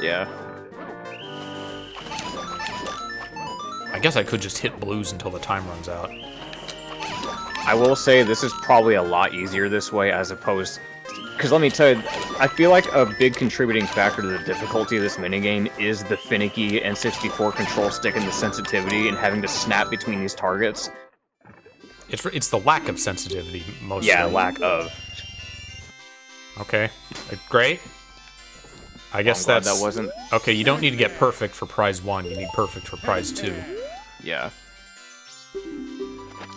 Yeah. I guess I could just hit blues until the time runs out. I will say this is probably a lot easier this way as opposed... Because let me tell you, I feel like a big contributing factor to the difficulty of this minigame is the finicky N64 control stick and the sensitivity and having to snap between these targets. It's the lack of sensitivity, mostly. Yeah, lack of. Okay, great. I guess that wasn't... Okay, you don't need to get perfect for prize 1, you need perfect for prize 2. Yeah.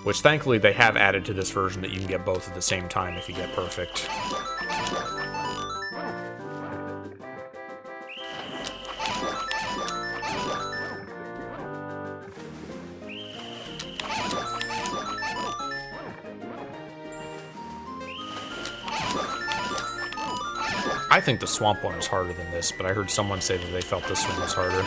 Which, thankfully, they have added to this version that you can get both at the same time if you get perfect. I think the swamp one is harder than this, but I heard someone say that they felt this one was harder.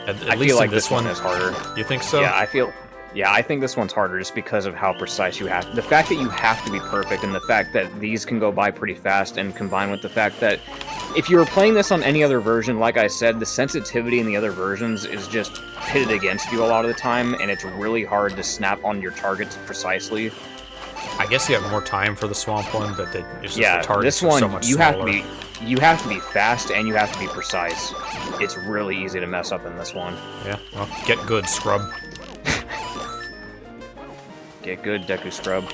At least feel like this one is harder. You think so? Yeah, I think this one's harder just because of how precise you have. The fact that you have to be perfect, and the fact that these can go by pretty fast, and combined with the fact that if you were playing this on any other version, like I said, the sensitivity in the other versions is just pitted against you a lot of the time, and it's really hard to snap on your targets precisely. I guess you have more time for the swamp one, but it's just the targets this one, are so much you smaller. you have to be fast and you have to be precise. It's really easy to mess up in this one. Yeah, well, get good, scrub. Get good, Deku Scrub.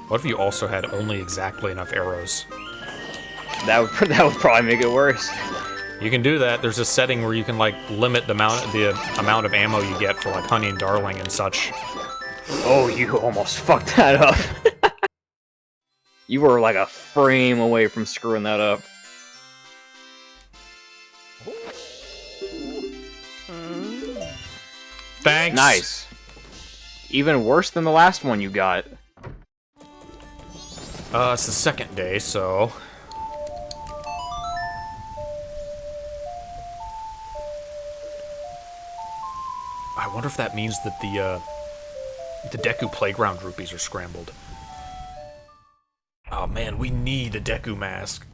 What if you also had only exactly enough arrows? That would probably make it worse. You can do that. There's a setting where you can like limit the amount of ammo you get for like Honey and Darling and such. Oh, you almost fucked that up. You were like a frame away from screwing that up. Thanks. Nice. Even worse than the last one you got. It's the second day, so... I wonder if that means that the Deku Playground rupees are scrambled. Oh man, we need a Deku mask.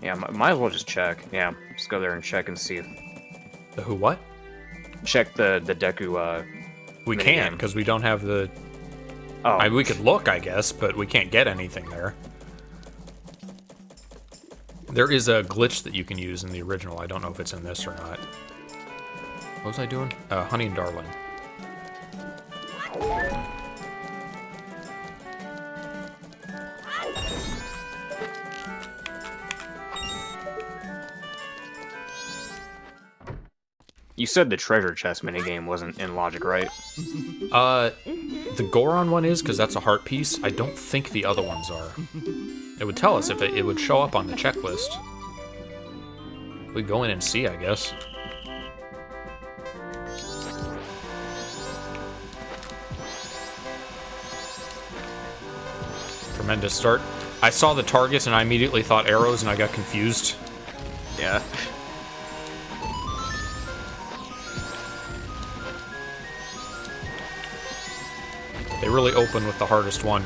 Yeah, might as well just check. Yeah, just go there and check and see if... The who what? Check the Deku, We can't, because we don't have the... Oh. I mean, we could look, I guess, but we can't get anything there. There is a glitch that you can use in the original. I don't know if it's in this or not. What was I doing? Honey and Darling. You said the treasure chest minigame wasn't in Logic, right? The Goron one is, because that's a heart piece. I don't think the other ones are. It would tell us if it would show up on the checklist. We go in and see, I guess. Tremendous start. I saw the targets and I immediately thought arrows and I got confused. Yeah. They really open with the hardest one.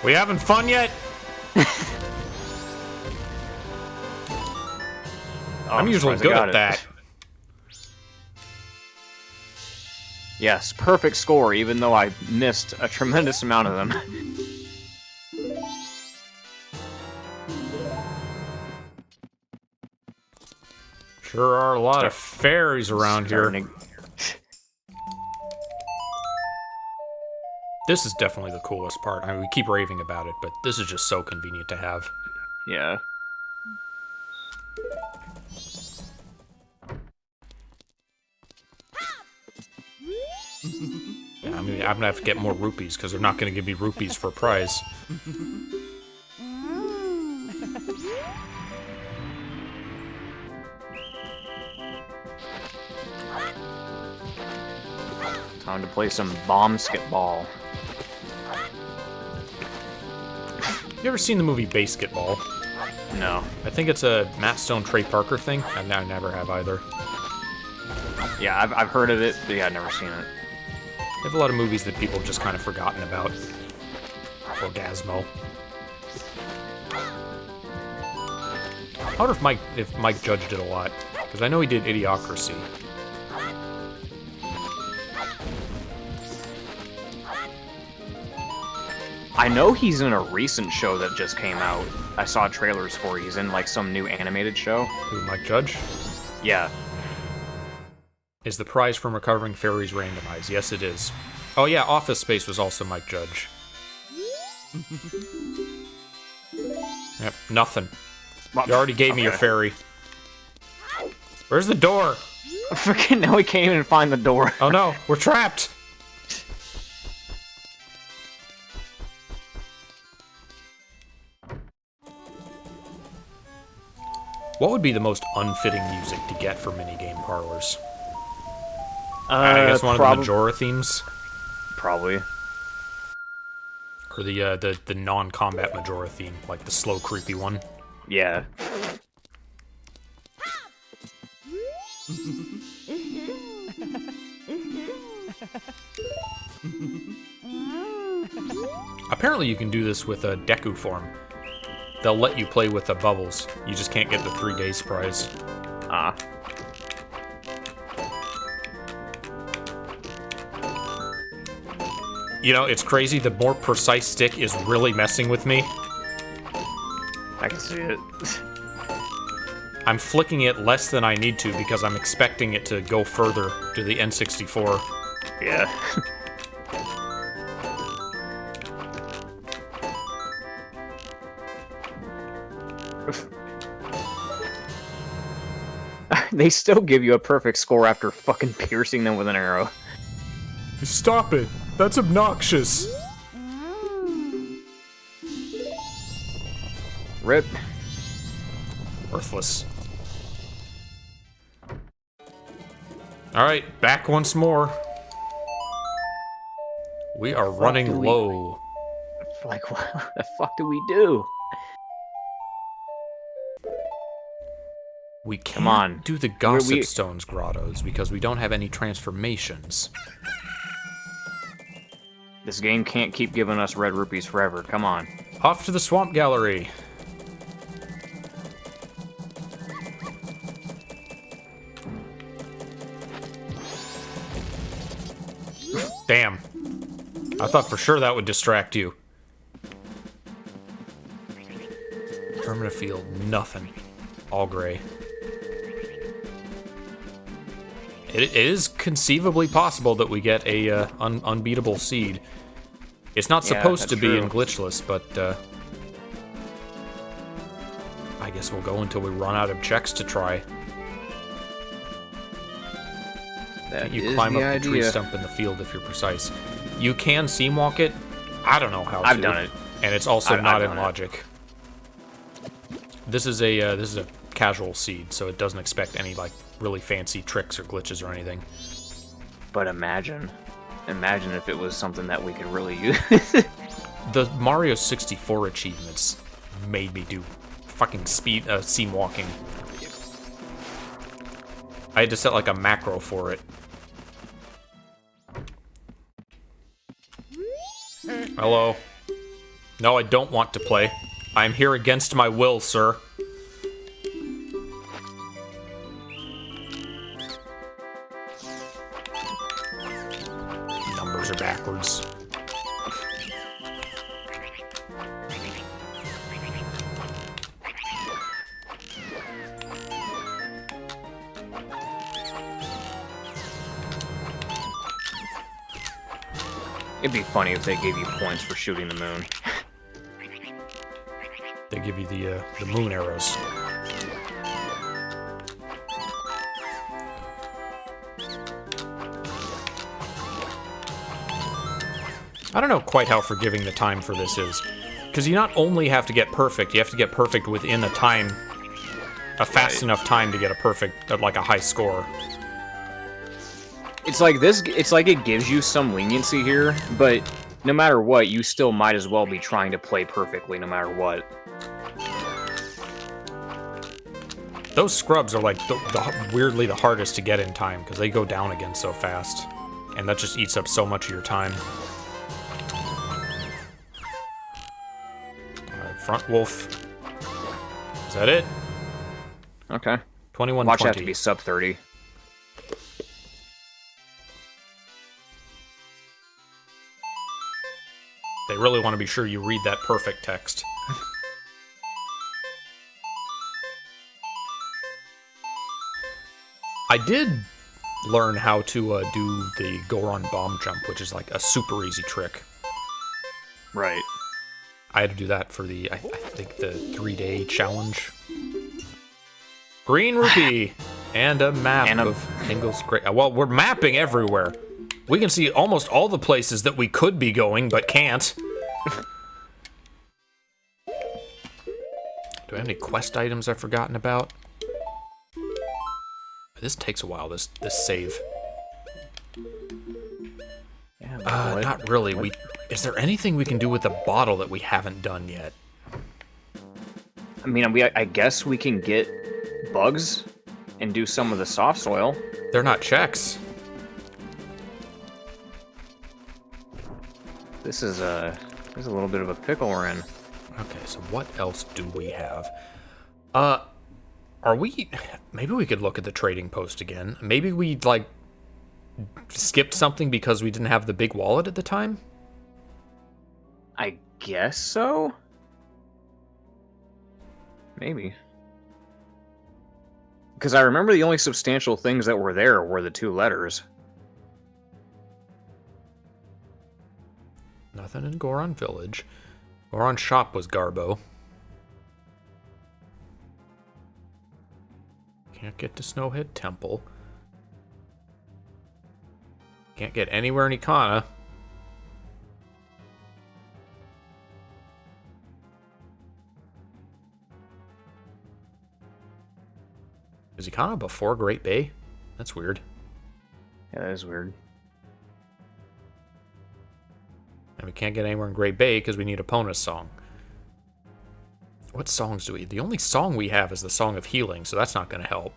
We having fun yet? I'm usually good at that. Yes, perfect score, even though I missed a tremendous amount of them. Sure are a lot of fairies around here. This is definitely the coolest part. I mean, we keep raving about it, but this is just so convenient to have. Yeah. Yeah, I mean, I'm gonna have to get more rupees because they're not gonna give me rupees for a prize. Time to play some basketball. You ever seen the movie Basketball? No. I think it's a Matt Stone, Trey Parker thing. I never have either. Yeah, I've heard of it, but yeah, I've never seen it. They have a lot of movies that people have just kind of forgotten about. Orgasmo. I wonder if Mike Judge did a lot, because I know he did Idiocracy. I know he's in a recent show that just came out. I saw trailers for. He's in like some new animated show. Who, Mike Judge? Yeah. Is the prize from recovering fairies randomized? Yes, it is. Oh yeah, Office Space was also Mike Judge. Yep, nothing. You already gave me your fairy. Where's the door? Freaking now we can't even find the door. Oh no, we're trapped! What would be the most unfitting music to get for minigame parlors? I guess one of the Majora themes? Probably. Or the non-combat Majora theme, like the slow, creepy one. Yeah. Apparently you can do this with a Deku form. They'll let you play with the bubbles. You just can't get the 3 days prize. Ah. You know, it's crazy. The more precise stick is really messing with me. I can see it. I'm flicking it less than I need to because I'm expecting it to go further to the N64. Yeah. They still give you a perfect score after fucking piercing them with an arrow. Stop it! That's obnoxious! Rip. Worthless. Alright, back once more. We are running low. Like, what the fuck do we do? We can't do the Gossip Stones grottos because we don't have any transformations. This game can't keep giving us red rupees forever. Come on. Off to the Swamp Gallery. Damn. I thought for sure that would distract you. Permanent field, nothing. All gray. It is conceivably possible that we get a unbeatable seed. It's not supposed to be in glitchless, but I guess we'll go until we run out of checks to try. You climb up the tree stump in the field if you're precise. You can seam walk it. I don't know how to. I've done it, and it's also not in logic. This is a casual seed, so it doesn't expect any like really fancy tricks or glitches or anything. But imagine if it was something that we could really use. The Mario 64 achievements made me do fucking seam walking. I had to set like a macro for it. Hello. No, I don't want to play. I'm here against my will, sir. Numbers are backwards. It'd be funny if they gave you points for shooting the moon. They give you the moon arrows. I don't know quite how forgiving the time for this is. Because you not only have to get perfect, you have to get perfect within a fast enough time to get a perfect, like a high score. It's like this. It's like it gives you some leniency here, but no matter what, you still might as well be trying to play perfectly, no matter what. Those scrubs are like weirdly the hardest to get in time because they go down again so fast, and that just eats up so much of your time. All right, front wolf. Is that it? Okay. 21. Watch that to be sub 30. They really want to be sure you read that perfect text. I did learn how to do the Goron bomb jump, which is like a super easy trick. Right. I had to do that for the, I think, the 3-day challenge. Green rupee and a map of Engel's Great. Well, we're mapping everywhere. We can see almost all the places that we could be going, but can't. Do I have any quest items I've forgotten about? This takes a while, this save. Yeah, not really. Is there anything we can do with the bottle that we haven't done yet? I mean, I guess we can get bugs and do some of the soft soil. They're not checks. This is there's a little bit of a pickle we're in. Okay, so what else do we have? Maybe we could look at the trading post again. Maybe we, like, skipped something because we didn't have the big wallet at the time? I guess so? Maybe. Because I remember the only substantial things that were there were the 2 letters. Nothing in Goron Village. Goron Shop was Garbo. Can't get to Snowhead Temple. Can't get anywhere in Ikana. Is Ikana before Great Bay? That's weird. Yeah, that is weird. And we can't get anywhere in Great Bay because we need a Epona song. What songs do we... The only song we have is the Song of Healing, so that's not going to help.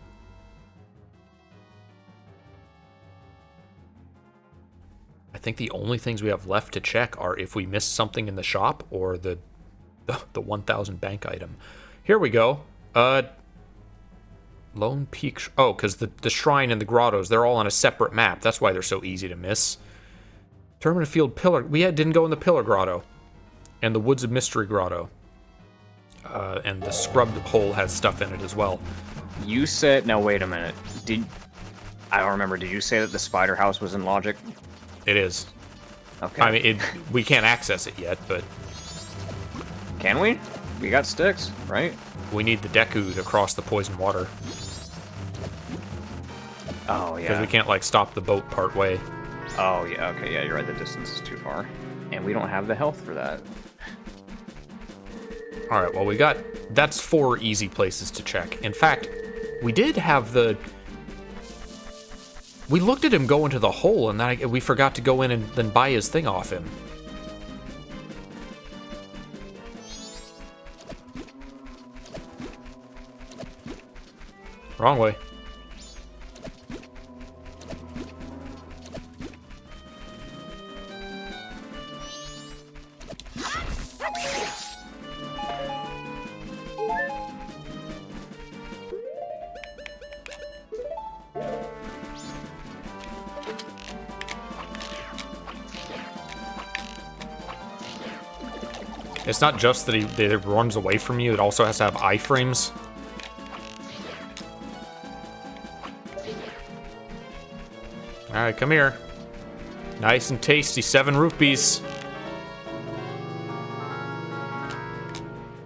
I think the only things we have left to check are if we missed something in the shop or the 1,000 bank item. Here we go. Lone Peak... Oh, because the shrine and the grottos, they're all on a separate map. That's why they're so easy to miss. Termina Field Pillar... We didn't go in the Pillar Grotto. And the Woods of Mystery Grotto. And the Scrubbed Hole has stuff in it as well. You said... Now, wait a minute. I don't remember. Did you say that the Spider House was in Logic? It is. Okay. I mean, we can't access it yet, but... Can we? We got sticks, right? We need the Deku to cross the poison water. Oh, yeah. Because we can't, like, stop the boat part way. Oh, yeah. Okay, yeah, you're right. The distance is too far. And we don't have the health for that. Alright, well, we got... That's 4 easy places to check. In fact, we did have the... We looked at him go into the hole, and then we forgot to go in and then buy his thing off him. Wrong way. It's not just that he runs away from you, it also has to have iframes. Alright, come here. Nice and tasty, 7 rupees.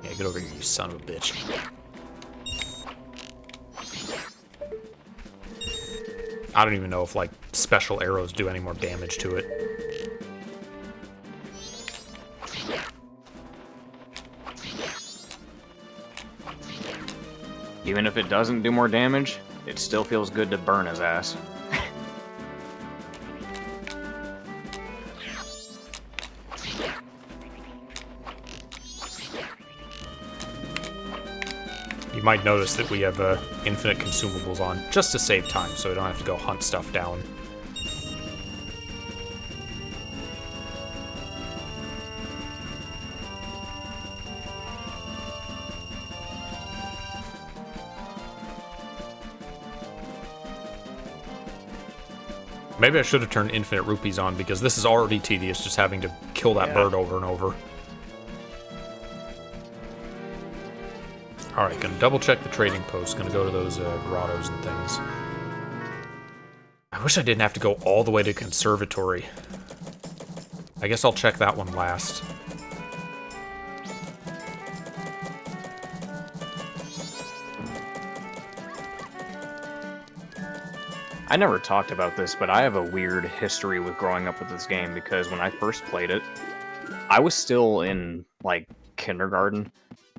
Yeah, get over here, you son of a bitch. I don't even know if, like, special arrows do any more damage to it. Even if it doesn't do more damage, it still feels good to burn his ass. You might notice that we have infinite consumables on, just to save time, so we don't have to go hunt stuff down. Maybe I should have turned infinite rupees on, because this is already tedious, just having to kill that bird over and over. Alright, gonna double check the trading post, gonna go to those grottos and things. I wish I didn't have to go all the way to Conservatory. I guess I'll check that one last. I never talked about this, but I have a weird history with growing up with this game, because when I first played it, I was still in, like, kindergarten,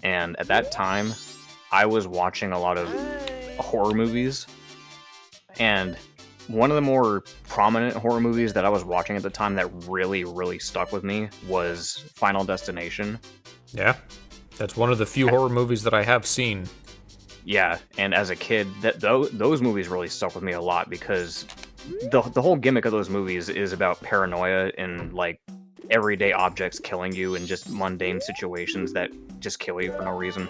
and at that time, I was watching a lot of horror movies, and one of the more prominent horror movies that I was watching at the time that really, really stuck with me was Final Destination. Yeah, that's one of the few horror movies that I have seen. Yeah, and as a kid, those movies really stuck with me a lot, because the whole gimmick of those movies is about paranoia and, like, everyday objects killing you and just mundane situations that just kill you for no reason.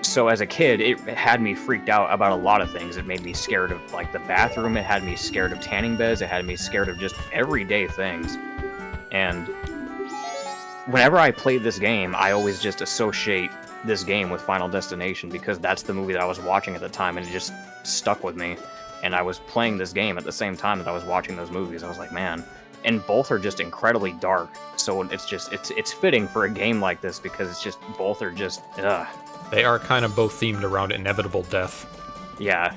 So as a kid, it had me freaked out about a lot of things. It made me scared of, like, the bathroom, it had me scared of tanning beds, it had me scared of just everyday things. And whenever I played this game, I always just associate this game with Final Destination, because that's the movie that I was watching at the time, and it just stuck with me. And I was playing this game at the same time that I was watching those movies. I was like, man. And both are just incredibly dark, so it's fitting for a game like this, because it's just, both are just, ugh. They are kind of both themed around inevitable death. Yeah.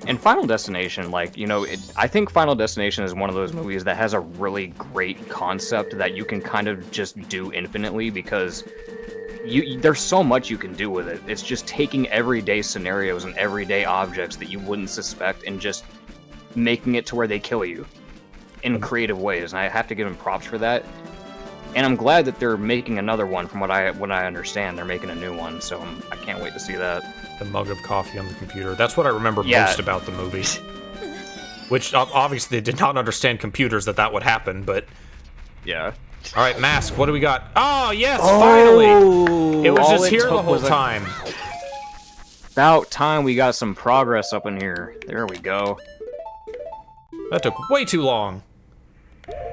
And Final Destination, like, you know, I think Final Destination is one of those movies that has a really great concept that you can kind of just do infinitely, because there's so much you can do with it. It's just taking everyday scenarios and everyday objects that you wouldn't suspect and just making it to where they kill you in creative ways. And I have to give them props for that. And I'm glad that they're making another one. From what I understand, they're making a new one, so I can't wait to see that. The mug of coffee on the computer. That's what I remember most about the movies. Which, obviously, they did not understand computers that would happen, but... Yeah. Alright, Mask, what do we got? Oh, yes, finally! It was just here the whole time. About time we got some progress up in here. There we go. That took way too long.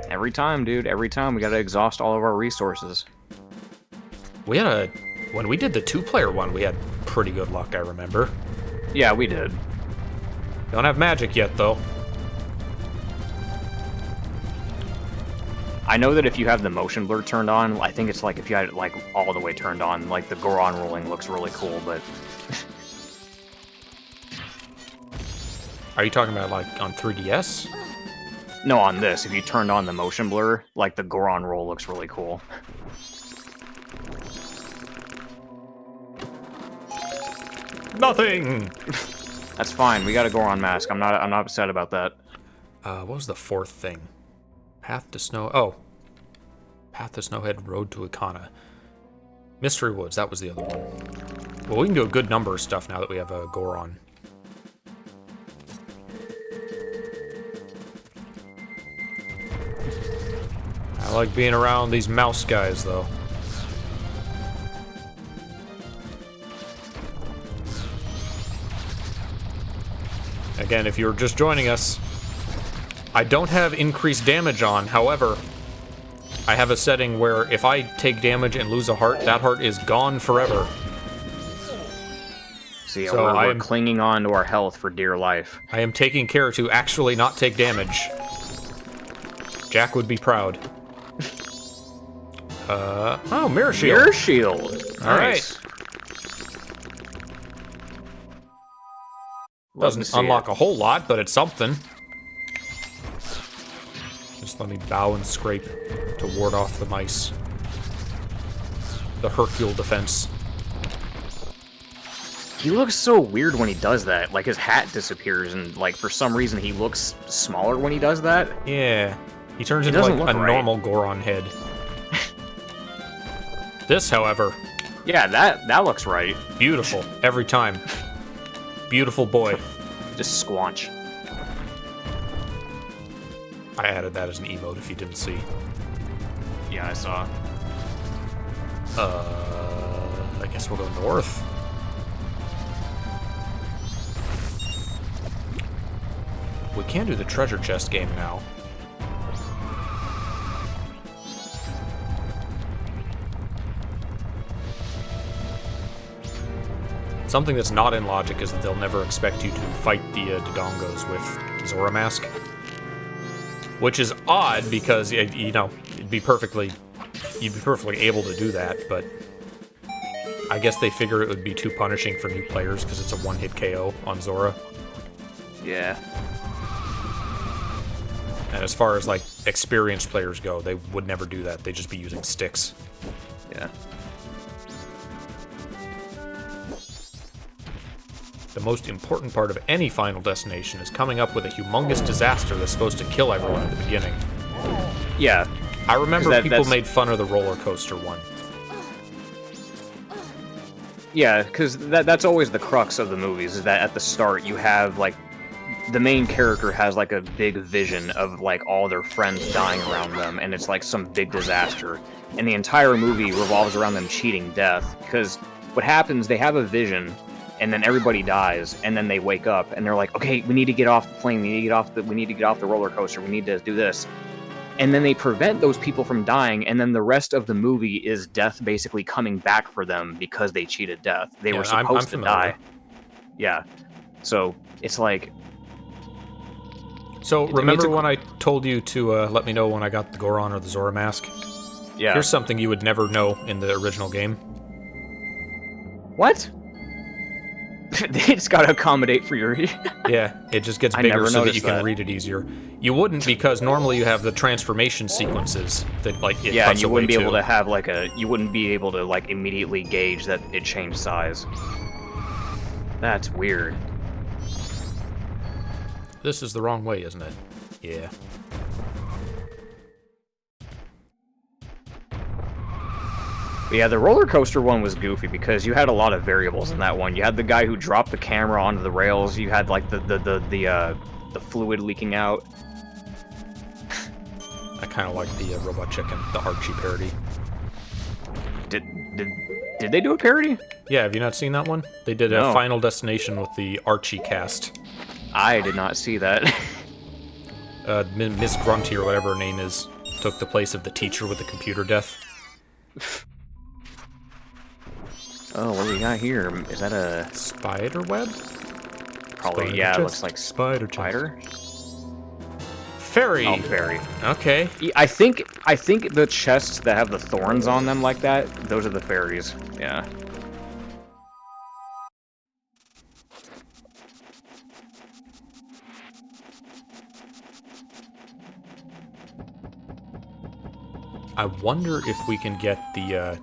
Every time, dude. Every time we gotta exhaust all of our resources. We had when we did the 2-player one, we had pretty good luck, I remember. Yeah, we did. Don't have magic yet, though. I know that if you have the motion blur turned on, I think it's like if you had it like all the way turned on, like the Goron rolling looks really cool, but... Are you talking about like on 3DS? No, on this. If you turned on the motion blur, like the Goron roll looks really cool. Nothing! That's fine. We got a Goron mask. I'm not upset about that. What was the fourth thing? Path to Snow... Oh. Path to Snowhead, Road to Ikana. Mystery Woods, that was the other one. Well, we can do a good number of stuff now that we have a Goron. I like being around these mouse guys, though. Again, if you're just joining us, I don't have increased damage on. However, I have a setting where if I take damage and lose a heart, that heart is gone forever. See, so we're clinging on to our health for dear life. I am taking care to actually not take damage. Jack would be proud. Oh, Mirror Shield. Mirror Shield. Alright. Doesn't unlock a whole lot, but it's something. Just let me bow and scrape to ward off the mice. The Hercule defense. He looks so weird when he does that. Like, his hat disappears, and, like, for some reason he looks smaller when he does that. Yeah. He turns into, like, a normal Goron head. This, however... Yeah, that looks right. Beautiful. Every time. Beautiful boy. Just squanch. I added that as an emote if you didn't see. Yeah, I saw. I guess we'll go north. We can do the treasure chest game now. Something that's not in logic is that they'll never expect you to fight the Dodongos with Zora Mask. Which is odd because, you know, you'd be perfectly able to do that, but I guess they figure it would be too punishing for new players because it's a one-hit KO on Zora. Yeah. And as far as, like, experienced players go, they would never do that. They'd just be using sticks. Yeah. The most important part of any Final Destination is coming up with a humongous disaster that's supposed to kill everyone at the beginning. Yeah. I remember people made fun of the roller coaster one. Yeah, because that's always the crux of the movies, is that at the start you have, like, the main character has, like, a big vision of, like, all their friends dying around them, and it's, like, some big disaster. And the entire movie revolves around them cheating death, because what happens, they have a vision, and then everybody dies, and then they wake up, and they're like, okay, we need to get off the plane, we need to get off the roller coaster, we need to do this. And then they prevent those people from dying, and then the rest of the movie is death basically coming back for them because they cheated death. They were supposed to die. Yeah. So, it's like... So, remember when I told you to let me know when I got the Goron or the Zora Mask? Yeah. Here's something you would never know in the original game. What? They just gotta accommodate for your... Yeah, it just gets bigger so that you can read it easier. You wouldn't, because normally you have the transformation sequences that, like, it yeah, cuts and you away wouldn't be to. able to have, like, you wouldn't be able to, like, immediately gauge that it changed size. That's weird. This is the wrong way, isn't it? Yeah. But yeah, the roller coaster one was goofy because you had a lot of variables in that one. You had the guy who dropped the camera onto the rails. You had, like, the fluid leaking out. I kind of like the Robot Chicken, the Archie parody. Did they do a parody? Yeah, have you not seen that one? They did a Final Destination with the Archie cast. I did not see that. Miss Grunty, or whatever her name is, took the place of the teacher with the computer death. Oh, what do we got here? Is that a... Spider web? Probably, Spider yeah, chest. it looks like Spider. Fairy! Oh, fairy. Okay. I think the chests that have the thorns on them like that, those are the fairies. Yeah. I wonder if we can get the,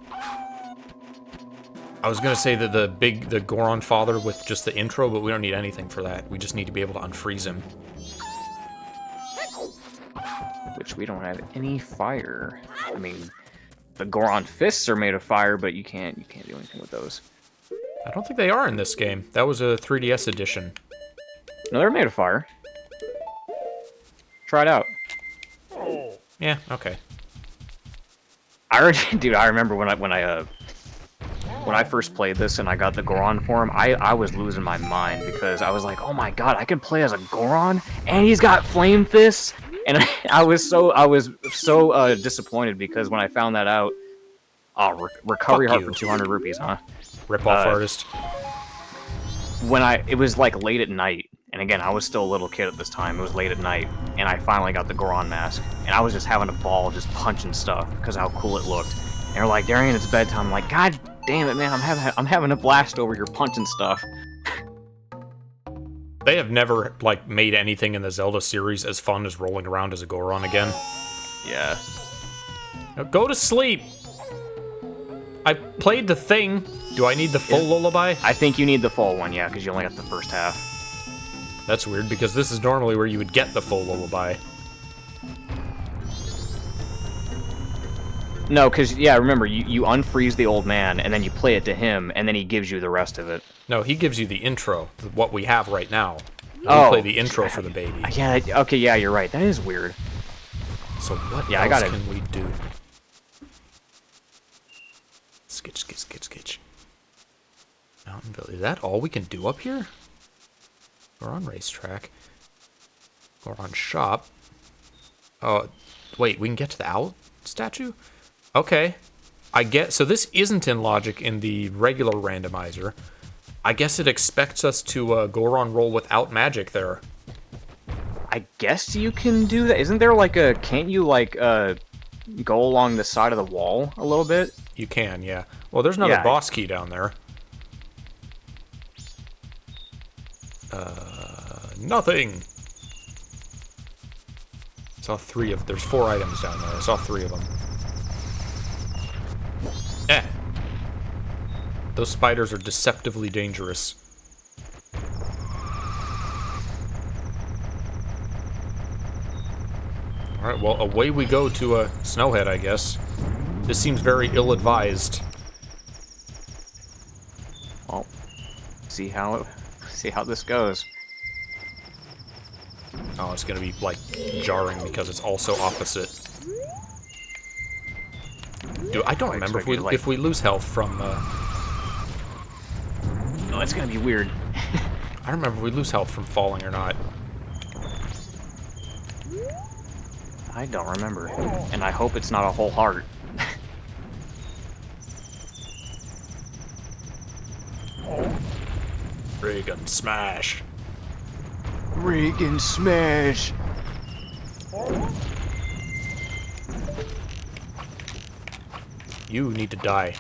I was gonna say that the Goron father with just the intro, but we don't need anything for that. We just need to be able to unfreeze him. Which we don't have any fire. I mean, the Goron fists are made of fire, but you can't do anything with those. I don't think they are in this game. That was a 3DS edition. No, they're made of fire. Try it out. Yeah, okay. Dude, I remember when I first played this and I got the Goron form, I was losing my mind because I was like, oh my god, I can play as a Goron and he's got flame fists, and I was so disappointed because when I found that out, recovery heart for 200 rupees, huh? Rip-off artist. It was like late at night, and again, I was still a little kid at this time. It was late at night, and I finally got the Goron mask, and I was just having a ball, just punching stuff because how cool it looked. And they're like, Darian, it's bedtime. I'm like, god damn it, man, I'm having a blast over here punching stuff. They have never, like, made anything in the Zelda series as fun as rolling around as a Goron again. Yeah. Now go to sleep! I played the thing. Do I need the full lullaby? I think you need the full one, yeah, because you only got the first half. That's weird, because this is normally where you would get the full lullaby. No, because, yeah, remember, you unfreeze the old man, and then you play it to him, and then he gives you the rest of it. No, he gives you the intro, what we have right now. We play the intro for the baby. Yeah, okay, yeah, you're right. That is weird. So what else can we do? Skitch. Mountainville. Is that all we can do up here? We're on racetrack. Or on shop. Oh, wait, we can get to the owl statue? Okay. So this isn't in logic in the regular randomizer. I guess it expects us to Goron roll without magic there. I guess you can do that. Isn't there like a... Can't you like go along the side of the wall a little bit? You can, yeah. Well, there's another boss key down there. Nothing. I saw there's 4 items down there. I saw 3 of them. Those spiders are deceptively dangerous. Alright, well, away we go to a Snowhead, I guess. This seems very ill-advised. Well, see how this goes. Oh, it's gonna be, like, jarring because it's also opposite. Dude, I don't remember if we lose health from, No, it's gonna be weird. I don't remember if we lose health from falling or not. I don't remember. And I hope it's not a whole heart. Reagan smash. Reagan smash! You need to die.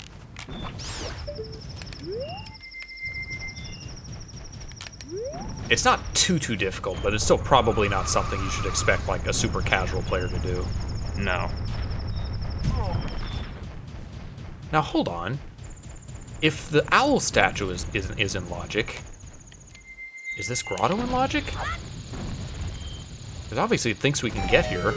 It's not too difficult, but it's still probably not something you should expect like a super casual player to do. No. Now hold on. If the owl statue is in logic, is this grotto in logic? Because obviously it thinks we can get here.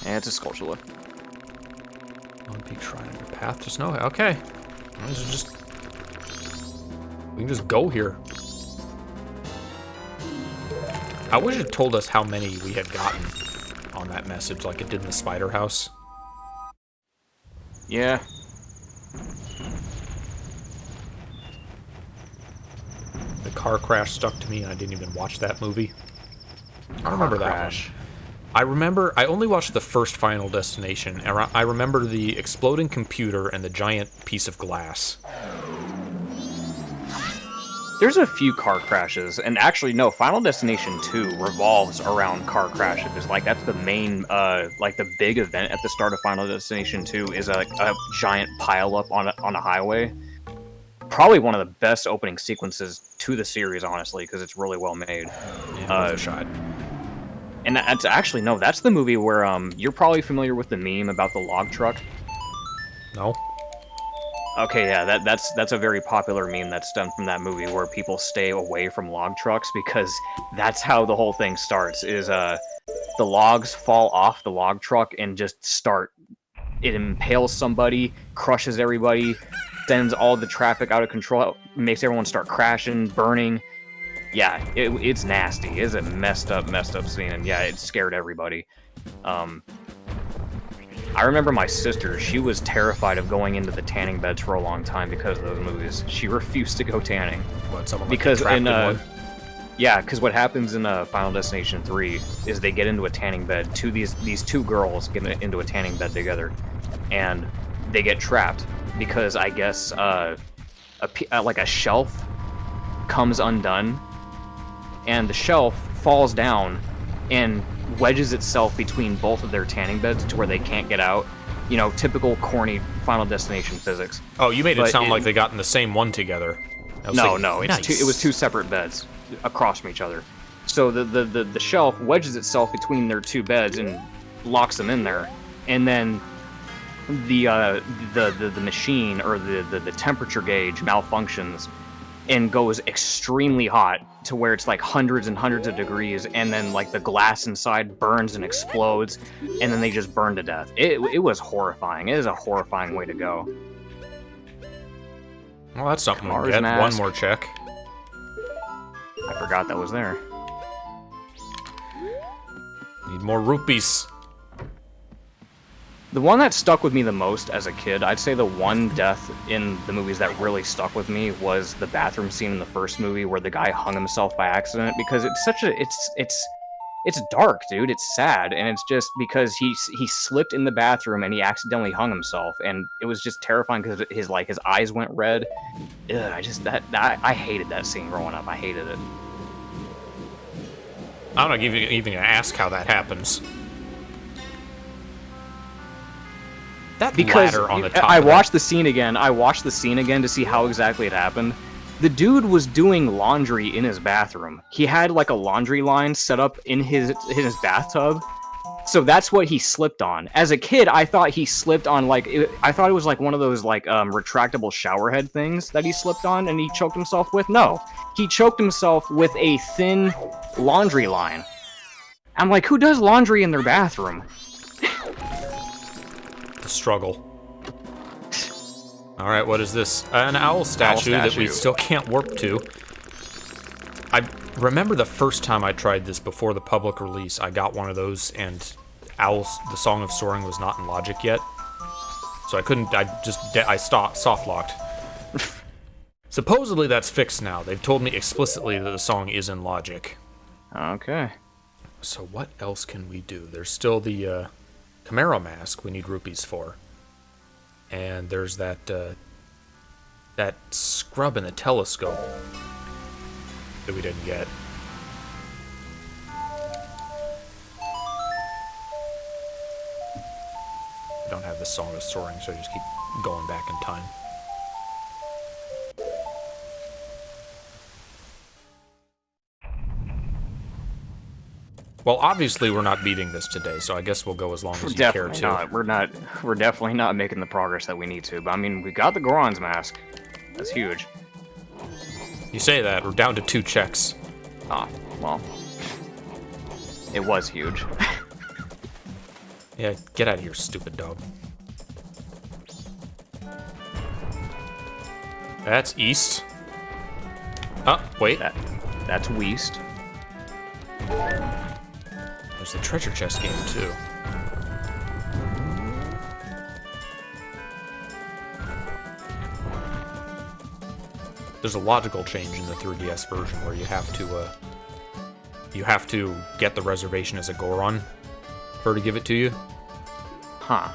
Yeah, it's a Skulltula. One peak shrine on your path to snow. Okay. We can just go here. I wish it told us how many we had gotten on that message, like it did in the spider house. Yeah. The car crash stuck to me, and I didn't even watch that movie. I remember that one. I only watched the first Final Destination, and I remember the exploding computer and the giant piece of glass. There's a few car crashes, and actually, no, Final Destination 2 revolves around car crashes. Like, that's the main, like, the big event at the start of Final Destination 2 is a giant pileup on a highway. Probably one of the best opening sequences to the series, honestly, because it's really well made. Yeah, shot. And that's actually, no, that's the movie where, you're probably familiar with the meme about the log truck. No? Okay, yeah, that's a very popular meme that stemmed from that movie where people stay away from log trucks because that's how the whole thing starts, is, the logs fall off the log truck and just start. It impales somebody, crushes everybody, sends all the traffic out of control, makes everyone start crashing, burning. Yeah, it's nasty. It's a messed up scene, and yeah, it scared everybody. I remember my sister, she was terrified of going into the tanning beds for a long time because of those movies. She refused to go tanning. What, someone because in one? Yeah, because what happens in Final Destination 3 is they get into a tanning bed. These two girls get into a tanning bed together, and they get trapped because I guess like a shelf comes undone, and the shelf falls down and wedges itself between both of their tanning beds to where they can't get out. you know, typical corny Final Destination physics. Oh, you made it But sound like they got in the same one together. I was No, thinking, no, nice. it was two separate beds across from each other. So the shelf wedges itself between their two beds and locks them in there, and then the machine or the temperature gauge malfunctions and goes extremely hot to where it's like hundreds and hundreds of degrees, and then like the glass inside burns and explodes, and then they just burn to death. It was horrifying. It is a horrifying way to go. Well, that's something we Mars get. mask. One more check. I forgot that was there. Need more rupees. The one that stuck with me the most as a kid, I'd say the one death in the movies that really stuck with me was the bathroom scene in the first movie where the guy hung himself by accident, because it's such a it's dark, dude. It's sad, and it's just because he slipped in the bathroom and he accidentally hung himself, and it was just terrifying because his eyes went red. Ugh, I hated that scene growing up. I hated it. I'm not even gonna ask how that happens. That Because ladder on the top. I of that- watched the scene again. I watched the scene again to see how exactly it happened. The dude was doing laundry in his bathroom. He had like a laundry line set up in his bathtub. So that's what he slipped on. As a kid, I thought he slipped on I thought it was like one of those retractable shower head things that he slipped on and he choked himself with. No, he choked himself with a thin laundry line. I'm like, who does laundry in their bathroom? The struggle. All right, what is this? An owl statue that we still can't warp to. I remember the first time I tried this before the public release. I got one of those, and the Song of Soaring was not in Logic yet, so I couldn't. I soft locked. Supposedly that's fixed now. They've told me explicitly that the song is in Logic. Okay. So what else can we do? There's still the Camaro mask we need rupees for. And there's that scrub in the telescope that we didn't get. I don't have the Song of Soaring, so I just keep going back in time. Well, obviously we're not beating this today, so I guess we'll go as long as you care to. Not. We're definitely not making the progress that we need to. But I mean, we got the Goron's mask. That's huge. You say that, we're down to 2 checks. Ah, well. It was huge. Yeah, get out of here, stupid dog. That's east. Oh, wait. That's west. There's the treasure chest game, too. There's a logical change in the 3DS version where you have to get the reservation as a Goron for her to give it to you. Huh.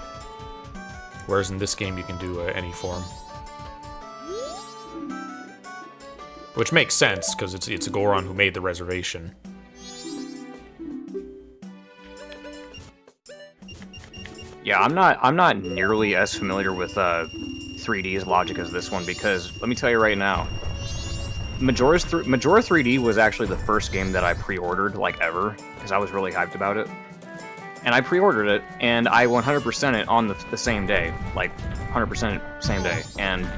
Whereas in this game you can do any form. Which makes sense, because it's a Goron who made the reservation. Yeah, I'm not nearly as familiar with 3D's logic as this one, because let me tell you right now, Majora 3D was actually the first game that I pre-ordered like ever, because I was really hyped about it. And I pre-ordered it, and I 100% it on the same day, like 100% same day. And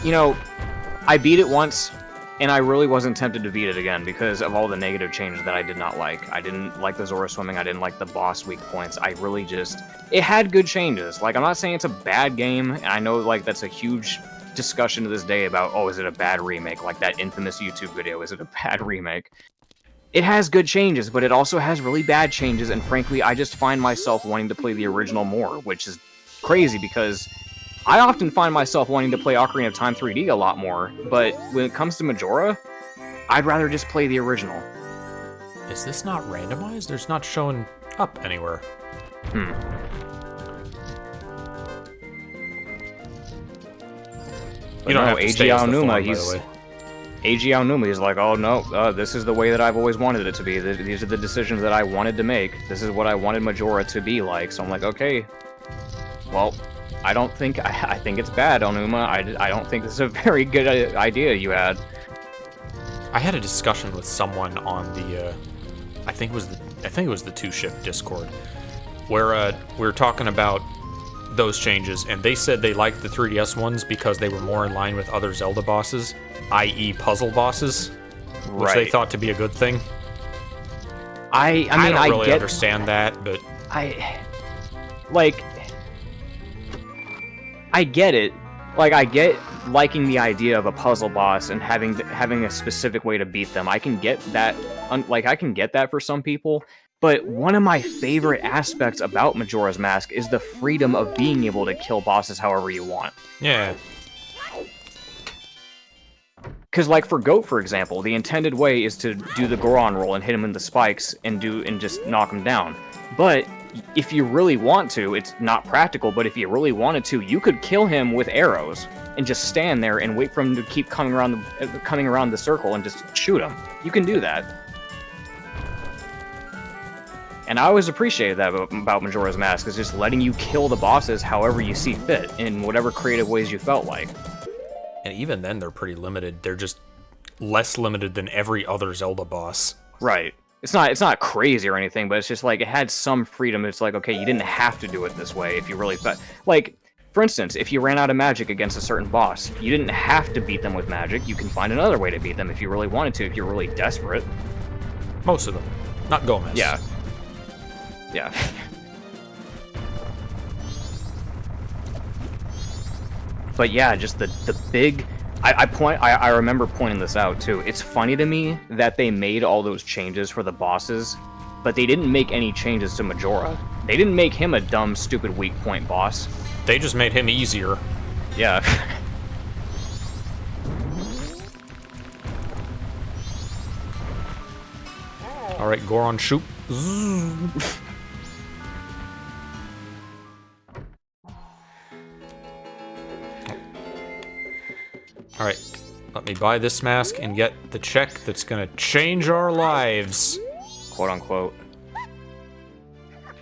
you know, I beat it once, and I really wasn't tempted to beat it again because of all the negative changes that I did not like. I didn't like the Zora swimming, I didn't like the boss weak points. I really just... It had good changes. Like, I'm not saying it's a bad game, and I know, like, that's a huge discussion to this day about, oh, is it a bad remake? Like that infamous YouTube video, is it a bad remake? It has good changes, but it also has really bad changes, and frankly, I just find myself wanting to play the original more, which is crazy because I often find myself wanting to play Ocarina of Time 3D a lot more, but when it comes to Majora, I'd rather just play the original. Is this not randomized? It's not showing up anywhere. You don't have to stay as the form, by the way. Eiji Aonuma is like, oh no, this is the way that I've always wanted it to be. These are the decisions that I wanted to make. This is what I wanted Majora to be like. So I'm like, okay, Well, I don't think... I think it's bad, Onuma. I don't think this is a very good idea you had. I had a discussion with someone on the, I think it was the two-ship Discord, where we were talking about those changes, and they said they liked the 3DS ones because they were more in line with other Zelda bosses, i.e. puzzle bosses, which they thought to be a good thing. I mean, I don't really understand that, but... I get it. Like, I get liking the idea of a puzzle boss and having a specific way to beat them. I can get that, I can get that for some people, but one of my favorite aspects about Majora's Mask is the freedom of being able to kill bosses however you want. Yeah. Because, like, for Goat, for example, the intended way is to do the Goron roll and hit him in the spikes and just knock him down. But if you really want to, it's not practical, but if you really wanted to, you could kill him with arrows and just stand there and wait for him to keep coming around the circle and just shoot him. You can do that. And I always appreciated that about Majora's Mask, is just letting you kill the bosses however you see fit, in whatever creative ways you felt like. And even then, they're pretty limited. They're just less limited than every other Zelda boss. Right. It's not crazy or anything, but it's just like, it had some freedom. It's like, okay, you didn't have to do it this way if you really felt... Like, for instance, if you ran out of magic against a certain boss, you didn't have to beat them with magic. You can find another way to beat them if you really wanted to, if you're really desperate. Most of them. Not Gomez. Yeah. Yeah. But yeah, just the big... I remember pointing this out, too. It's funny to me that they made all those changes for the bosses, but they didn't make any changes to Majora. They didn't make him a dumb, stupid, weak point boss. They just made him easier. Yeah. Alright, Goron, shoot. Alright, let me buy this mask and get the check that's gonna change our lives. Quote unquote.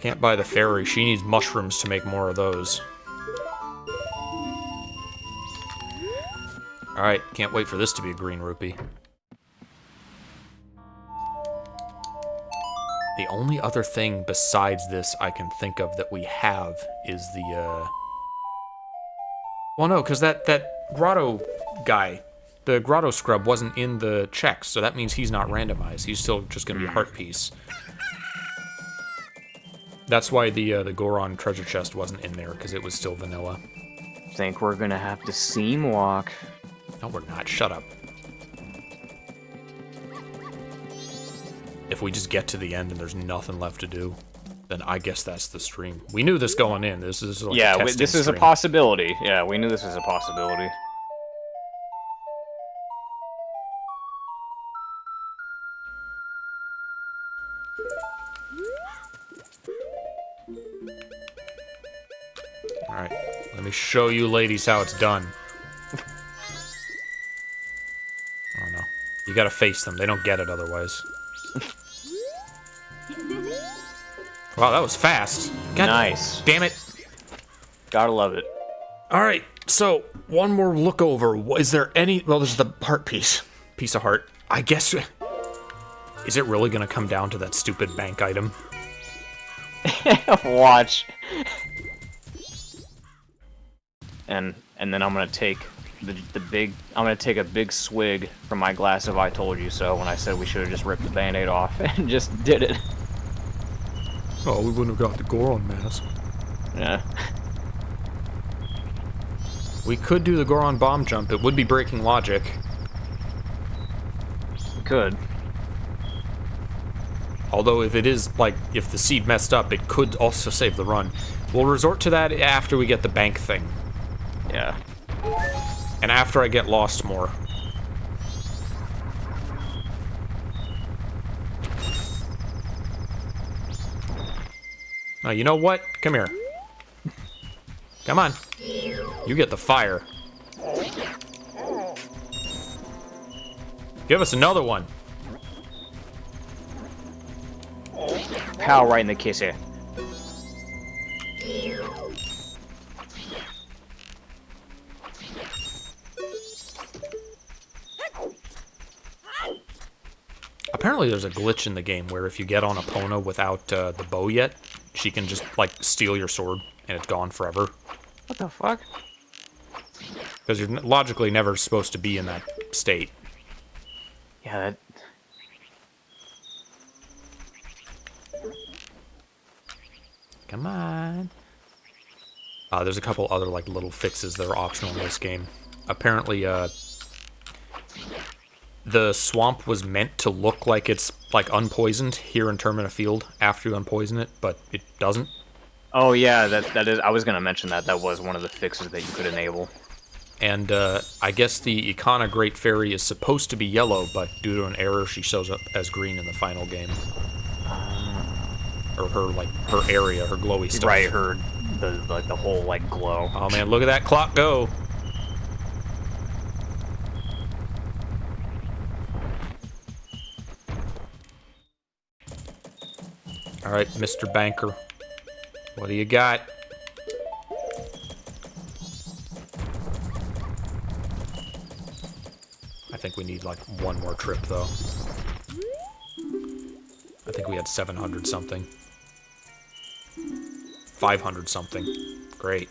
Can't buy the fairy, she needs mushrooms to make more of those. Alright, can't wait for this to be a green rupee. The only other thing besides this I can think of that we have is the, Well, no, because that grotto guy, the grotto scrub, wasn't in the checks, so that means he's not randomized. He's still just going to be a heart piece. That's why the Goron treasure chest wasn't in there, because it was still vanilla. Think we're gonna have to seam walk. No, we're not. Shut up. If we just get to the end and there's nothing left to do, then I guess that's the stream. We knew this going in. This is like a testing this is a stream. possibility. Yeah, we knew this was a possibility. Alright, let me show you ladies how it's done. Oh no. You gotta face them, they don't get it otherwise. Wow, that was fast. God Nice. damn it. Gotta love it. Alright, so, one more look over. Is there any... Well, there's the heart piece. Piece of heart. I guess... Is it really gonna come down to that stupid bank item? Watch. And then I'm gonna take I'm gonna take a big swig from my glass of I told you so when I said we should have just ripped the band-aid off and just did it. Oh, we wouldn't have got the Goron mask. Yeah. We could do the Goron bomb jump. It would be breaking logic. Good. Although if it is, like, if the seed messed up, it could also save the run. We'll resort to that after we get the bank thing. Yeah. And after I get lost more. Now, you know what? Come here. Come on. You get the fire. Give us another one. Pow right in the kissy. Apparently there's a glitch in the game where if you get on Epona without the bow yet, she can just, like, steal your sword, and it's gone forever. What the fuck? Because you're logically never supposed to be in that state. Yeah, that... Come on. There's a couple other, like, little fixes that are optional in this game. Apparently, the swamp was meant to look like it's, like, unpoisoned here in Termina Field after you unpoison it, but it doesn't. Oh yeah, that is... I was gonna mention that. That was one of the fixes that you could enable. And, I guess the Ikana Great Fairy is supposed to be yellow, but due to an error, she shows up as green in the final game. Or her, like, her area, her glowy stuff. Right, her... the whole, like, glow. Oh man, look at that clock go! Alright, Mr. Banker. What do you got? I think we need, like, one more trip, though. I think we had 700 something. 500 something. Great.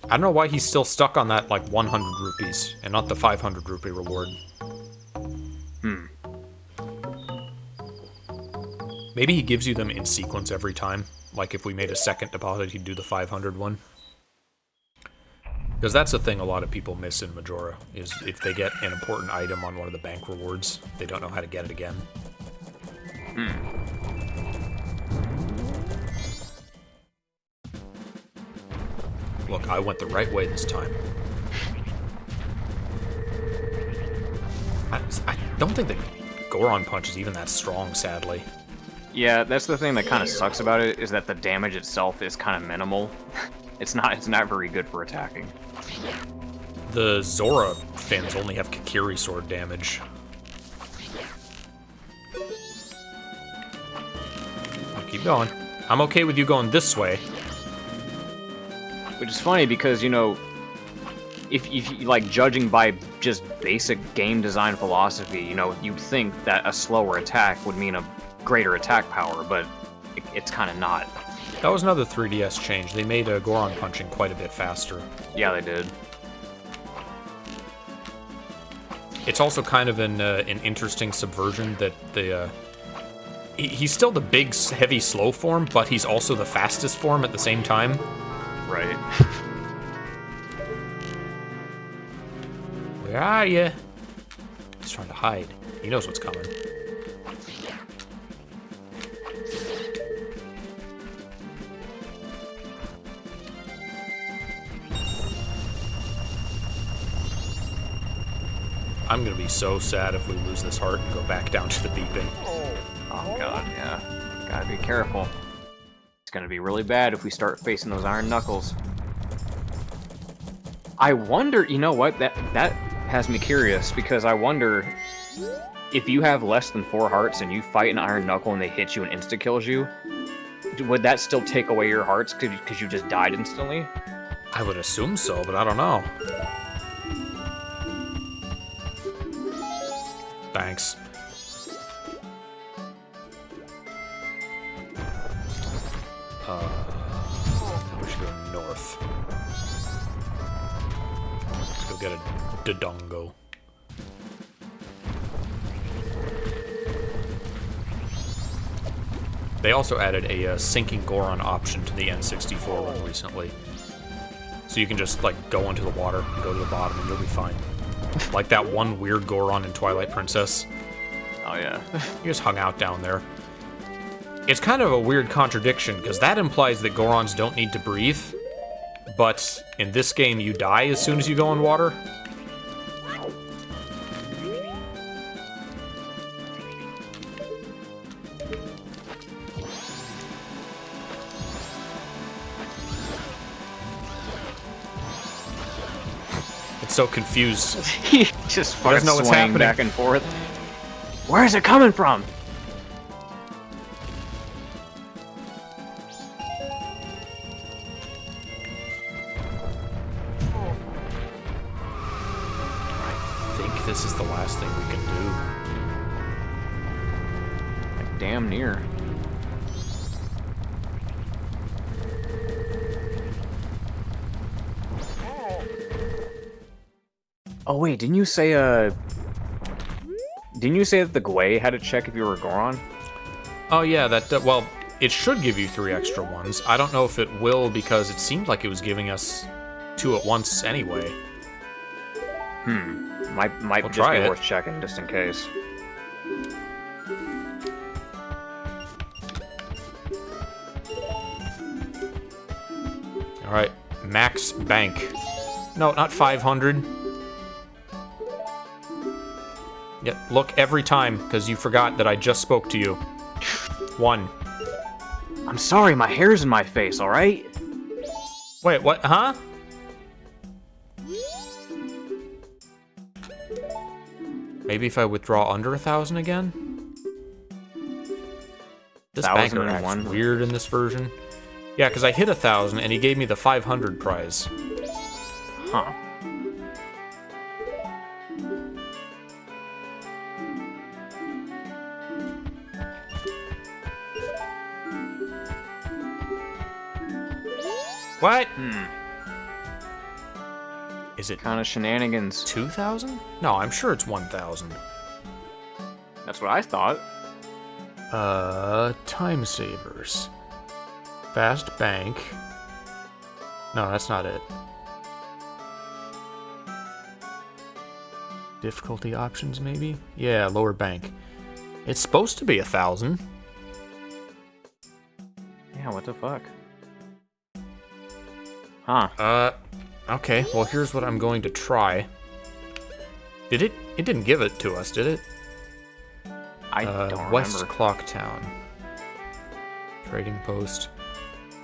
I don't know why he's still stuck on that, like, 100 rupees, and not the 500 rupee reward. Maybe he gives you them in sequence every time. Like, if we made a second deposit, he'd do the 500 one. Because that's the thing a lot of people miss in Majora, is if they get an important item on one of the bank rewards, they don't know how to get it again. Look, I went the right way this time. I don't think the Goron punch is even that strong, sadly. Yeah, that's the thing that kind of sucks about it, is that the damage itself is kind of minimal. It's not very good for attacking. The Zora fins only have Kakiri sword damage. I'll keep going. I'm okay with you going this way. Which is funny because, you know, if you, like, judging by just basic game design philosophy, you know, you'd think that a slower attack would mean a greater attack power, but it's kind of not. That was another 3DS change. They made Goron punching quite a bit faster. Yeah, they did. It's also kind of an interesting subversion that the he's still the big, heavy, slow form, but he's also the fastest form at the same time. Right. Where are you? He's trying to hide. He knows what's coming. I'm gonna be so sad if we lose this heart and go back down to the beeping. Oh god, yeah. Gotta be careful. It's gonna be really bad if we start facing those iron knuckles. I wonder, you know what, that has me curious, because I wonder if you have less than 4 hearts and you fight an iron knuckle and they hit you and insta-kills you, would that still take away your hearts because you just died instantly? I would assume so, but I don't know. Thanks. We should go north. Let's go get a Dodongo. They also added a sinking Goron option to the N64 one recently. So you can just, like, go into the water and go to the bottom and you'll be fine. Like that one weird Goron in Twilight Princess. Oh yeah. You just hung out down there. It's kind of a weird contradiction, because that implies that Gorons don't need to breathe, but in this game you die as soon as you go in water. It's so confused. He just fucking know what's swaying happening. back and forth. Where is it coming from? this is the last thing we can do. Like, damn near. Oh wait, didn't you say that the Gwei had to check if you were Goron? Oh yeah, well, it should give you 3 extra ones. I don't know if it will because it seemed like it was giving us 2 at once anyway. Might We'll just try be it. worth checking just in case. All right, max bank. No, not 500. Yeah, look every time because you forgot that I just spoke to you. 1. I'm sorry, my hair's in my face, alright? Wait, what? Huh? Maybe if I withdraw under 1,000 again? This banker acts 1,001. weird in this version. Yeah, because I hit 1,000 and he gave me the 500 prize. Huh. What? Is it Kind of shenanigans. 2,000? No, I'm sure it's 1,000. That's what I thought. Time savers. Fast bank. No, that's not it. Difficulty options, maybe? Yeah, lower bank. It's supposed to be 1,000. Yeah, what the fuck? Huh. Okay, well here's what I'm going to try. Did it? It didn't give it to us, did it? I don't West remember. Clock Town. Trading post.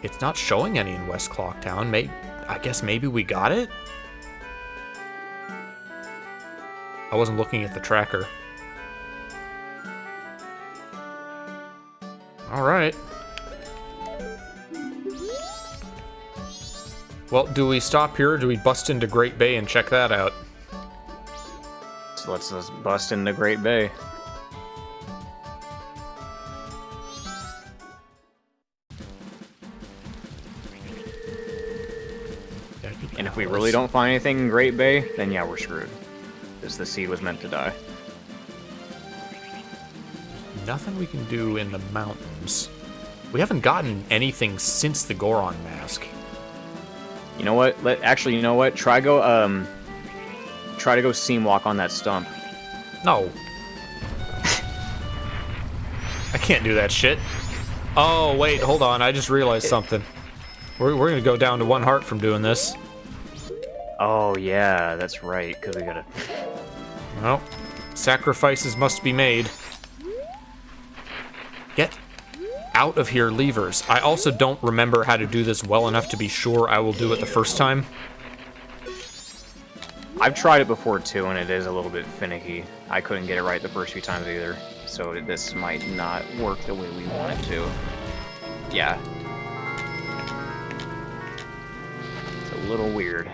It's not showing any in West Clock Town. I guess maybe we got it? I wasn't looking at the tracker. Alright. Well, do we stop here or do we bust into Great Bay and check that out? So let's just bust into Great Bay. And if we really don't find anything in Great Bay, then yeah, we're screwed. Because the seed was meant to die. Nothing we can do in the mountains. We haven't gotten anything since the Goron mask. You know what? You know what? Try to go seam walk on that stump. No. I can't do that shit. Oh, wait, hold on. I just realized something. We're gonna go down to 1 heart from doing this. Oh yeah, that's right. Because we gotta. Well, sacrifices must be made. Get out of here, levers. I also don't remember how to do this well enough to be sure I will do it the first time. I've tried it before too, and it is a little bit finicky. I couldn't get it right the first few times either, so this might not work the way we want it to. Yeah. It's a little weird.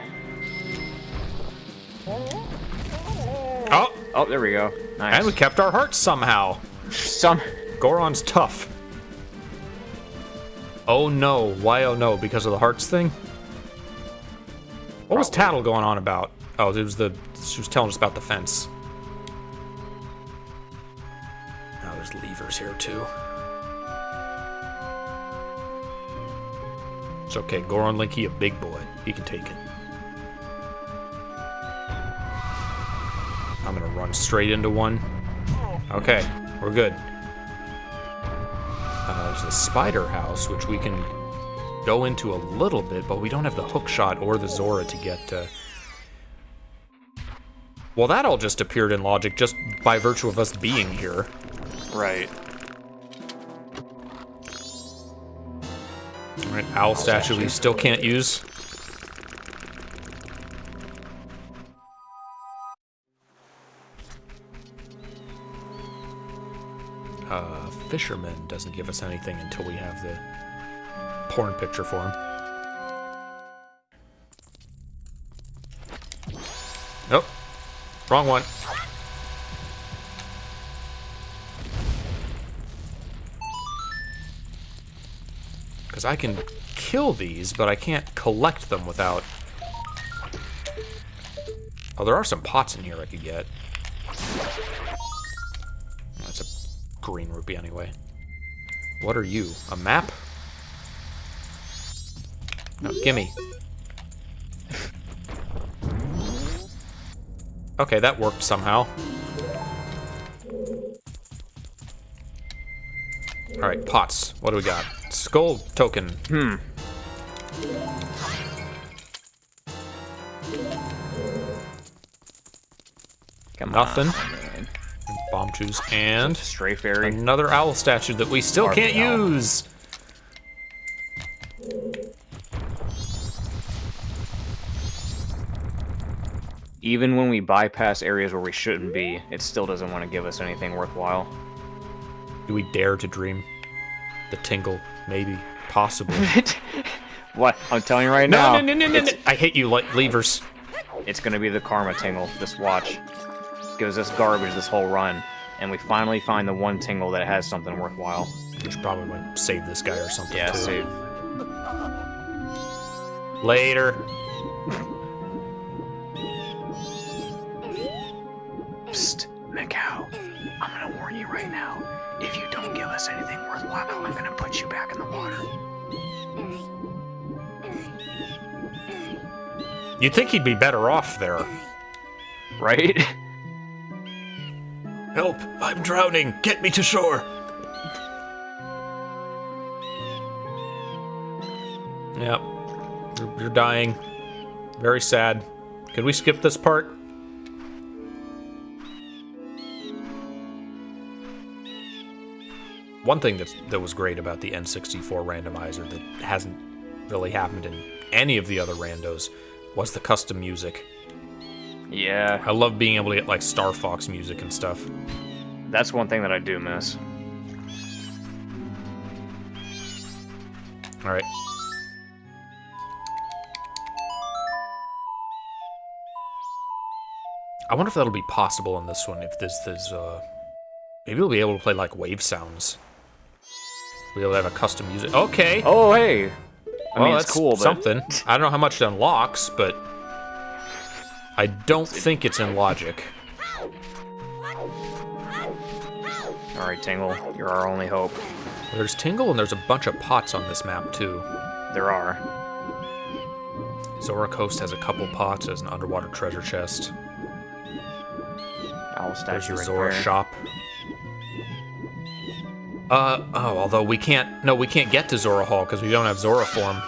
Oh! Oh, there we go. Nice. And we kept our hearts somehow. Goron's tough. Oh no. Why oh no? Because of the hearts thing? What was Tattle going on about? Oh, it was she was telling us about the fence. Now there's levers here too. It's okay, Goron Linky, a big boy. He can take it. I'm gonna run straight into one. Okay, we're good. There's the spider house, which we can go into a little bit, but we don't have the hook shot or the Zora to get. Well, that all just appeared in logic just by virtue of us being here. Right. All right, owl statue we still can't use. Fisherman doesn't give us anything until we have the porn picture for him. Nope. Wrong one. Because I can kill these, but I can't collect them without... Oh, there are some pots in here I could get. That's a green rupee anyway. What are you? A map? No, gimme. Okay, that worked somehow. Alright, pots. What do we got? Skull token. Come Nothing. on, man. Bomb juice and Stray fairy. another owl statue that we still Carved can't owl. use. Even when we bypass areas where we shouldn't be, it still doesn't want to give us anything worthwhile. Do we dare to dream? The tingle, maybe, possibly. What? I'm telling you right now. No. I hate you, levers. It's gonna be the karma tingle. This watch gives us garbage this whole run, and we finally find the one tingle that has something worthwhile. We should probably save this guy or something. Yeah, too. save. Later. Psst, Macau. I'm gonna warn you right now. If you don't give us anything worthwhile, I'm gonna put you back in the water. You'd think he'd be better off there. Right? Help! I'm drowning! Get me to shore! Yep. You're dying. Very sad. Could we skip this part? One thing that was great about the N64 randomizer that hasn't really happened in any of the other randos was the custom music. Yeah. I love being able to get like Star Fox music and stuff. That's one thing that I do miss. Alright. I wonder if that'll be possible in this one, if there's maybe we'll be able to play like wave sounds. We'll have a custom music. Okay. Oh, hey. I mean, it's that's cool, but something. I don't know how much it unlocks, but I don't think it's in logic. all right, Tingle, you're our only hope. There's Tingle and there's a bunch of pots on this map too. There are. Zora Coast has a couple pots as an underwater treasure chest. Owl There's statue the right Zora there. shop. Although we can't get to Zora Hall because we don't have Zora form.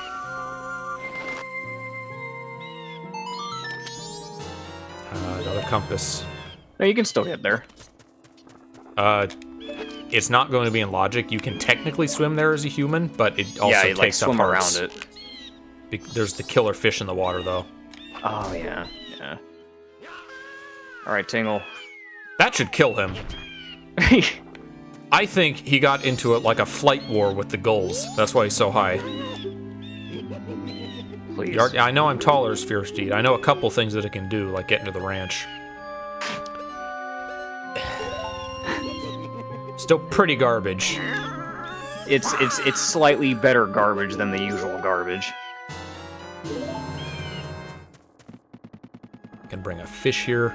Another compass. No, you can still get there. It's not going to be in logic. You can technically swim there as a human, but it also Yeah, you takes like up swim hearts. around it. There's the killer fish in the water, though. Oh, yeah, yeah. All right, Tingle. That should kill him. I think he got into it like a flight war with the gulls. That's why he's so high. Please. I know I'm taller as Fierce Deed. I know a couple things that it can do, like get into the ranch. Still pretty garbage. It's slightly better garbage than the usual garbage. Can bring a fish here.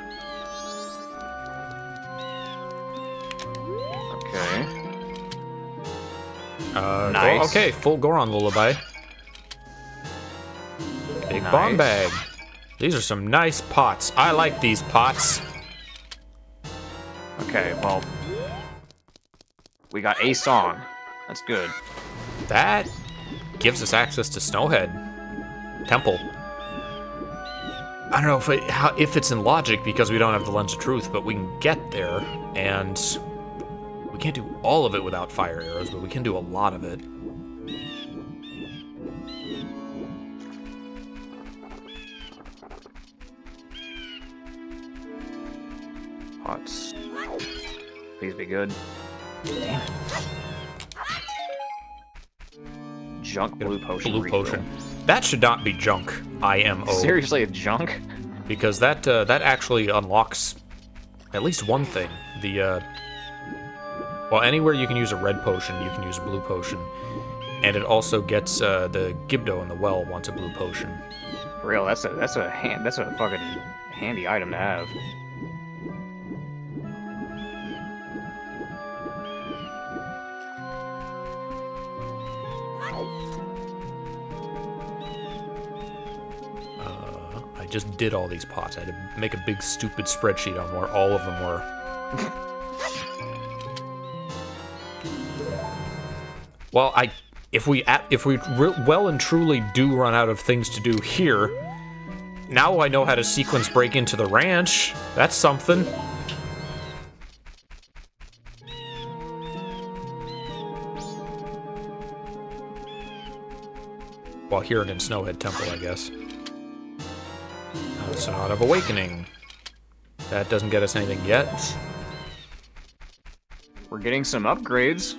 Okay. Nice. Okay, full Goron lullaby. Big bomb bag. These are some nice pots. I like these pots. Okay, well, we got a song. That's good. That gives us access to Snowhead Temple. I don't know if it's in logic because we don't have the Lens of Truth, but we can get there, and we can't do all of it without fire arrows, but we can do a lot of it. Pots. Please be good. Damn it. Junk blue potion. Blue refill. potion. That should not be junk. IMO. Seriously, a junk? Because that actually unlocks at least one thing. Well, anywhere you can use a red potion, you can use a blue potion. And it also gets the Gibdo in the well wants a blue potion. For real, that's a fucking handy item to have. I just did all these pots. I had to make a big stupid spreadsheet on where all of them were. Well, if we well and truly do run out of things to do here, now I know how to sequence break into the ranch. That's something. Well, here in Snowhead Temple, I guess. Sonata of Awakening. That doesn't get us anything yet. We're getting some upgrades.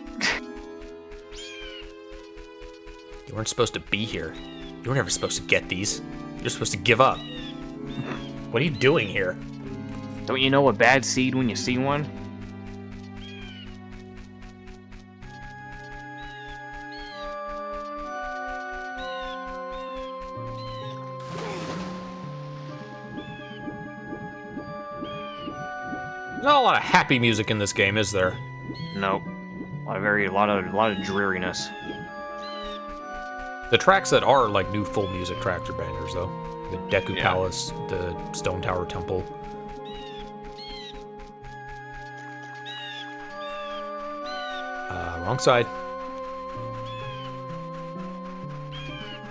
You weren't supposed to be here. You were never supposed to get these. You're supposed to give up. What are you doing here? Don't you know a bad seed when you see one? Not a lot of happy music in this game, is there? Nope. A lot of dreariness. The tracks that are like new full music tracks are bangers, though. The Deku Yeah. Palace, the Stone Tower Temple. Wrong side.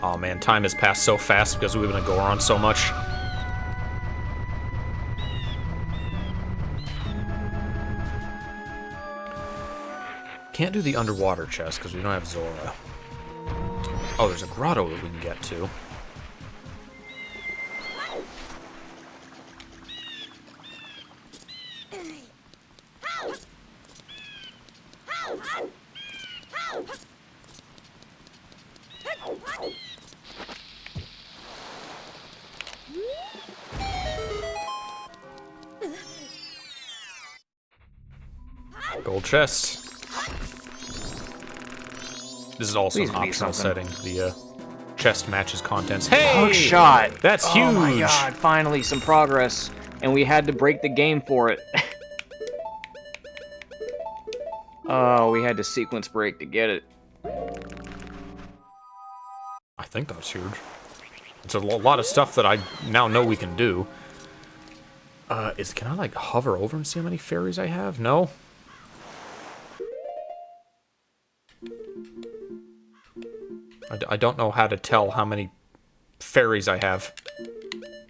Oh man, time has passed so fast because we've been a Goron so much. Can't do the underwater chest because we don't have Zora. Oh, there's a grotto that we can get to. Gold chest. This is also Please an be optional something. setting. The chest matches contents. Hey! Hook shot! That's huge! Oh my god, finally some progress. And we had to break the game for it. Oh, we had to sequence break to get it. I think that's huge. It's a lot of stuff that I now know we can do. Can I like hover over and see how many fairies I have? No? I don't know how to tell how many fairies I have.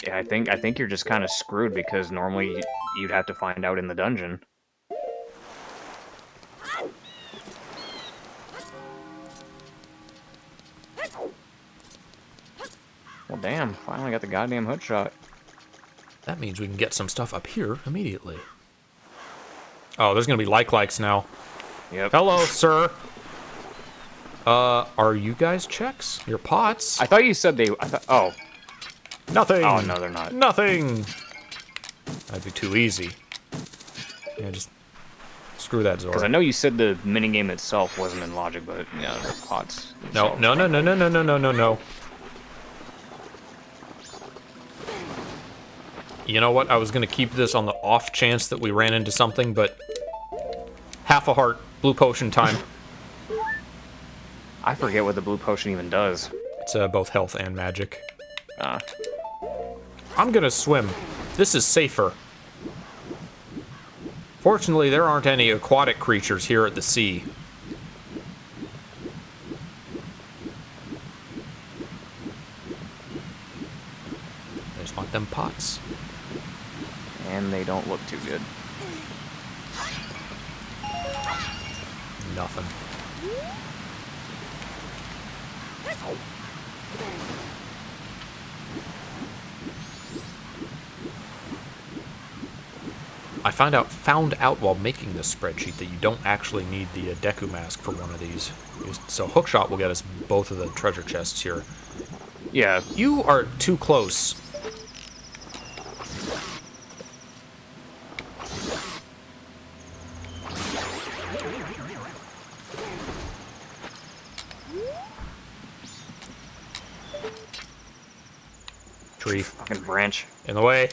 Yeah, I think you're just kind of screwed because normally you'd have to find out in the dungeon. Well, damn, finally got the goddamn hook shot. That means we can get some stuff up here immediately. Oh, there's gonna be likes now. Yep. Hello, sir. Are you guys checks? Your pots? I thought you said they... oh. Nothing. Oh, no, they're not. Nothing. That'd be too easy. Yeah, just screw that, Zora. Because I know you said the minigame itself wasn't in logic, but, yeah, the pots... No, themselves. no, no, no, no, no, no, no, no, no. You know what? I was gonna keep this on the off chance that we ran into something, but... half a heart. Blue potion time. I forget what the blue potion even does. It's both health and magic. Ah. I'm gonna swim. This is safer. Fortunately, there aren't any aquatic creatures here at the sea. I just want them pots. And they don't look too good. Nothing. I found out while making this spreadsheet that you don't actually need the Deku mask for one of these. So Hookshot will get us both of the treasure chests here. Yeah. You are too close. Tree. Fucking branch. In the way.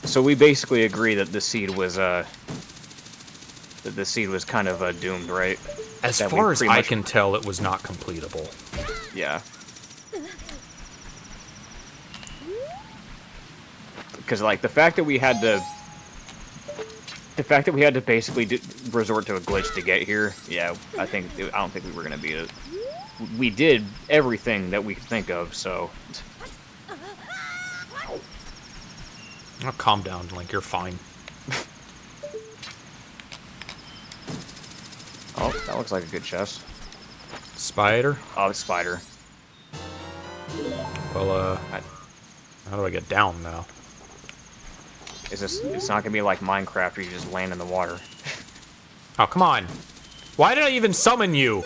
So we basically agree that the seed was kind of doomed, right? As That we far as pretty I much- can tell, it was not completable. Yeah. Because like the fact that we had to basically resort to a glitch to get here, yeah, I don't think we were gonna beat it. We did everything that we could think of, so. Oh, calm down, Link. You're fine. Oh, that looks like a good chest. Spider? Oh, it's spider. Well, how do I get down now? It's not gonna be like Minecraft where you just land in the water. Oh, come on. Why did I even summon you?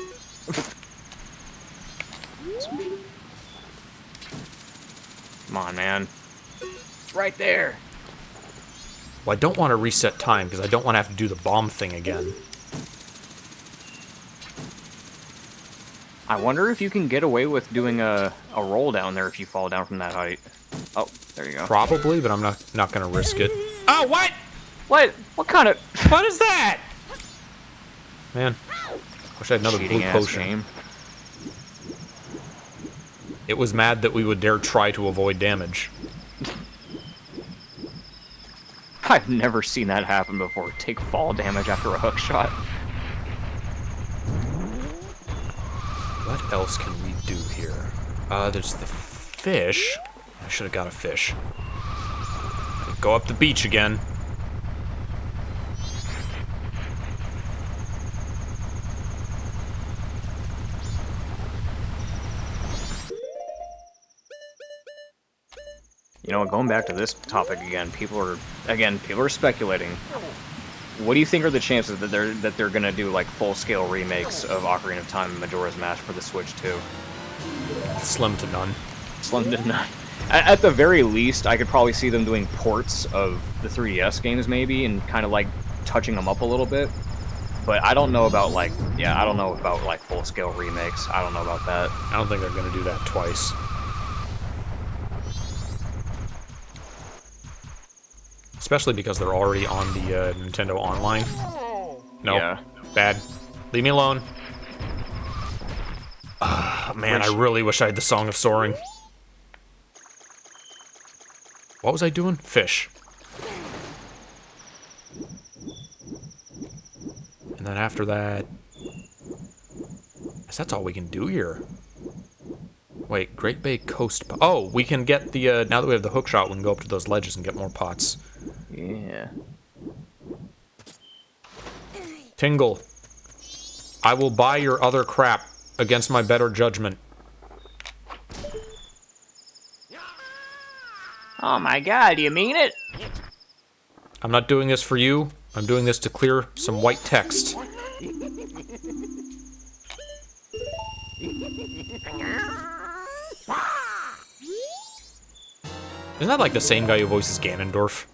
Come on, man. It's right there. Well, I don't want to reset time because I don't want to have to do the bomb thing again. I wonder if you can get away with doing a roll down there if you fall down from that height. Oh, there you go. Probably, but I'm not going to risk it. Oh, what? What? What kind of What is that? Man, wish I had another blue cheating-ass potion. game? It was mad that we would dare try to avoid damage. I've never seen that happen before. Take fall damage after a hook shot. What else can we do here? There's the fish. I should have got a fish. Go up the beach again. You know, going back to this topic again, people are speculating. What do you think are the chances that they're gonna do like full-scale remakes of Ocarina of Time and Majora's Mask for the Switch 2? Slim to none. Slim to none. At the very least, I could probably see them doing ports of the 3DS games maybe, and kind of like touching them up a little bit. But I don't know about like full-scale remakes. I don't know about that. I don't think they're going to do that twice. Especially because they're already on the Nintendo Online. No, Yeah. bad. Leave me alone. Man, I really wish I had the Song of Soaring. What was I doing? Fish. And then after that... guess that's all we can do here. Wait, Great Bay Coast... oh, we can get the... now that we have the hookshot, we can go up to those ledges and get more pots. Yeah. Tingle. I will buy your other crap against my better judgment. Oh my god, you mean it? I'm not doing this for you. I'm doing this to clear some white text. Isn't that like the same guy who voices Ganondorf?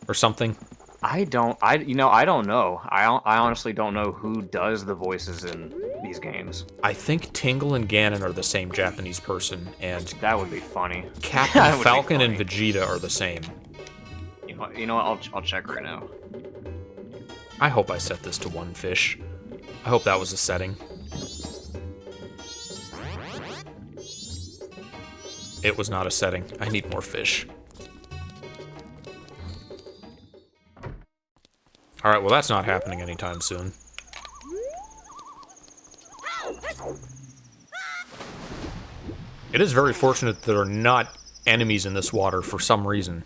Or something? I don't know. I honestly don't know who does the voices in these games. I think Tingle and Ganon are the same Japanese person, and That would be funny. Captain That would be Falcon and funny. Vegeta are the same. You know what? I'll check right now. I hope I set this to one fish. I hope that was a setting. It was not a setting. I need more fish. Alright, well that's not happening anytime soon. It is very fortunate that there are not enemies in this water for some reason.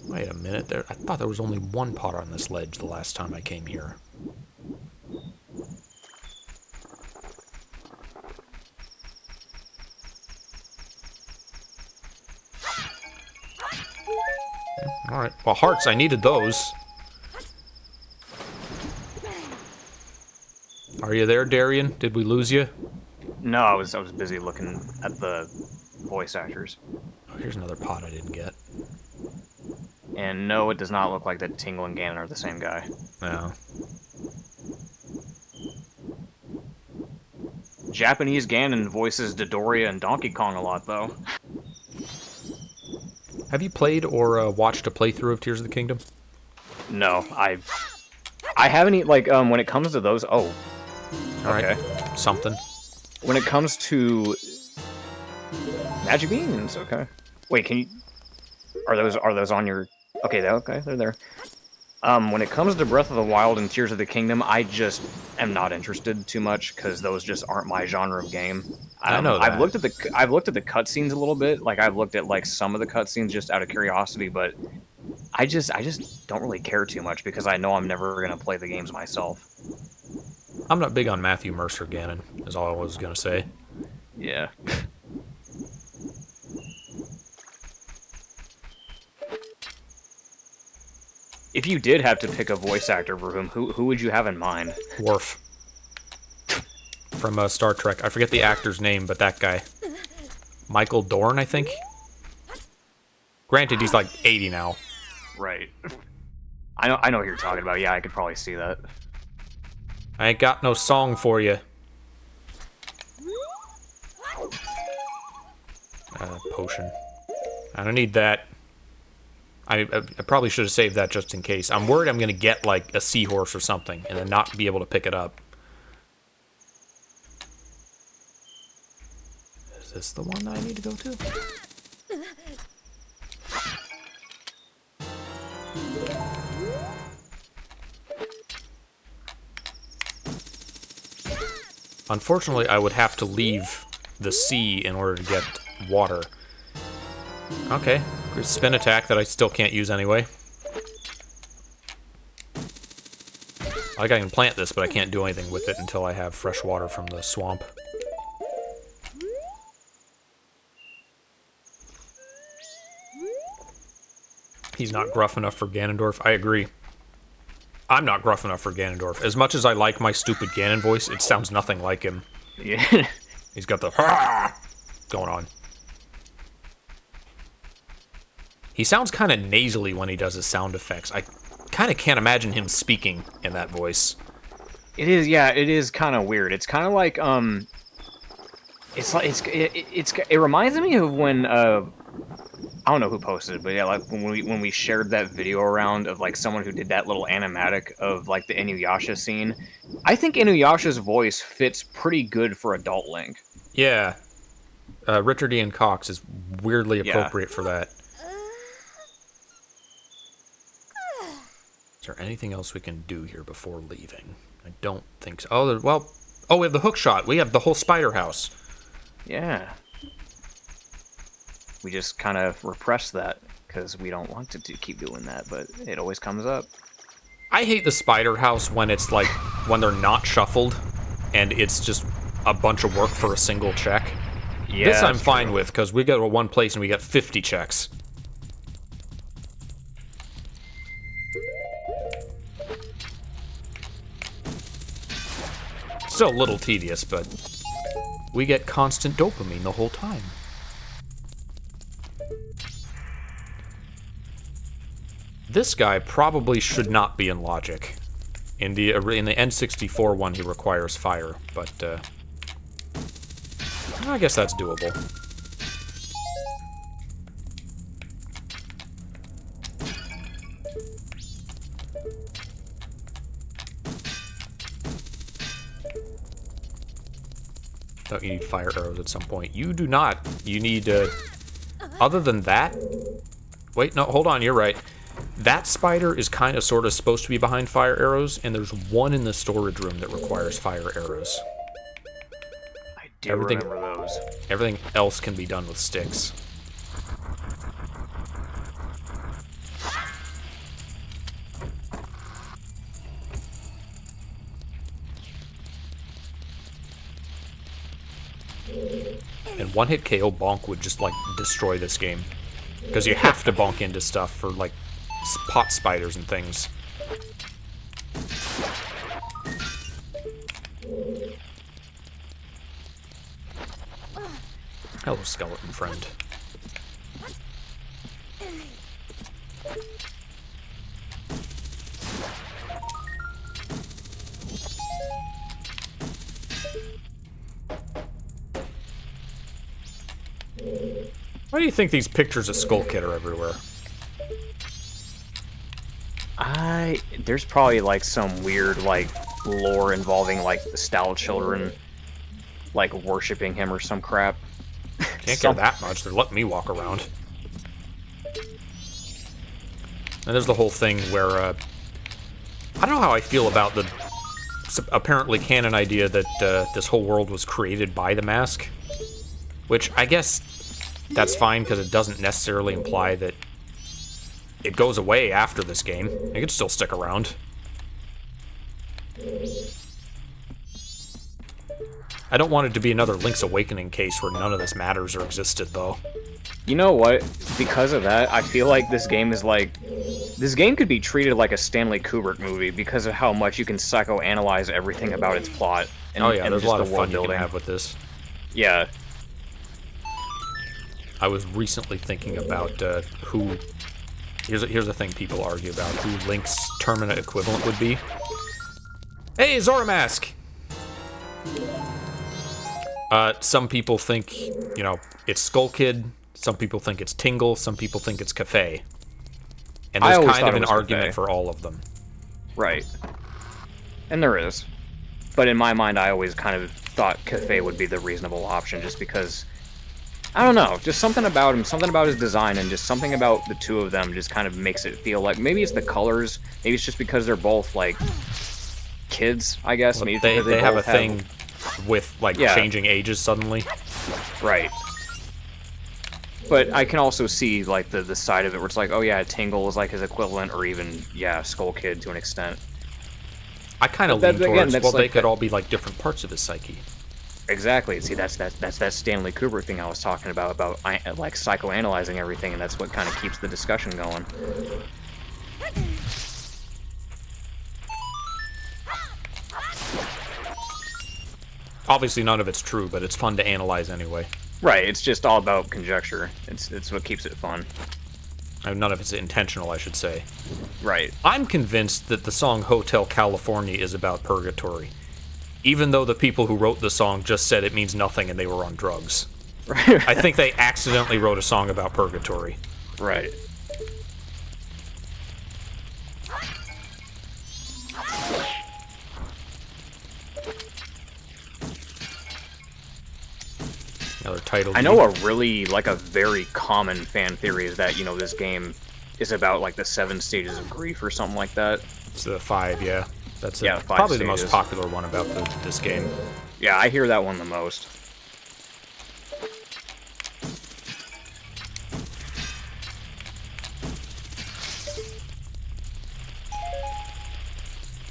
Wait a minute, I thought there was only one pot on this ledge the last time I came here. Alright, well, hearts, I needed those. Are you there, Darian? Did we lose you? No, I was busy looking at the voice actors. Oh, here's another pot I didn't get. And no, it does not look like that Tingle and Ganon are the same guy. No. Japanese Ganon voices Dodoria and Donkey Kong a lot, though. Have you played or watched a playthrough of Tears of the Kingdom? No, I haven't, like, when it comes to those, oh. Alright, Okay. something. When it comes to Magic Beans, okay. Wait, can you, are those on your, okay, they're there. When it comes to Breath of the Wild and Tears of the Kingdom, I just am not interested too much because those just aren't my genre of game. I know that. I've looked at the cutscenes a little bit. Like I've looked at like some of the cutscenes just out of curiosity, but I just don't really care too much because I know I'm never gonna play the games myself. I'm not big on Matthew Mercer Ganon, is all I was gonna say. Yeah. If you did have to pick a voice actor for who would you have in mind? Worf. From Star Trek. I forget the actor's name, but that guy. Michael Dorn, I think? Granted, he's like 80 now. Right. I know what you're talking about. Yeah, I could probably see that. I ain't got no song for you. Potion. I don't need that. I probably should have saved that just in case. I'm worried I'm going to get, like, a seahorse or something and then not be able to pick it up. Is this the one that I need to go to? Unfortunately, I would have to leave the sea in order to get water. Okay. Spin attack that I still can't use anyway. Like I can plant this, but I can't do anything with it until I have fresh water from the swamp. He's not gruff enough for Ganondorf. I agree. I'm not gruff enough for Ganondorf. As much as I like my stupid Ganon voice, it sounds nothing like him. Yeah. He's got the going on. He sounds kind of nasally when he does his sound effects. I kind of can't imagine him speaking in that voice. It is, yeah, it is kind of weird. It's kind of like, it reminds me of when, I don't know who posted it, but yeah, like when we shared that video around of like someone who did that little animatic of like the Inuyasha scene. I think Inuyasha's voice fits pretty good for adult Link. Yeah. Richard Ian Cox is weirdly appropriate for that. Is there anything else we can do here before leaving? I don't think so. Oh, well, we have the hook shot. We have the whole spider house. Yeah. We just kind of repress that because we don't want to keep doing that, but it always comes up. I hate the spider house when it's like, when they're not shuffled and it's just a bunch of work for a single check. Yeah, this I'm fine with because we go to one place and we get 50 checks. Still a little tedious, but we get constant dopamine the whole time. This guy probably should not be in logic. In the N64 one, he requires fire, but I guess that's doable. Don't you need fire arrows at some point? You do not. You need, other than that... Wait, no, hold on, you're right. That spider is kind of sort of supposed to be behind fire arrows, and there's one in the storage room that requires fire arrows. I do remember those. Everything else can be done with sticks. And one-hit KO bonk would just, like, destroy this game. Because you have to bonk into stuff for, like, pot spiders and things. Hello, skeleton friend. Why do you think these pictures of Skull Kid are everywhere? There's probably like some weird like lore involving like the Stout Children like worshipping him or some crap. Can't care that much. They're letting me walk around. And there's the whole thing where I don't know how I feel about the apparently canon idea that this whole world was created by the mask, which I guess that's fine because it doesn't necessarily imply that it goes away after this game. It could still stick around. I don't want it to be another Link's Awakening case where none of this matters or existed, though. You know what? Because of that, I feel like this game is like... This game could be treated like a Stanley Kubrick movie because of how much you can psychoanalyze everything about its plot. And, oh yeah, and there's a just lot the of world fun you building. can have with this. Yeah. I was recently thinking about who... Here's a thing people argue about, who Link's Termina equivalent would be. Hey, Zora Mask! Some people think, you know, it's Skull Kid. Some people think it's Tingle. Some people think it's Cafe. And there's kind of an argument for all of them. Right. And there is. But in my mind, I always kind of thought Cafe would be the reasonable option, just because... I don't know, just something about him, something about his design, and just something about the two of them just kind of makes it feel like... Maybe it's the colors, maybe it's just because they're both, like, kids, I guess. Well, maybe they have a thing with, like, changing ages suddenly. Right. But I can also see, like, the side of it where it's like, oh yeah, Tingle is, like, his equivalent, or even, yeah, Skull Kid to an extent. I kind of lean towards, well, like they could all be, like, different parts of his psyche. Exactly. See, that's that Stanley Kubrick thing I was talking about like psychoanalyzing everything, and that's what kind of keeps the discussion going. Obviously, none of it's true, but it's fun to analyze anyway. Right. It's just all about conjecture. It's what keeps it fun. None of it's intentional, I should say. Right. I'm convinced that the song Hotel California is about purgatory. Even though the people who wrote the song just said it means nothing and they were on drugs. Right. I think they accidentally wrote a song about purgatory. Right. Another title. I know a very common fan theory is that, you know, this game is about, like, the 7 stages of grief or something like that. It's the 5, yeah. That's probably 5 stages. The most popular one about this game. Yeah, I hear that one the most.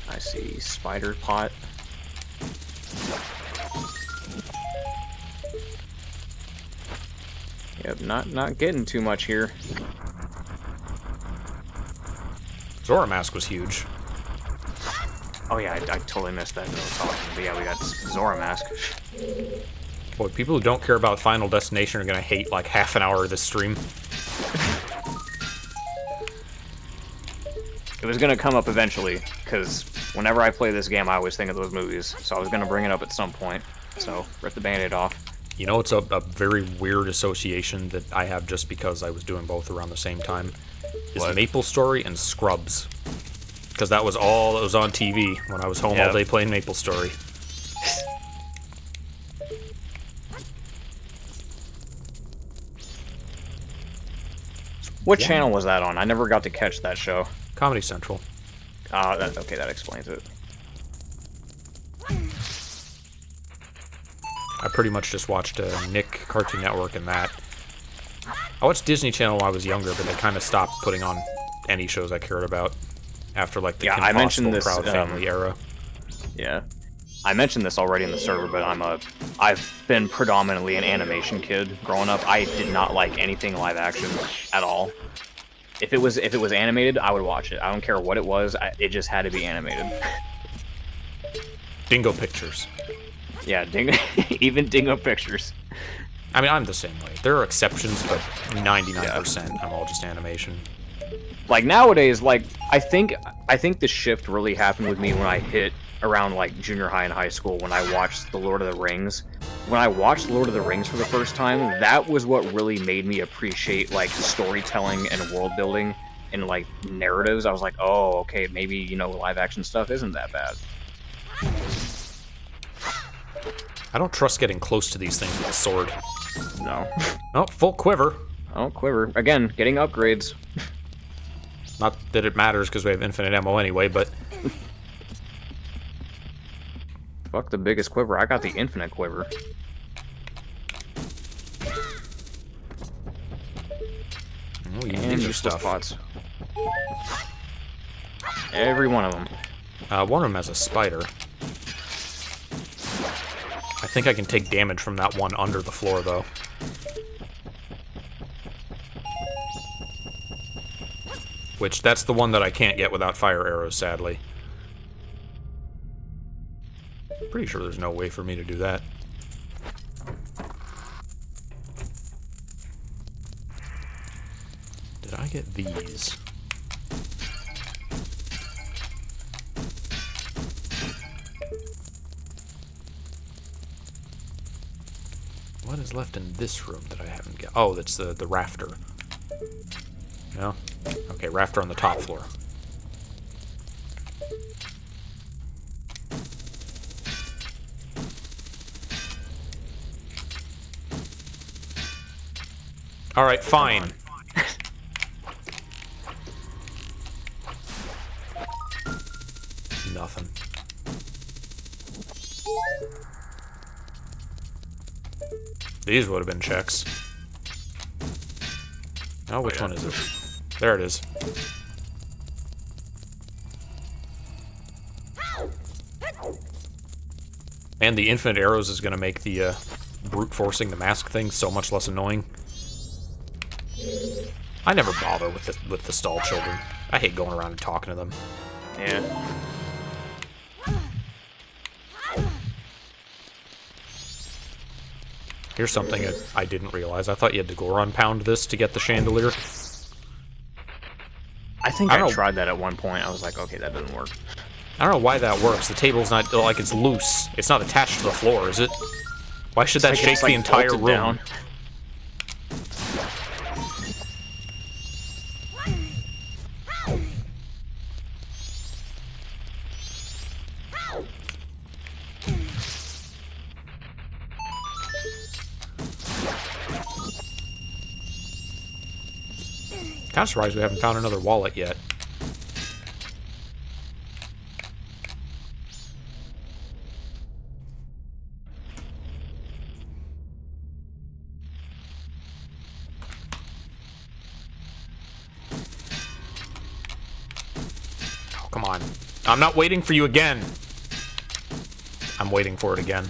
I see Spider Pot. Yep, not getting too much here. Zora Mask was huge. Oh yeah, I totally missed that when I was talking. But yeah, we got Zora Mask. Boy, people who don't care about Final Destination are gonna hate like half an hour of this stream. It was gonna come up eventually, because whenever I play this game, I always think of those movies. So I was gonna bring it up at some point. So rip the Band-Aid off. You know, it's a very weird association that I have just because I was doing both around the same time. Is Maple Story and Scrubs. Because that was all that was on TV when I was home all day playing Maple Story. What channel was that on? I never got to catch that show. Comedy Central. Okay, that explains it. I pretty much just watched Nick, Cartoon Network, and that. I watched Disney Channel when I was younger, but they kind of stopped putting on any shows I cared about after, like, the I mentioned this, Proud Family era. Yeah. I mentioned this already in the server, but I've been predominantly an animation kid growing up. I did not like anything live action at all. If it was animated, I would watch it. I don't care what it was. It just had to be animated. Dingo Pictures. Yeah, Dingo, even Dingo Pictures. I mean, I'm the same way. There are exceptions, but 99% I'm all just animation. Like nowadays, like I think the shift really happened with me when I hit around like junior high and high school when I watched The Lord of the Rings. When I watched Lord of the Rings for the first time, that was what really made me appreciate like storytelling and world building and like narratives. I was like, oh, okay, maybe, you know, live action stuff isn't that bad. I don't trust getting close to these things with a sword. No. Oh, full quiver. Oh, quiver. Again, getting upgrades. Not that it matters because we have infinite ammo anyway, but... Fuck the biggest quiver. I got the infinite quiver. Oh, you And need useless stuff. pots. Every one of them. One of them has a spider. I think I can take damage from that one under the floor, though. Which, that's the one that I can't get without fire arrows, sadly. Pretty sure there's no way for me to do that. Did I get these? What is left in this room that I haven't got? Oh, that's the rafter. No? Okay, rafter on the top floor. Alright, fine. Nothing. These would have been checks. Oh, which one is it? There it is. And the infinite arrows is going to make the brute forcing the mask thing so much less annoying. I never bother with the stall children. I hate going around and talking to them. Yeah. Here's something I didn't realize. I thought you had to Goron pound this to get the chandelier. I think I tried that at one point. I was like, okay, that doesn't work. I don't know why that works. The table's not, like, it's loose. It's not attached to the floor, is it? Why should that shake the entire room? Down. Kind of surprised we haven't found another wallet yet. Oh, come on. I'm not waiting for you again. I'm waiting for it again.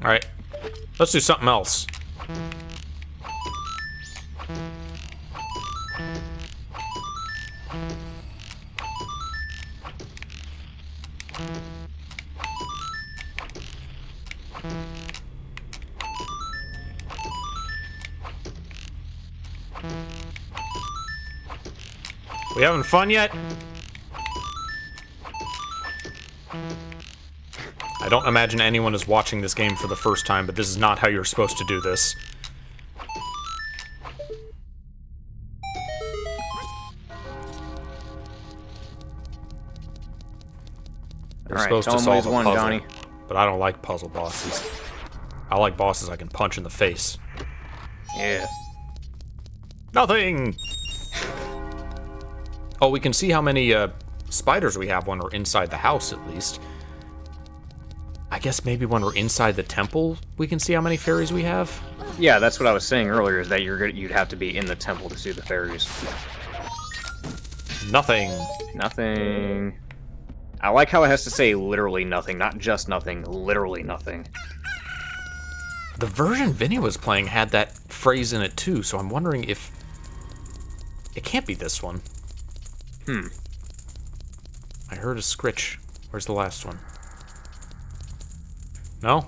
Alright. Let's do something else. We having fun yet? I don't imagine anyone is watching this game for the first time, but this is not how you're supposed to do this. You're supposed to solve a puzzle, Johnny. But I don't like puzzle bosses. I like bosses I can punch in the face. Yeah. Nothing! Oh, we can see how many spiders we have when we're inside the house, at least. I guess maybe when we're inside the temple, we can see how many fairies we have? Yeah, that's what I was saying earlier, is that you'd have to be in the temple to see the fairies. Nothing. Nothing. I like how it has to say literally nothing, not just nothing, literally nothing. The version Vinny was playing had that phrase in it too, so I'm wondering if It can't be this one. I heard a scritch. Where's the last one? No?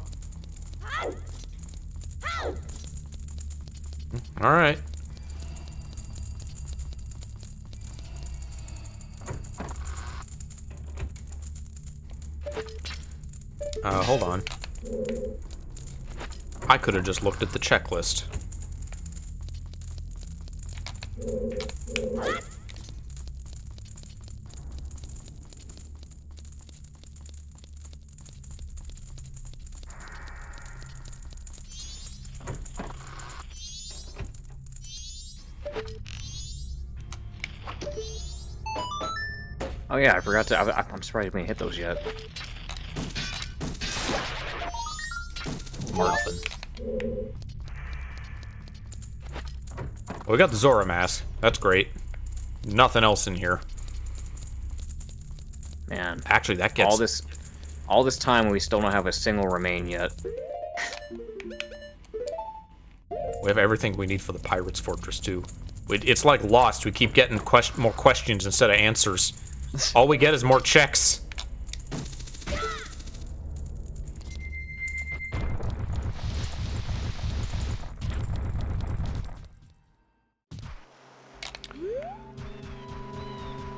Alright. Hold on. I could have just looked at the checklist. Oh yeah, I forgot to. I'm surprised we didn't hit those yet. Nothing. Well, we got the Zora mask. That's great. Nothing else in here. Man, Actually, that gets... all this time we still don't have a single remain yet. We have everything we need for the Pirates Fortress, too. It's like Lost. We keep getting more questions instead of answers. All we get is more checks.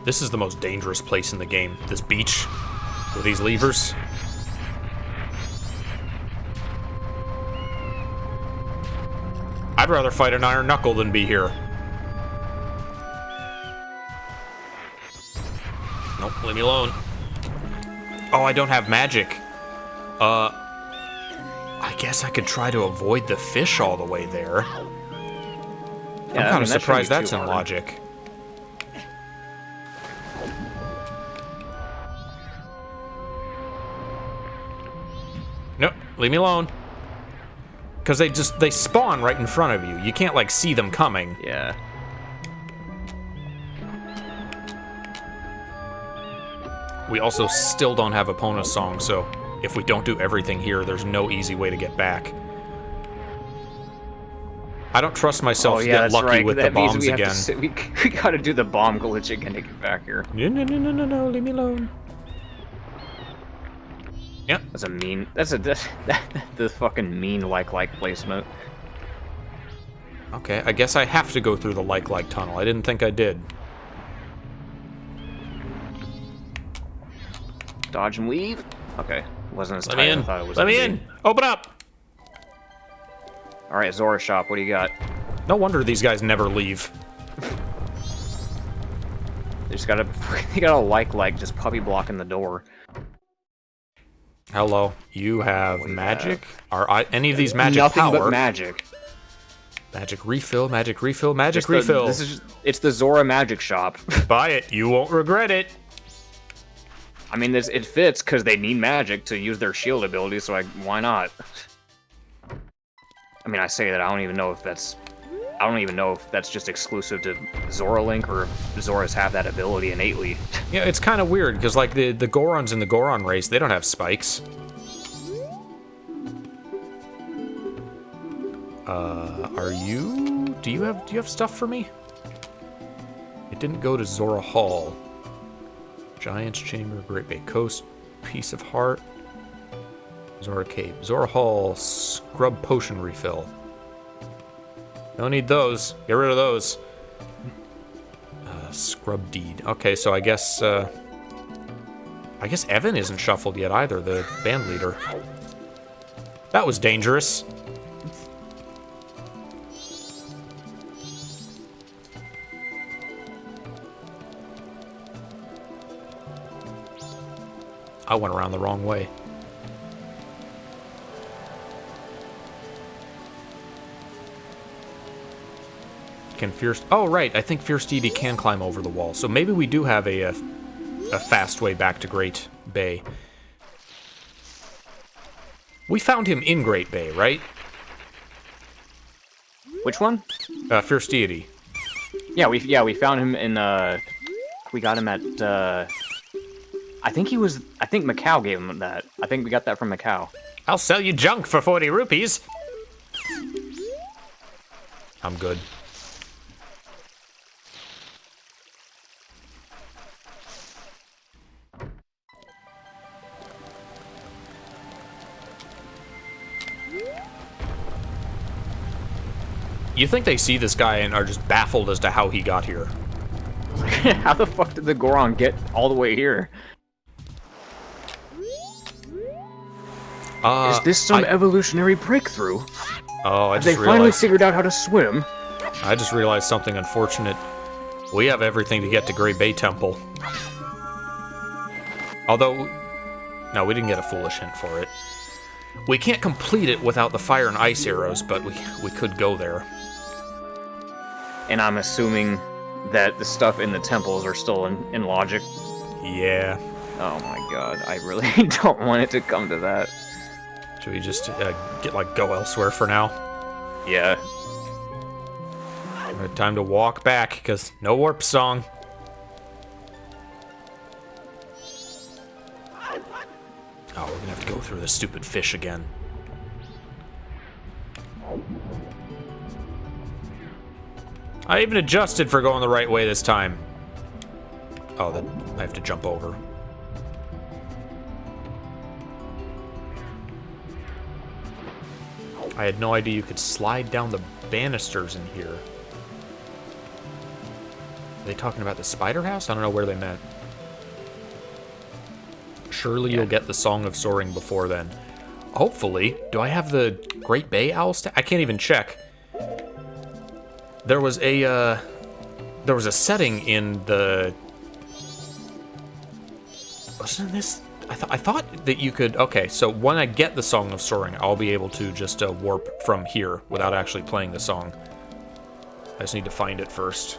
This is the most dangerous place in the game. This beach with these levers. I'd rather fight an iron knuckle than be here. Nope, leave me alone. Oh, I don't have magic. I guess I could try to avoid the fish all the way there. Yeah, I'm kind of surprised that's in logic. Nope, leave me alone. Because they spawn right in front of you. You can't, like, see them coming. Yeah. We also still don't have a Epona song, so if we don't do everything here, there's no easy way to get back. I don't trust myself to get lucky with the bombs again. We gotta do the bomb glitch again to get back here. No, leave me alone. Yep. That's a mean. That's the fucking mean like placement. Okay, I guess I have to go through the like tunnel. I didn't think I did. Dodge and weave. Okay, wasn't as Let tight me as in. I thought it was. Let me in. Open up. All right, Zora shop. What do you got? No wonder these guys never leave. They just gotta. They got a like just puppy blocking the door. Hello. You have magic? Are any of these magic Nothing power? but magic. Magic refill, magic refill, magic refill. It's the Zora magic shop. Buy it. You won't regret it. I mean, it fits because they need magic to use their shield ability, so why not? I mean, I say that I don't even know if that's just exclusive to Zora Link or if Zoras have that ability innately. Yeah, it's kind of weird because like the Gorons in the Goron race, they don't have spikes. Do you have stuff for me? It didn't go to Zora Hall. Giant's Chamber, Great Bay Coast, Piece of Heart, Zora Cave, Zora Hall, Scrub Potion Refill. Don't need those. Get rid of those. Scrub Deed. Okay, so I guess Evan isn't shuffled yet either, the band leader. That was dangerous. I went around the wrong way. Can Fierce... Oh, right. I think Fierce Deity can climb over the wall. So maybe we do have a fast way back to Great Bay. We found him in Great Bay, right? Which one? Fierce Deity. Yeah, we found him in, we got him at, I think Macau gave him that. I think we got that from Macau. I'll sell you junk for 40 rupees. I'm good. You think they see this guy and are just baffled as to how he got here. How the fuck did the Goron get all the way here? Is this some evolutionary breakthrough? Oh, Have they finally figured out how to swim? I just realized something unfortunate. We have everything to get to Great Bay Temple. Although, no, we didn't get a foolish hint for it. We can't complete it without the fire and ice arrows, but we could go there. And I'm assuming that the stuff in the temples are still in logic. Yeah. Oh my god, I really don't want it to come to that. Should we just go elsewhere for now? Yeah. Time to walk back, because no warp song. Oh, we're gonna have to go through this stupid fish again. I even adjusted for going the right way this time. Oh, then I have to jump over. I had no idea you could slide down the banisters in here. Are they talking about the spider house? I don't know where they met. Surely you'll get the Song of Soaring before then. Hopefully. Do I have the Great Bay Owl I can't even check. There was a setting in the... Wasn't this... I thought that you could... Okay, so when I get the Song of Soaring, I'll be able to just warp from here without actually playing the song. I just need to find it first.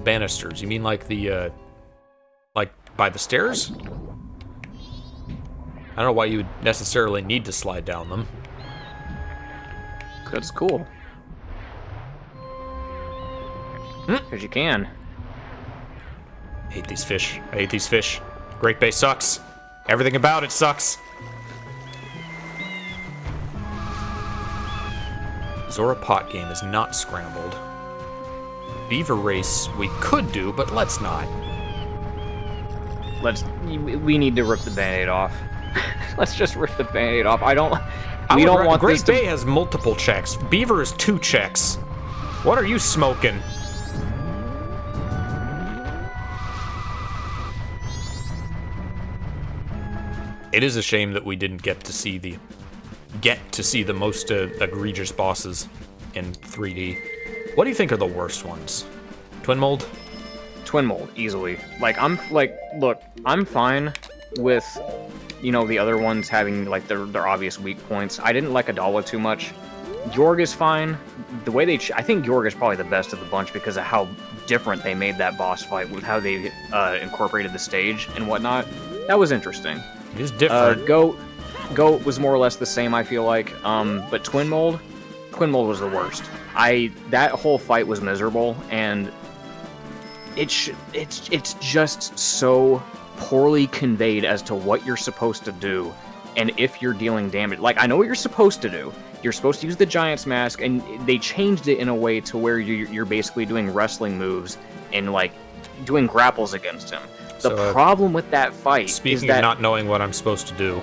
Banisters. You mean like the, like by the stairs? I don't know why you would necessarily need to slide down them. That's cool. Because you can. I hate these fish. I hate these fish. Great Bay sucks. Everything about it sucks. Zora Pot game is not scrambled. Beaver race we could do, but let's not. We need to rip the band-aid off. Let's just rip the band-aid off. We don't want Great this to... Bay has multiple checks. Beaver is 2 checks. What are you smoking? It is a shame that we didn't get to see the most egregious bosses in 3D. What do you think are the worst ones? Twin Mold? Twin Mold, easily. Look, I'm fine with, the other ones having, their obvious weak points. I didn't like Adawa too much. Yorg is fine. The way I think Yorg is probably the best of the bunch because of how different they made that boss fight with how they incorporated the stage and whatnot. That was interesting. It is different. Goat was more or less the same, I feel like. But Twin Mold was the worst. That whole fight was miserable, and it's just so poorly conveyed as to what you're supposed to do, and if you're dealing damage. I know what you're supposed to do. You're supposed to use the Giant's Mask, and they changed it in a way to where you're basically doing wrestling moves and doing grapples against him. The problem with that fight is that... Speaking of not knowing what I'm supposed to do...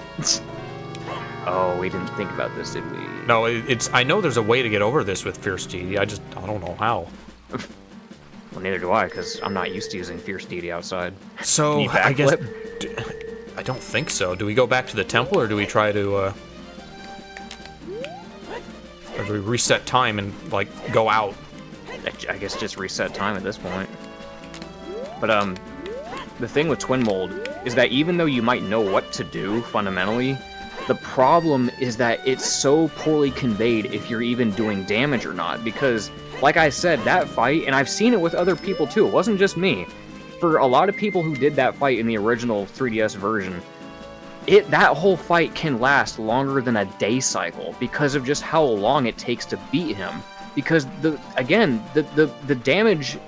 Oh, we didn't think about this, did we? No, I know there's a way to get over this with Fierce Deity, I don't know how. Well, neither do I, because I'm not used to using Fierce Deity outside. So, I guess... I don't think so. Do we go back to the temple, or do we try to, or do we reset time and, go out? I guess just reset time at this point. But, the thing with Twin Mold is that even though you might know what to do, fundamentally, the problem is that it's so poorly conveyed if you're even doing damage or not, because, like I said, that fight, and I've seen it with other people too, it wasn't just me. For a lot of people who did that fight in the original 3DS version, that whole fight can last longer than a day cycle because of just how long it takes to beat him. Because, the damage...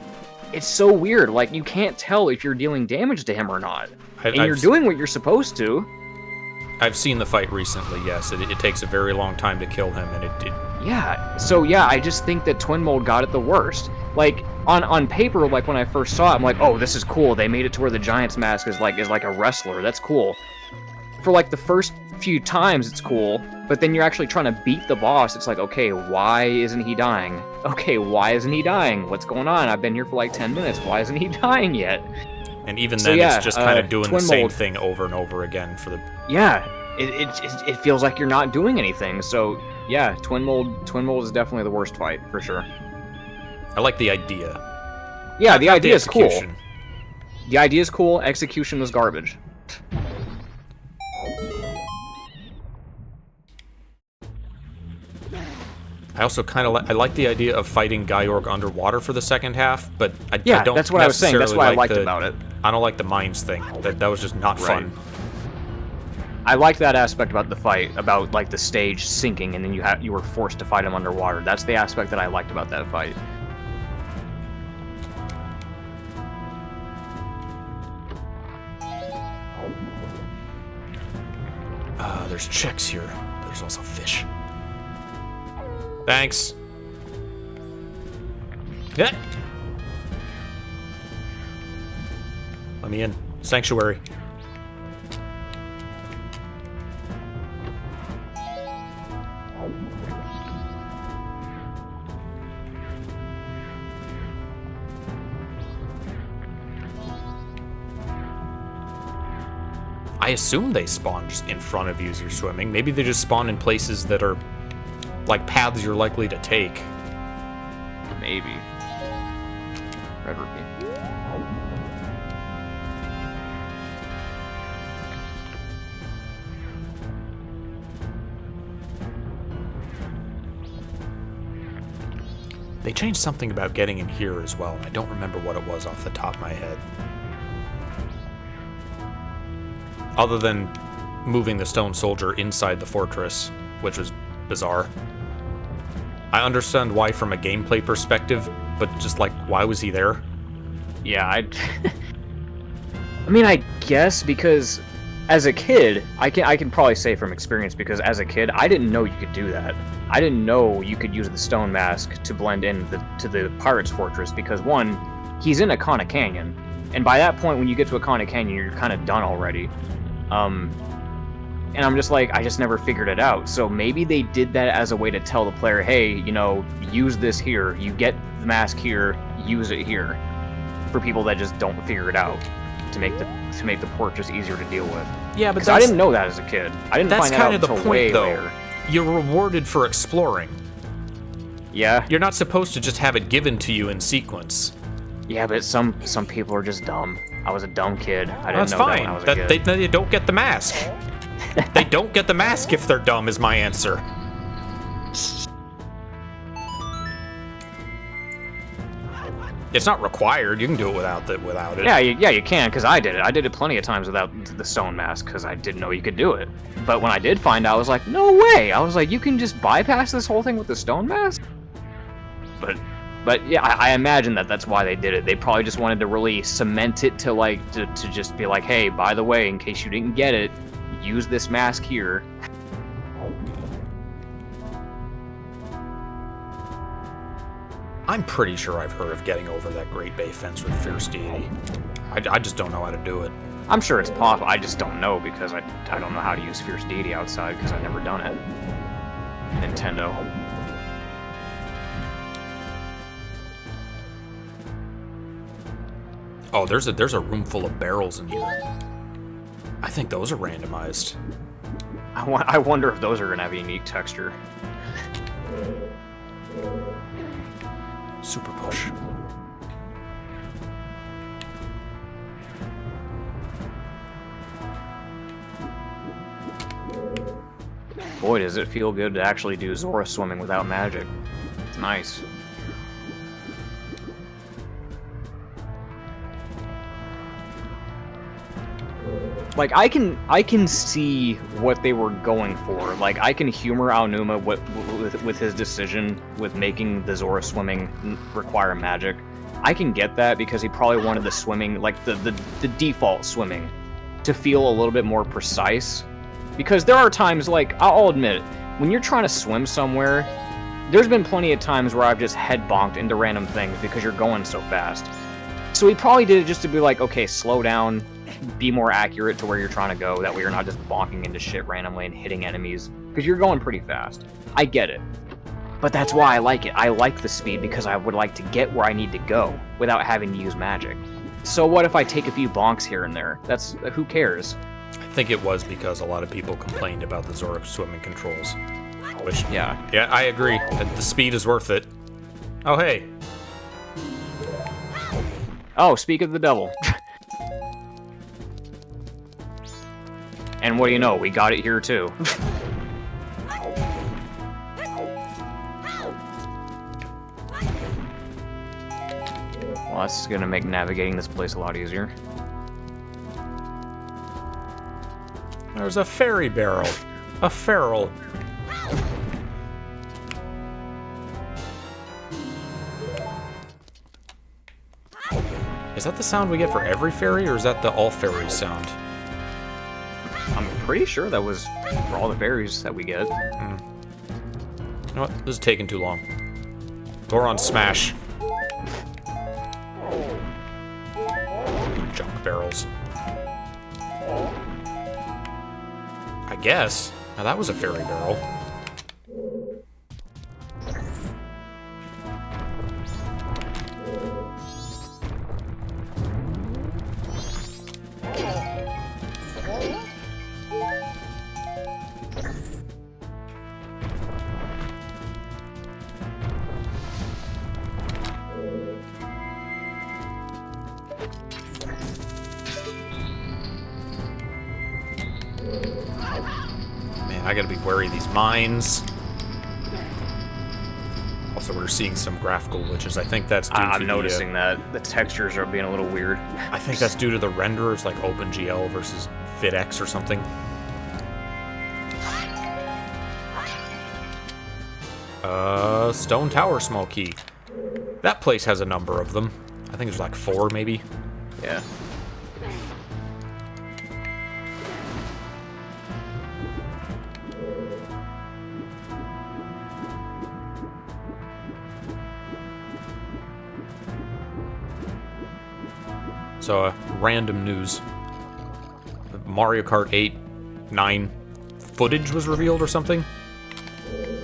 It's so weird, you can't tell if you're dealing damage to him or not. And you're doing what you're supposed to. I've seen the fight recently, yes. It takes a very long time to kill him, and it... Yeah, so yeah, I just think that Twin Mold got it the worst. On paper, when I first saw it, I'm like, oh, this is cool. They made it to where the Giant's Mask is like a wrestler. That's cool. for like the first few times it's cool, but then you're actually trying to beat the boss. It's like, okay, why isn't he dying? Okay, why isn't he dying? What's going on? I've been here for like 10 minutes. Why isn't he dying yet? And even then, it's just kind of doing the same thing over and over again for the... Yeah, it feels like you're not doing anything. So yeah, twin mold is definitely the worst fight for sure. I like the idea. Yeah, the idea is cool. The idea is cool. Execution was garbage. I also kind of I like the idea of fighting Xelrog underwater for the second half, but I don't. That's what I was saying. That's what I liked about it. I don't like the mines thing. That was just not fun. I like that aspect about the fight, about like the stage sinking, and then you were forced to fight him underwater. That's the aspect that I liked about that fight. There's chicks here. There's also fish. Thanks. Yeah. Let me in. Sanctuary. I assume they spawn just in front of you as you're swimming. Maybe they just spawn in places that are like paths you're likely to take. Maybe. Red rupee. They changed something about getting in here as well, and I don't remember what it was off the top of my head. Other than moving the stone soldier inside the fortress, which was bizarre. I understand why from a gameplay perspective, but just like, why was he there? Yeah, I mean, I guess because as a kid, I can probably say from experience, because as a kid, I didn't know you could do that. I didn't know you could use the stone mask to blend in to the pirate's fortress, because one, he's in Akana Canyon, and by that point, when you get to Akana Canyon, you're kind of done already. And I'm just like, I just never figured it out. So maybe they did that as a way to tell the player, hey, you know, use this here. You get the mask here, use it here. For people that just don't figure it out, to make the port just easier to deal with. Yeah, but I didn't know that as a kid. I didn't find that out until way later. You're rewarded for exploring. Yeah. You're not supposed to just have it given to you in sequence. Yeah, but some people are just dumb. I was a dumb kid. I didn't know that when I was a kid. They don't get the mask. They don't get the mask if they're dumb, is my answer. It's not required. You can do it without it. Yeah, you can, because I did it. I did it plenty of times without the stone mask, because I didn't know you could do it. But when I did find out, I was like, no way! I was like, you can just bypass this whole thing with the stone mask? But yeah, I imagine that's why they did it. They probably just wanted to really cement it to just be like, hey, by the way, in case you didn't get it, use this mask here. I'm pretty sure I've heard of getting over that Great Bay fence with Fierce Deity. I just don't know how to do it. I'm sure it's possible. I just don't know, because I don't know how to use Fierce Deity outside, because I've never done it. Nintendo. Oh, there's a room full of barrels in here. I think those are randomized. I wonder if those are going to have a unique texture. Super push. Boy, does it feel good to actually do Zora swimming without magic. It's nice. Like, I can see what they were going for. Like, I can humor Aonuma with his decision with making the Zora swimming require magic. I can get that, because he probably wanted the swimming, like the default swimming, to feel a little bit more precise. Because there are times, like, I'll admit, when you're trying to swim somewhere, there's been plenty of times where I've just head bonked into random things because you're going so fast. So he probably did it just to be like, okay, slow down, be more accurate to where you're trying to go. That way you're not just bonking into shit randomly and hitting enemies. Because you're going pretty fast. I get it. But that's why I like it. I like the speed because I would like to get where I need to go without having to use magic. So what if I take a few bonks here and there? Who cares? I think it was because a lot of people complained about the Zora swimming controls. Which, yeah, I agree. The speed is worth it. Oh, hey. Oh, speak of the devil. And what do you know? We got it here too. Well, that's gonna make navigating this place a lot easier. There's a fairy barrel. A feral. Is that the sound we get for every fairy, or is that the all fairies sound? I'm pretty sure that was for all the fairies that we get. You know what? This is taking too long. Goron smash. Junk barrels. I guess. Now that was a fairy barrel. I gotta be wary of these mines. Also, we're seeing some graphical glitches. I think that's due to I'm noticing that. The textures are being a little weird. I think that's due to the renderers, like OpenGL versus VidX or something. Stone Tower small key. That place has a number of them. I think there's like 4, maybe. Yeah. So, random news. Mario Kart 8, 9 footage was revealed or something.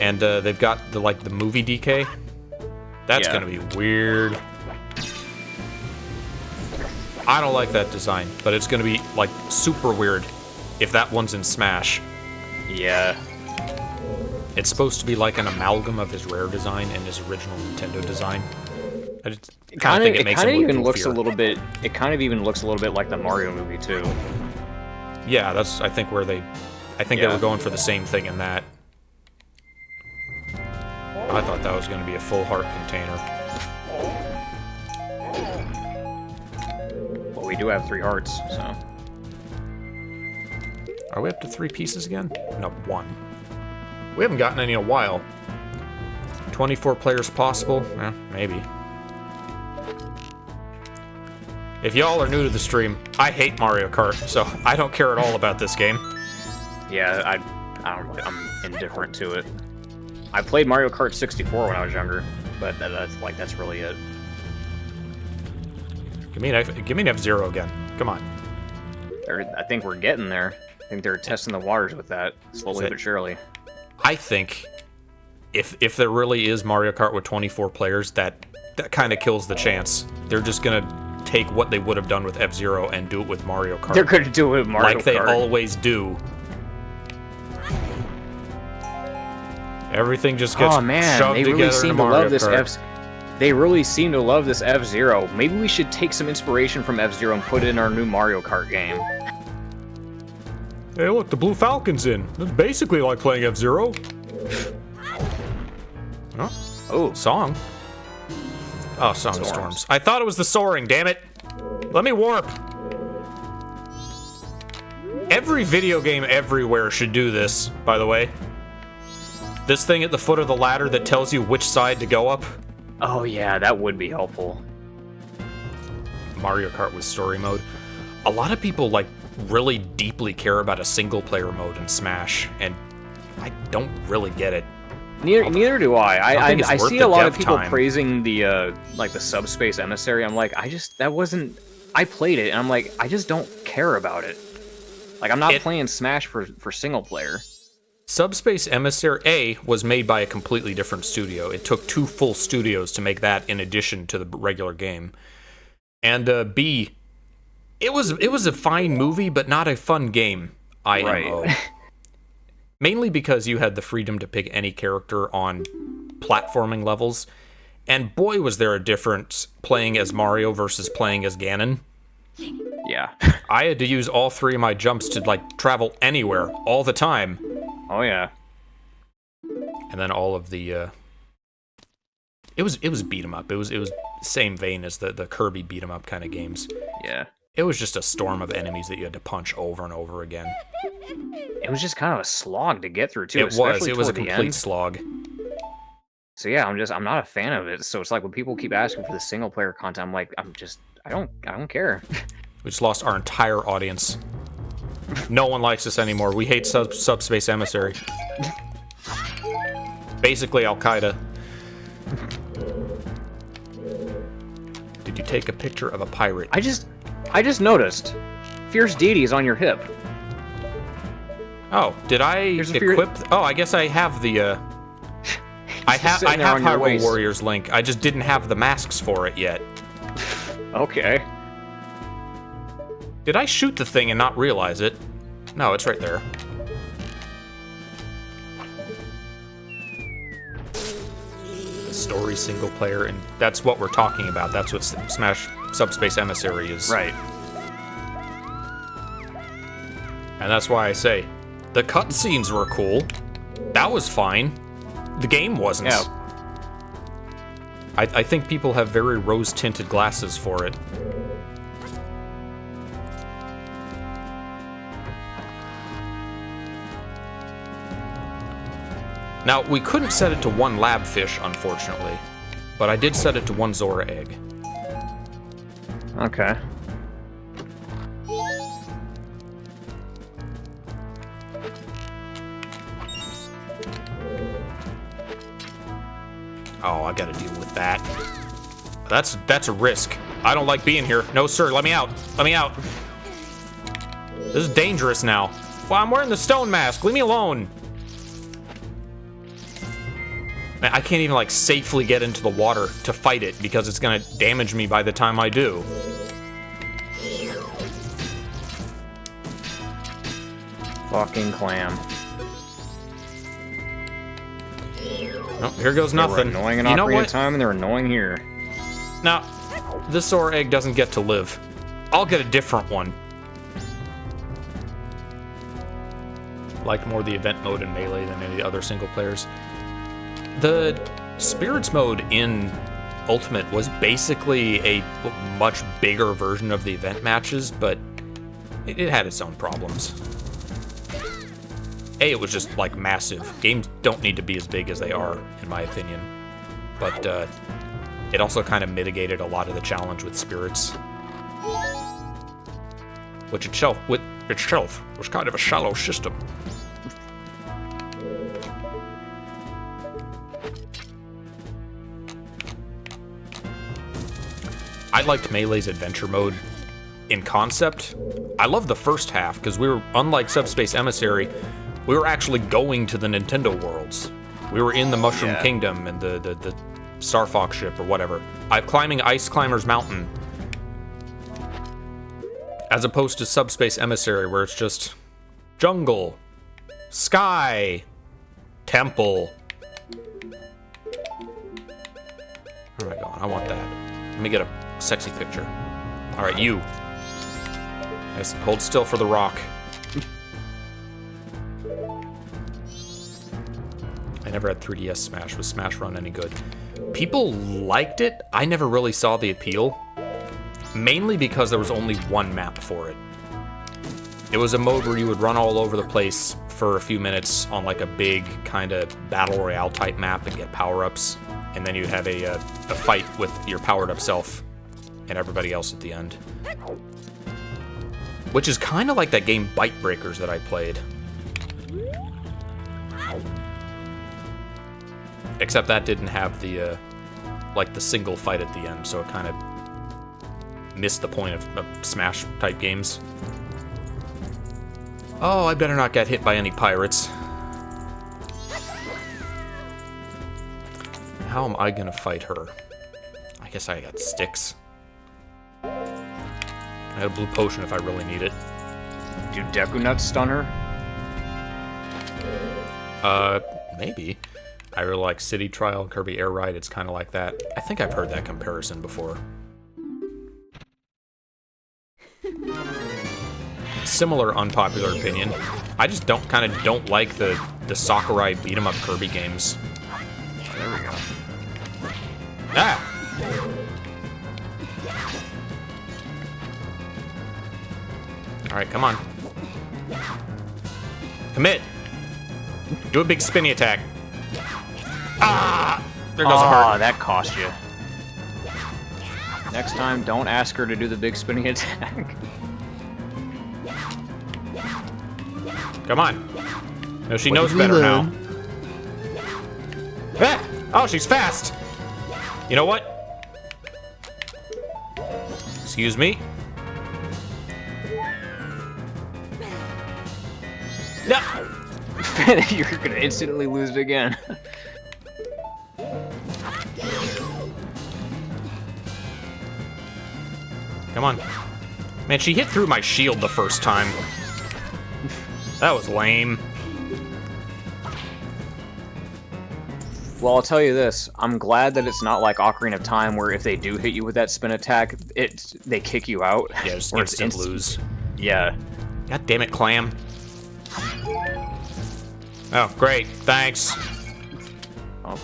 And they've got the movie DK. That's gonna be weird. I don't like that design, but it's gonna be like super weird if that one's in Smash. Yeah. It's supposed to be like an amalgam of his Rare design and his original Nintendo design. I just kind of think it makes it even looks a little bit. It kind of even looks a little bit like the Mario movie too. Yeah, that's I think they were going for the same thing in that. I thought that was going to be a full heart container. Well, we do have 3 hearts, so. Are we up to 3 pieces again? No, 1. We haven't gotten any in a while. 24 players possible? Eh, maybe. If y'all are new to the stream, I hate Mario Kart, so I don't care at all about this game. Yeah, I'm indifferent to it. I played Mario Kart 64 when I was younger, but that's really it. Give me an F-Zero again. Come on. I think we're getting there. I think they're testing the waters with that, slowly but surely. I think if there really is Mario Kart with 24 players, that kind of kills the chance. They're just gonna take what they would have done with F-Zero and do it with Mario Kart. They're gonna do it with Mario Kart. Like they always do. Everything just gets shoved together into Mario Kart. They really seem to love this F-Zero. Maybe we should take some inspiration from F-Zero and put it in our new Mario Kart game. Hey, look, the Blue Falcon's in. That's basically like playing F-Zero. Oh, song. Oh, Song of Storms. I thought it was the soaring, damn it. Let me warp. Every video game everywhere should do this, by the way. This thing at the foot of the ladder that tells you which side to go up. Oh yeah, that would be helpful. Mario Kart with story mode. A lot of people really deeply care about a single player mode in Smash, and I don't really get it. Neither do I. I see a lot of people praising the the subspace emissary. I'm like, I I played it and I'm like, I just don't care about it. Like, I'm not playing Smash for single player. Subspace Emissary A was made by a completely different studio. It took 2 full studios to make that in addition to the regular game. And B, it was a fine movie, but not a fun game. IMO. Right. Mainly because you had the freedom to pick any character on platforming levels. And boy, was there a difference playing as Mario versus playing as Ganon. Yeah. I had to use all 3 of my jumps to, like, travel anywhere, all the time. Oh, yeah. And then all of the, It was beat 'em up. It was same vein as the Kirby beat 'em up kind of games. Yeah. It was just a storm of enemies that you had to punch over and over again. It was just kind of a slog to get through, too. It was a complete slog. So yeah, I'm not a fan of it. So it's like when people keep asking for the single player content, I'm like, I don't care. We just lost our entire audience. No one likes us anymore. We hate Subspace Emissary. Basically Al-Qaeda. Did you take a picture of a pirate? I just noticed. Fierce Deity is on your hip. Oh, did I equip? Oh, I guess I have the, I have Hyrule Warriors Link. I just didn't have the masks for it yet. Okay. Did I shoot the thing and not realize it? No, it's right there. The story single player, and that's what we're talking about. That's what Smash Subspace Emissary is. Right. And that's why I say, the cutscenes were cool. That was fine. The game wasn't. Yeah. I think people have very rose-tinted glasses for it. Now, we couldn't set it to 1 lab fish, unfortunately, but I did set it to 1 Zora egg. Okay. Oh, I gotta deal with that. That's a risk. I don't like being here. No, sir, let me out. Let me out. This is dangerous now. Well, I'm wearing the stone mask. Leave me alone. Man, I can't even, like, safely get into the water to fight it because it's gonna damage me by the time I do. Fucking clam. Oh, here goes nothing. They're annoying in Ocarina of Time, and they're annoying here. Now, this Zora egg doesn't get to live. I'll get a different one. Liked more the event mode in Melee than any other single players. The Spirits mode in Ultimate was basically a much bigger version of the event matches, but it had its own problems. It was just, like, massive. Games don't need to be as big as they are, in my opinion. But, it also kind of mitigated a lot of the challenge with Spirits. Which itself was kind of a shallow system. I liked Melee's adventure mode in concept. I loved the first half, because we were, unlike Subspace Emissary, we were actually going to the Nintendo worlds. We were in the Mushroom Kingdom and the Star Fox ship or whatever. I'm climbing Ice Climber's Mountain. As opposed to Subspace Emissary, where it's just jungle, sky, temple. Where am I going? I want that. Let me get a sexy picture. All right, you. Nice. Hold still for the rock. I never had 3DS Smash. Was Smash Run any good? People liked it. I never really saw the appeal. Mainly because there was only 1 map for it. It was a mode where you would run all over the place for a few minutes on like a big kind of battle royale type map and get power-ups. And then you'd have a fight with your powered up self and everybody else at the end. Which is kind of like that game Bite Breakers that I played. Except that didn't have the, like, the single fight at the end, so it kind of miss the point of Smash-type games. Oh, I better not get hit by any pirates. How am I gonna fight her? I guess I got sticks. I got a blue potion if I really need it. Do Deku Nuts stun her? Maybe. I really like City Trial and Kirby Air Ride. It's kind of like that. I think I've heard that comparison before. Similar unpopular opinion. I just kind of don't like the Sakurai beat 'em up Kirby games. Oh, there we go. Ah! Alright, come on. Commit! Do a big spinny attack. Ah! There goes a heart. Oh, that cost you. Next time, don't ask her to do the big spinning attack. Come on. No, she knows better now. Ah! Oh, she's fast! You know what? Excuse me? No! You're gonna instantly lose it again. Come on. Man, she hit through my shield the first time. That was lame. Well, I'll tell you this. I'm glad that it's not like Ocarina of Time, where if they do hit you with that spin attack, they kick you out. Yeah, just Or it's instant lose. Yeah. God damn it, Clam. Oh, great. Thanks. Oh.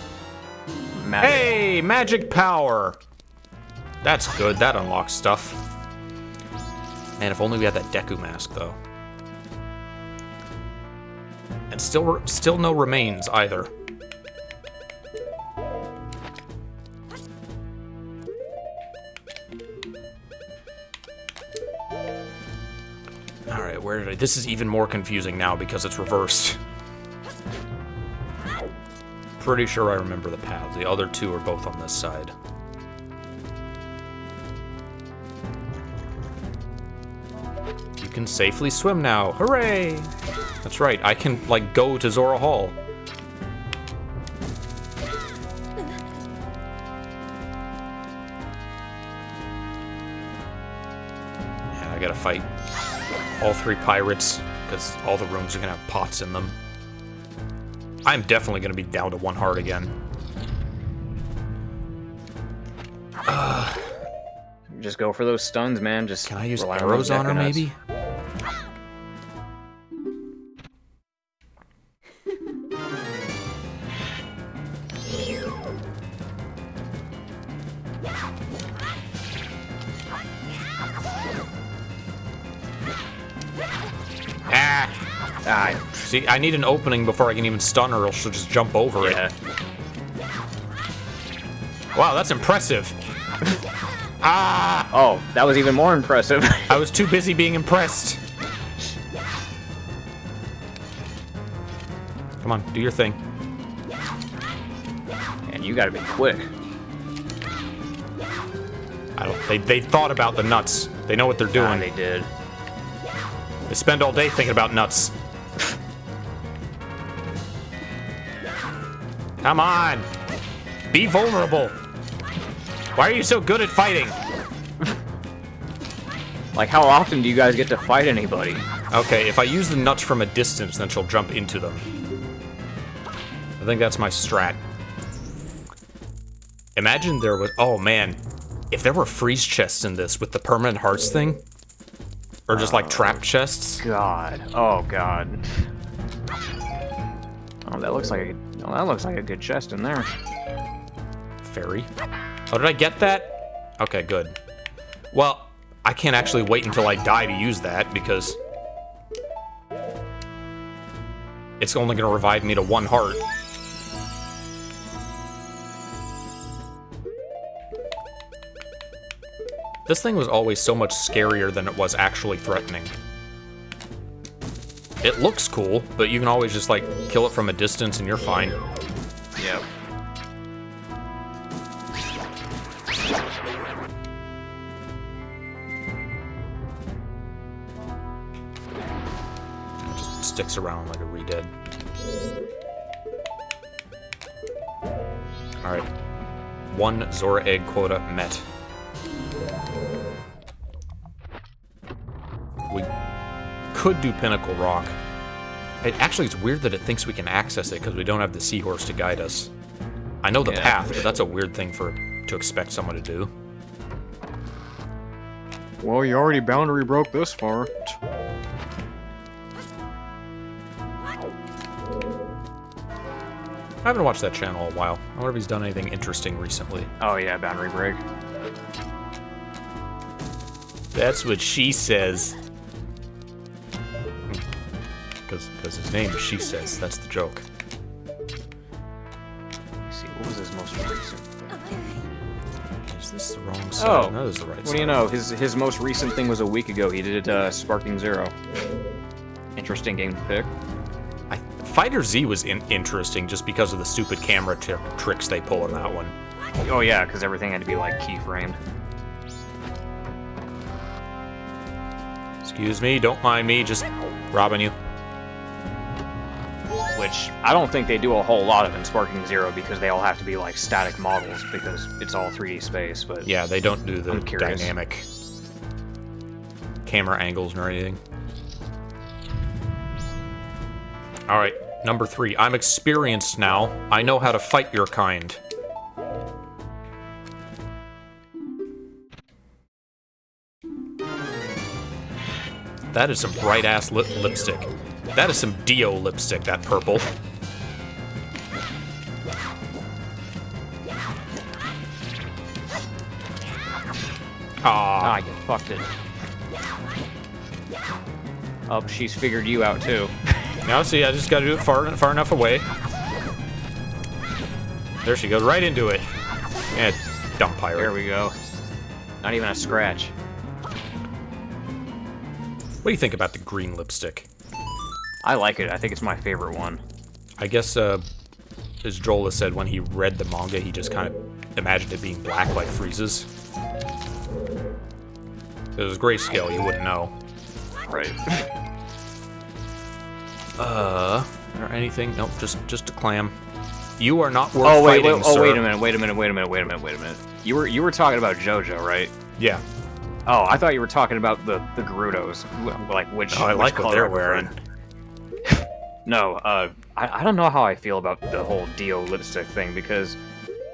Magic. Hey, magic power. That's good. That unlocks stuff. Man, if only we had that Deku mask, though. And still no remains either. All right, where did I? This is even more confusing now because it's reversed. Pretty sure I remember the paths. The other two are both on this side. You can safely swim now. Hooray! That's right. I can, like, go to Zora Hall. And I gotta fight all three pirates because all the rooms are gonna have pots in them. I'm definitely gonna be down to 1 heart again. Just go for those stuns, man. Just Can I use rely arrows those on her, Deku Nuts. maybe? Ah! See, I need an opening before I can even stun her, or she'll just jump over it. Wow, that's impressive. Ah! Oh, that was even more impressive. I was too busy being impressed. Come on, do your thing. And you gotta be quick. I don't. They thought about the nuts. They know what they're doing. They did. They spend all day thinking about nuts. Come on! Be vulnerable! Why are you so good at fighting? Like, how often do you guys get to fight anybody? Okay, if I use the nuts from a distance, then she'll jump into them. I think that's my strat. Imagine there was... Oh, man. If there were freeze chests in this with the permanent hearts thing... Or just, like, trap chests... God. Oh, God. Oh, that looks like a good chest in there. Fairy. Oh, did I get that? Okay, good. Well, I can't actually wait until I die to use that, because... it's only going to revive me to 1 heart. This thing was always so much scarier than it was actually threatening. It looks cool, but you can always just, like, kill it from a distance and you're fine. Yep. sticks around like a re-dead. Alright. 1 Zora egg quota met. We could do Pinnacle Rock. Actually, it's weird that it thinks we can access it because we don't have the seahorse to guide us. I know the path, but that's a weird thing to expect someone to do. Well, you already boundary broke this far. I haven't watched that channel in a while. I wonder if he's done anything interesting recently. Oh yeah, boundary break. That's what she says. Because his name is She Says. That's the joke. Let's see, what was his most recent? Is this the wrong side? Oh, No, this is the right side. What do you know? His most recent thing was a week ago. He did Sparking Zero. Interesting game to pick. Fighter Z was interesting just because of the stupid camera tricks they pull in that one. Oh yeah, because everything had to be like keyframed. Excuse me, don't mind me, just robbing you. Which I don't think they do a whole lot of in Sparking Zero because they all have to be like static models because it's all 3D space. But yeah, they don't do the I'm curious. dynamic camera angles or anything. All right, number 3. I'm experienced now. I know how to fight your kind. That is some bright-ass lipstick. That is some Dio lipstick, that purple. Ah, you fucked it. Oh, she's figured you out too. Now, see, I just gotta do it far enough away. There she goes, right into it. Yeah, dumb pirate. There we go. Not even a scratch. What do you think about the green lipstick? I like it. I think it's my favorite one. I guess, as Joel has said, when he read the manga, he just kind of imagined it being black like Frieza's. If it was grayscale, you wouldn't know. Right. Or anything? Nope, just a clam. You are not worth fighting, sir. Wait a minute. You were talking about JoJo, right? Yeah. Oh, I thought you were talking about the Gerudos. Like which I which like what color they're I prefer. wearing. No, I don't know how I feel about the whole Dio lipstick thing because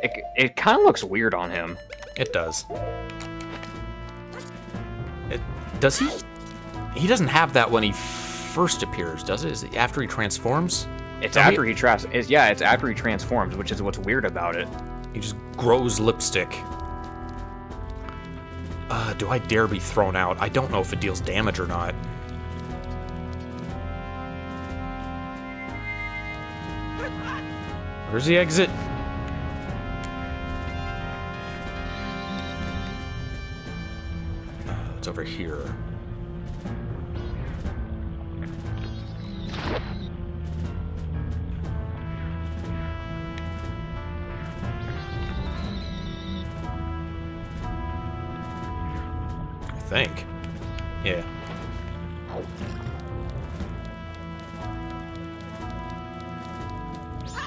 it kind of looks weird on him. It does. Does he? He doesn't have that when he first appears, does it? Is it after he transforms? It's after he it's after he transforms, which is what's weird about it. He just grows lipstick. Do I dare be thrown out? I don't know if it deals damage or not. Where's the exit? It's over here. I think. Yeah.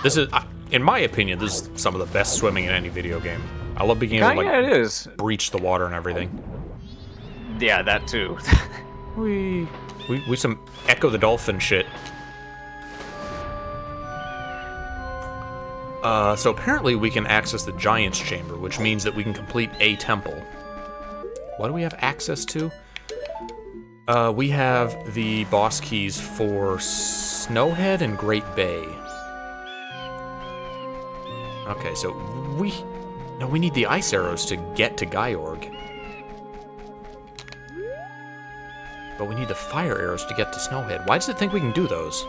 This is, in my opinion, this is some of the best swimming in any video game. I love being able to, like, Yeah, it is. breach the water and everything. Yeah, that too. We some Echo the Dolphin shit. So apparently we can access the Giant's Chamber, which means that we can complete a temple. What do we have access to? We have the boss keys for Snowhead and Great Bay. Okay, so we need the ice arrows to get to Gyorg. But we need the fire arrows to get to Snowhead. Why does it think we can do those?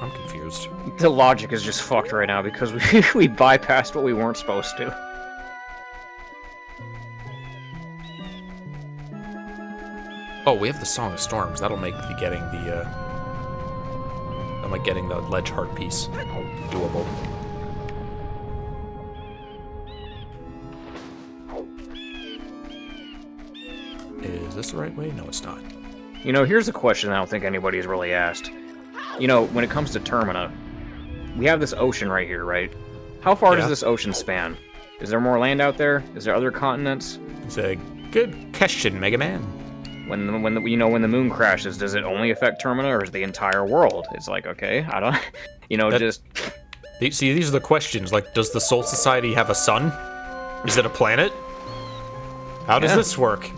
I'm confused. The logic is just fucked right now because we bypassed what we weren't supposed to. Oh, we have the Song of Storms. That'll make getting the ledge heart piece doable. Is this the right way? No, it's not. You know, here's a question I don't think anybody's really asked. you know, when it comes to Termina, we have this ocean right here, right? How far does this ocean span? Is there more land out there? Is there other continents? It's a good question, Mega Man. When the moon crashes, does it only affect Termina, or is the entire world? It's like, okay, I don't, See, these are the questions. Like, does the Soul Society have a sun? Is it a planet? How does this work?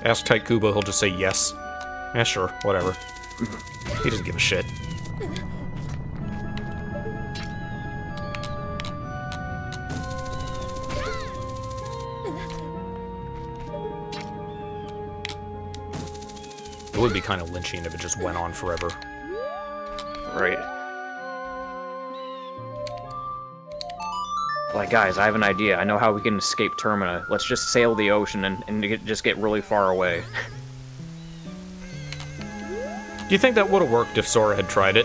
Ask Tyke Kubo, he'll just say yes. Yeah, sure, whatever. He doesn't give a shit. It would be kind of lynching if it just went on forever. Right. Like, guys, I have an idea. I know how we can escape Termina. Let's just sail the ocean and just get really far away. Do you think that would have worked if Sora had tried it?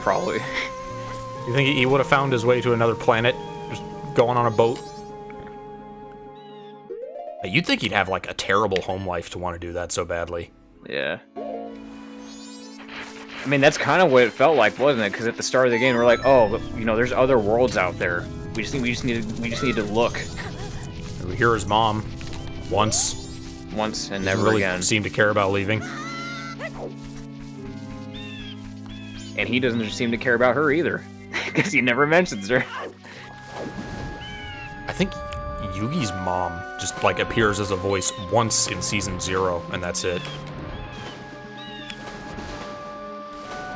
Probably. You think he would have found his way to another planet, just going on a boat? You'd think he'd have, like, a terrible home life to want to do that so badly. Yeah. I mean, that's kind of what it felt like, wasn't it? Because at the start of the game, we're like, oh, you know, there's other worlds out there. We just need to look. We hear his mom once and never really again. Seem to care about leaving. And he doesn't seem to care about her either, because he never mentions her. I think Yugi's mom just, like, appears as a voice once in Season 0, and that's it.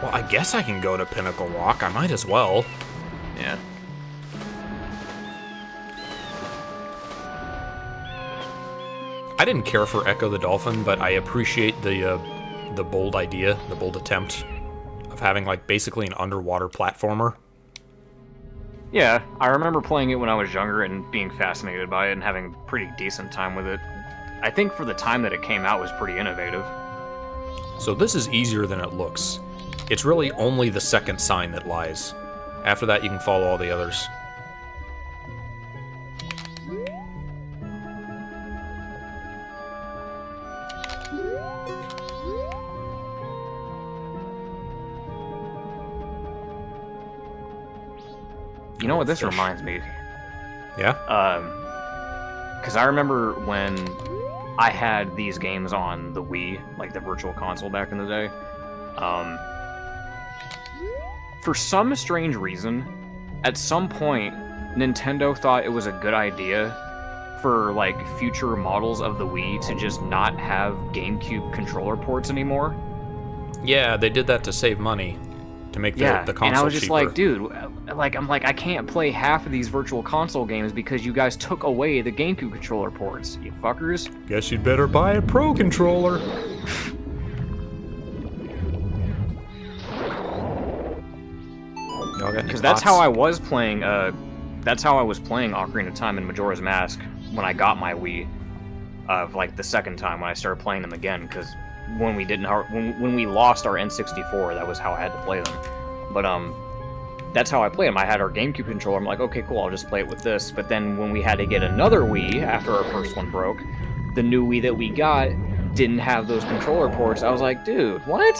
Well, I guess I can go to Pinnacle Rock. I might as well. Yeah. I didn't care for Echo the Dolphin, but I appreciate the bold idea, the bold attempt of having, like, basically an underwater platformer. Yeah, I remember playing it when I was younger and being fascinated by it and having a pretty decent time with it. I think for the time that it came out, it was pretty innovative. So this is easier than it looks. It's really only the second sign that lies. After that, you can follow all the others. You know what this reminds me? Yeah? Because I remember when I had these games on the Wii, like the Virtual Console back in the day. For some strange reason, at some point, Nintendo thought it was a good idea for, like, future models of the Wii to just not have GameCube controller ports anymore. Yeah, they did that to save money, to make the console cheaper. And I was just like, dude, I can't play half of these Virtual Console games because you guys took away the GameCube controller ports, you fuckers. Guess you'd better buy a Pro controller. Because that's how I was playing. That's how I was playing Ocarina of Time and Majora's Mask when I got my Wii. Like the second time when I started playing them again, because when we lost our N64, that was how I had to play them. But that's how I played them. I had our GameCube controller. I'm like, okay, cool, I'll just play it with this. But then when we had to get another Wii after our first one broke, the new Wii that we got didn't have those controller ports. I was like, dude, what?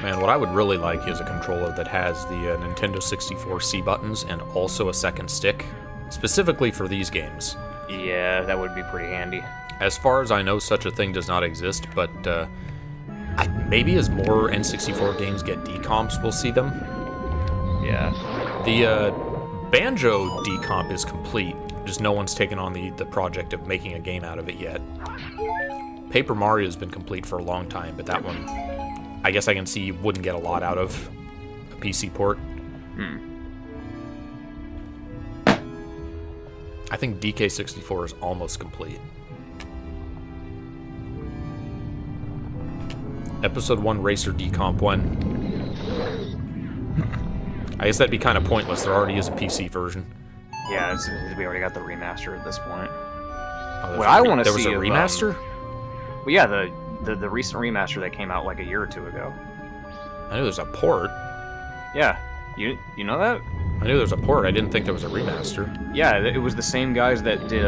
Man, what I would really like is a controller that has the Nintendo 64 C buttons and also a second stick, specifically for these games. Yeah, that would be pretty handy. As far as I know, such a thing does not exist, but maybe as more N64 games get decomps, we'll see them. Yeah. The Banjo decomp is complete, just no one's taken on the project of making a game out of it yet. Paper Mario's been complete for a long time, but that one, I guess I can see you wouldn't get a lot out of a PC port. I think DK64 is almost complete. Episode 1 Racer decomp when? I guess that'd be kind of pointless. There already is a PC version. Yeah, we already got the remaster at this point. Oh, what I want to see... There was a remaster? Well, yeah, the recent remaster that came out like a year or two ago. I knew there's a port. Yeah, you know that? I knew there was a port. I didn't think there was a remaster. Yeah, it was the same guys that did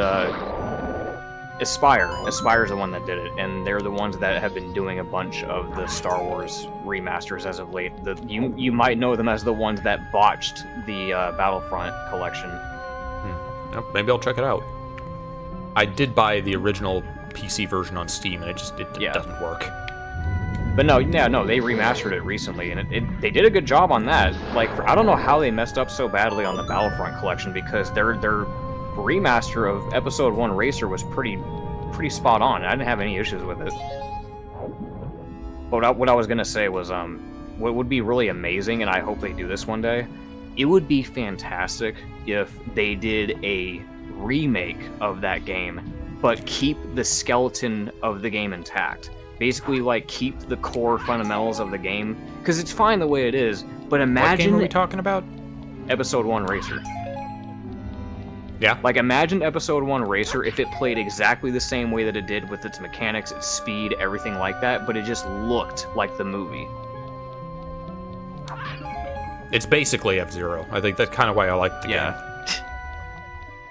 Aspire. Aspire's the one that did it, and they're the ones that have been doing a bunch of the Star Wars remasters as of late. You might know them as the ones that botched the Battlefront collection. Yep, maybe I'll check it out. I did buy the original PC version on Steam, and it doesn't work. But no, they remastered it recently, and they did a good job on that. Like, I don't know how they messed up so badly on the Battlefront collection, because their remaster of Episode 1 Racer was pretty spot on. I didn't have any issues with it. But what I was gonna say was, what would be really amazing, and I hope they do this one day, it would be fantastic if they did a remake of that game, but keep the skeleton of the game intact. Basically, like, keep the core fundamentals of the game, because it's fine the way it is, but imagine... What game are we talking about? Episode 1 Racer. Yeah? Like, imagine Episode 1 Racer if it played exactly the same way that it did with its mechanics, its speed, everything like that, but it just looked like the movie. It's basically F-Zero. I think that's kind of why I like the game.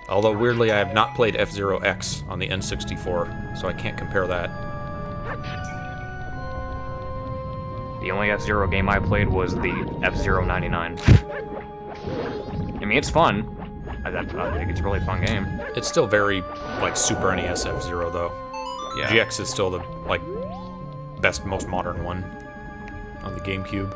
Although, weirdly, I have not played F-Zero X on the N64, so I can't compare that. The only F-Zero game I played was the F-Zero 99. I mean, it's fun. I think it's a really fun game. It's still very, like, Super NES F-Zero, though. Yeah. GX is still the, like, best, most modern one on the GameCube.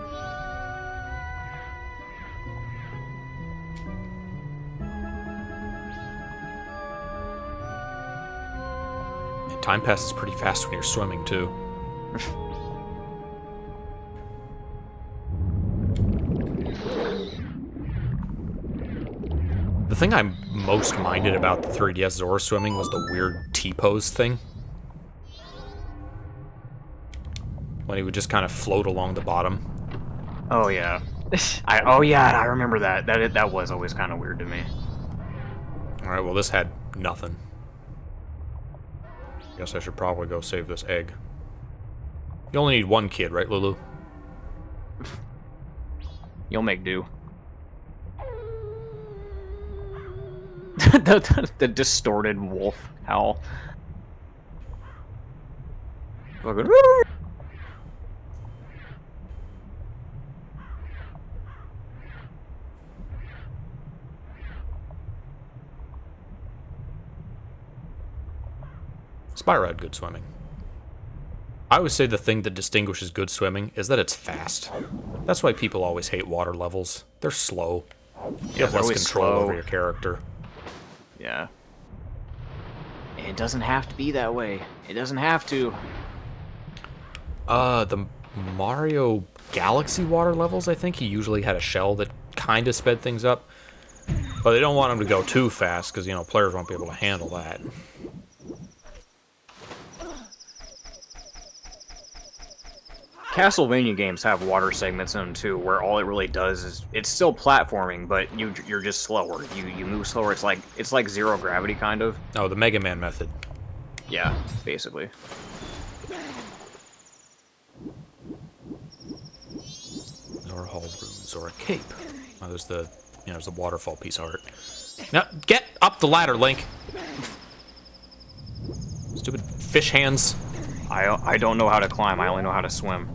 And time passes pretty fast when you're swimming, too. The thing I most minded about the 3DS Zora swimming was the weird T-pose thing. When he would just kind of float along the bottom. Oh, yeah. I remember that. That was always kind of weird to me. Alright, well, this had nothing. Guess I should probably go save this egg. You only need one kid, right, Lulu? You'll make do. the distorted wolf howl. Spyro had good swimming. I always say the thing that distinguishes good swimming is that it's fast. That's why people always hate water levels. They're slow. You have less control over your character. Yeah. And it doesn't have to be that way. It doesn't have to. The Mario Galaxy water levels, I think he usually had a shell that kind of sped things up. But they don't want him to go too fast, because, you know, players won't be able to handle that. Castlevania games have water segments in them too, where all it really does is it's still platforming, but you're just slower. You move slower. It's like zero gravity kind of. Oh, the Mega Man method. Yeah, basically. Zora Hall Room, Zora Cape. Oh, there's the waterfall piece of art. Now get up the ladder, Link. Stupid fish hands. I don't know how to climb. I only know how to swim.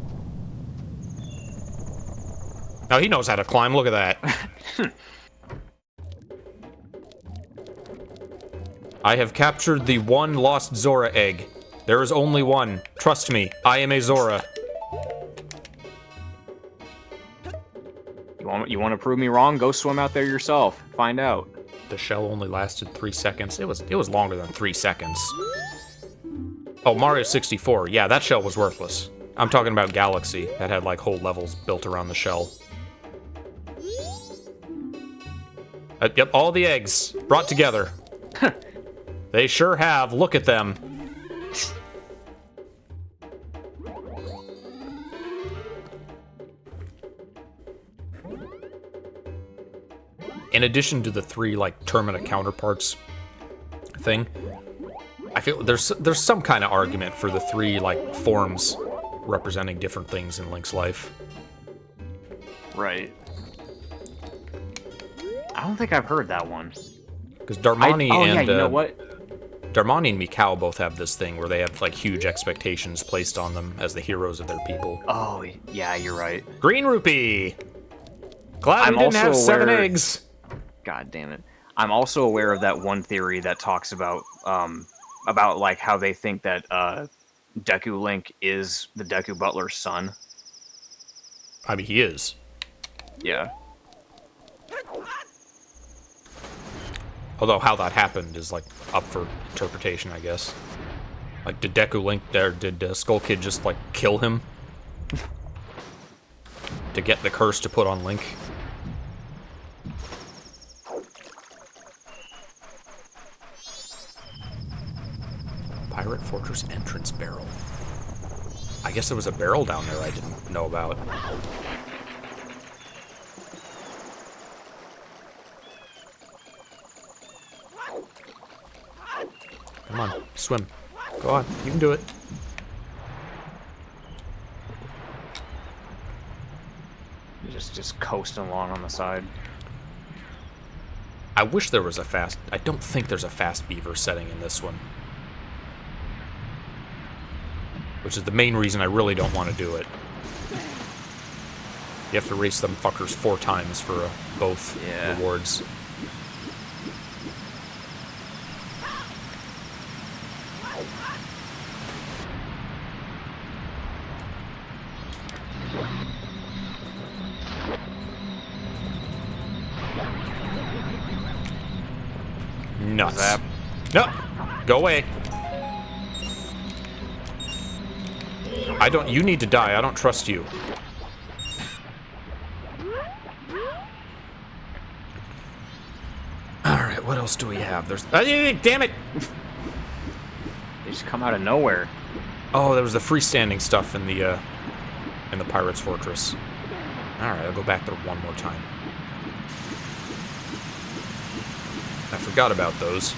Now he knows how to climb. Look at that. I have captured the one lost Zora egg. There is only one. Trust me, I am a Zora. You want to prove me wrong? Go swim out there yourself. Find out. The shell only lasted 3 seconds. It was longer than 3 seconds. Oh, Mario 64. Yeah, that shell was worthless. I'm talking about Galaxy. That had, like, whole levels built around the shell. Yep, all the eggs brought together. They sure have. Look at them. In addition to the 3, like, Termina counterparts thing, I feel there's some kind of argument for the 3, like, forms representing different things in Link's life. Right. I don't think I've heard that one. Because Darmani and you know what? Darmani and Mikau both have this thing where they have like huge expectations placed on them as the heroes of their people. Oh, yeah, you're right. Green rupee. Glad we didn't have 7 eggs. God damn it! I'm also aware of that one theory that talks about like how they think that Deku Link is the Deku Butler's son. I mean, he is. Yeah. Although how that happened is like up for interpretation, I guess. Like, did Deku Link there? Did Skull Kid just like kill him to get the curse to put on Link? Pirate Fortress entrance barrel. I guess there was a barrel down there I didn't know about. Come on, swim. Go on, you can do it. Just coasting along on the side. I wish there was a fast... I don't think there's a fast beaver setting in this one. Which is the main reason I really don't want to do it. You have to race them fuckers 4 times for both rewards. Nuts. No! Go away. I don't... You need to die. I don't trust you. Alright, what else do we have? There's... damn it! They just come out of nowhere. Oh, there was the freestanding stuff in the Pirate's Fortress. Alright, I'll go back there one more time. I forgot about those.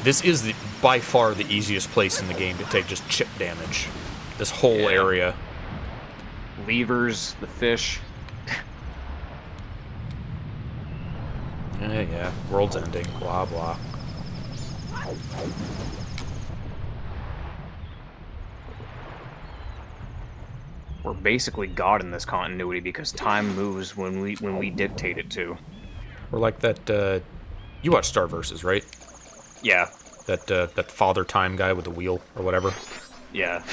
This is by far the easiest place in the game to take just chip damage. This whole area. Levers, the fish. Yeah, world's ending, blah, blah. We're basically God in this continuity because time moves when we dictate it to. We're like that, you watch Star Versus, right? Yeah. That Father Time guy with the wheel, or whatever. Yeah.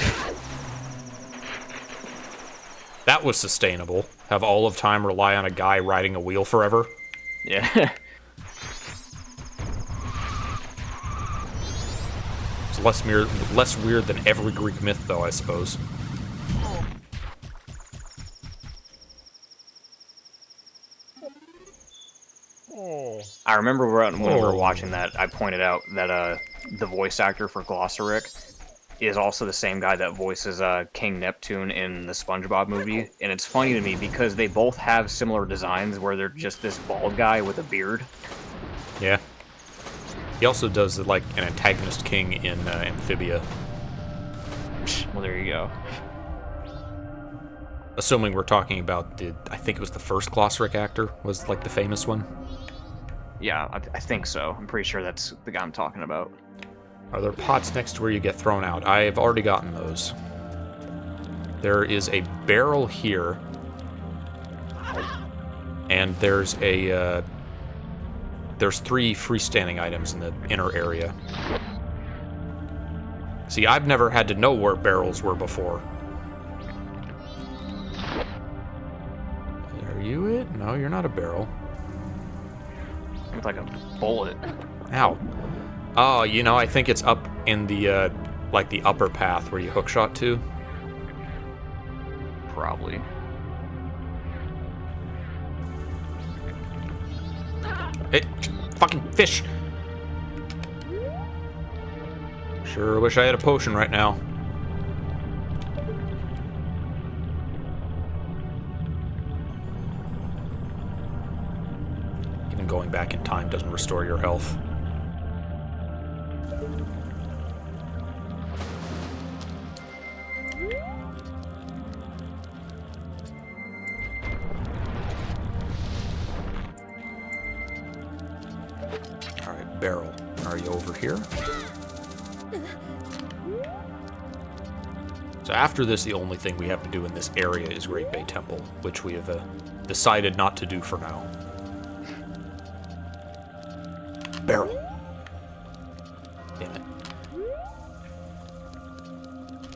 That was sustainable. Have all of time rely on a guy riding a wheel forever. Yeah. It's less weird than every Greek myth, though, I suppose. I remember when we were watching that, I pointed out that the voice actor for Glossaric is also the same guy that voices King Neptune in the SpongeBob movie. And it's funny to me because they both have similar designs where they're just this bald guy with a beard. Yeah. He also does, like, an antagonist king in Amphibia. Well, there you go. Assuming we're talking about I think it was the first Glossaric actor, was, like, the famous one. Yeah, I think so. I'm pretty sure that's the guy I'm talking about. Are there pots next to where you get thrown out? I've already gotten those. There is a barrel here. And there's a, there's 3 freestanding items in the inner area. See, I've never had to know where barrels were before. Are you it? No, you're not a barrel. It's like a bullet. Ow. Oh, you know, I think it's up in the, like, the upper path where you hookshot to. Probably. Hey, fucking fish! Sure wish I had a potion right now. Even going back in time doesn't restore your health. Barrel, are you over here? So after this, the only thing we have to do in this area is Great Bay Temple, which we have decided not to do for now. Barrel. Damn it.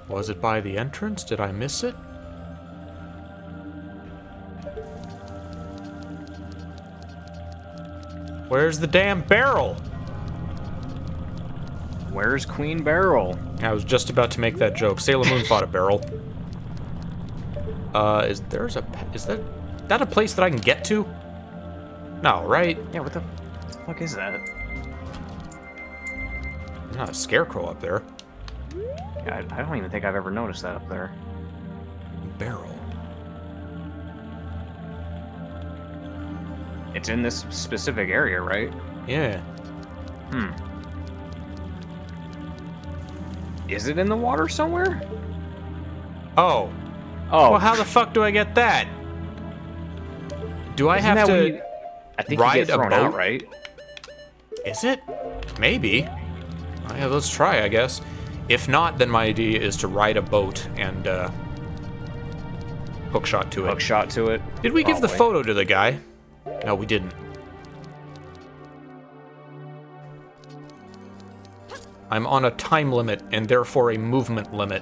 Was it by the entrance? Did I miss it? Where's the damn barrel? Where's Queen Barrel? I was just about to make that joke. Sailor Moon fought a barrel. Is that a place that I can get to? No, right? Yeah, what the fuck is that? There's not a scarecrow up there. Yeah, I don't even think I've ever noticed that up there. Barrel. It's in this specific area, right? Yeah. Is it in the water somewhere? Oh. Oh. Well, how the fuck do I get that? Do I Isn't have that to when you, I think ride you get a thrown boat? out, right? Is it? Maybe. Oh, yeah, let's try, I guess. If not, then my idea is to ride a boat and hookshot to it. Hookshot to it. Did we give the Probably. photo to the guy? No, we didn't. I'm on a time limit and therefore a movement limit.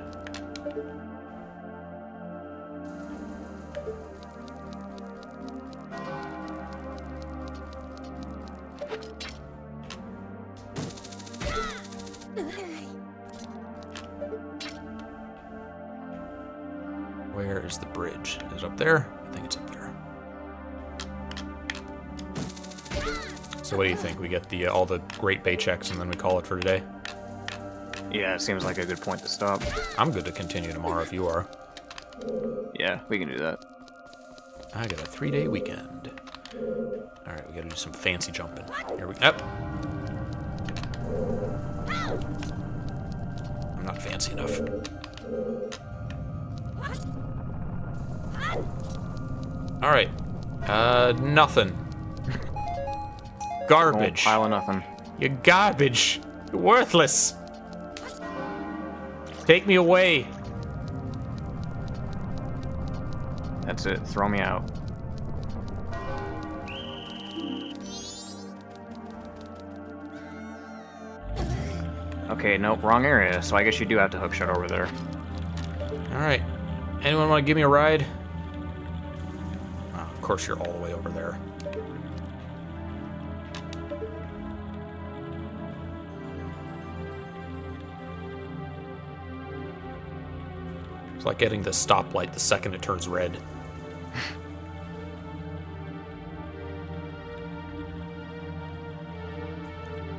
Where is the bridge? Is it up there? I think it's up there. So what do you think? We get the all the Great Bay checks and then we call it for today? Yeah, it seems like a good point to stop. I'm good to continue tomorrow if you are. Yeah, we can do that. I got a 3-day weekend. Alright, we gotta do some fancy jumping. Here we go. I'm not fancy enough. Alright. Nothing. Garbage. Pile of nothing. You're garbage. You're worthless. Take me away. That's it. Throw me out. Okay, nope, wrong area. So I guess you do have to hookshot over there. Alright. Anyone want to give me a ride? Oh, of course you're all the way over there. It's like getting the stoplight the second it turns red.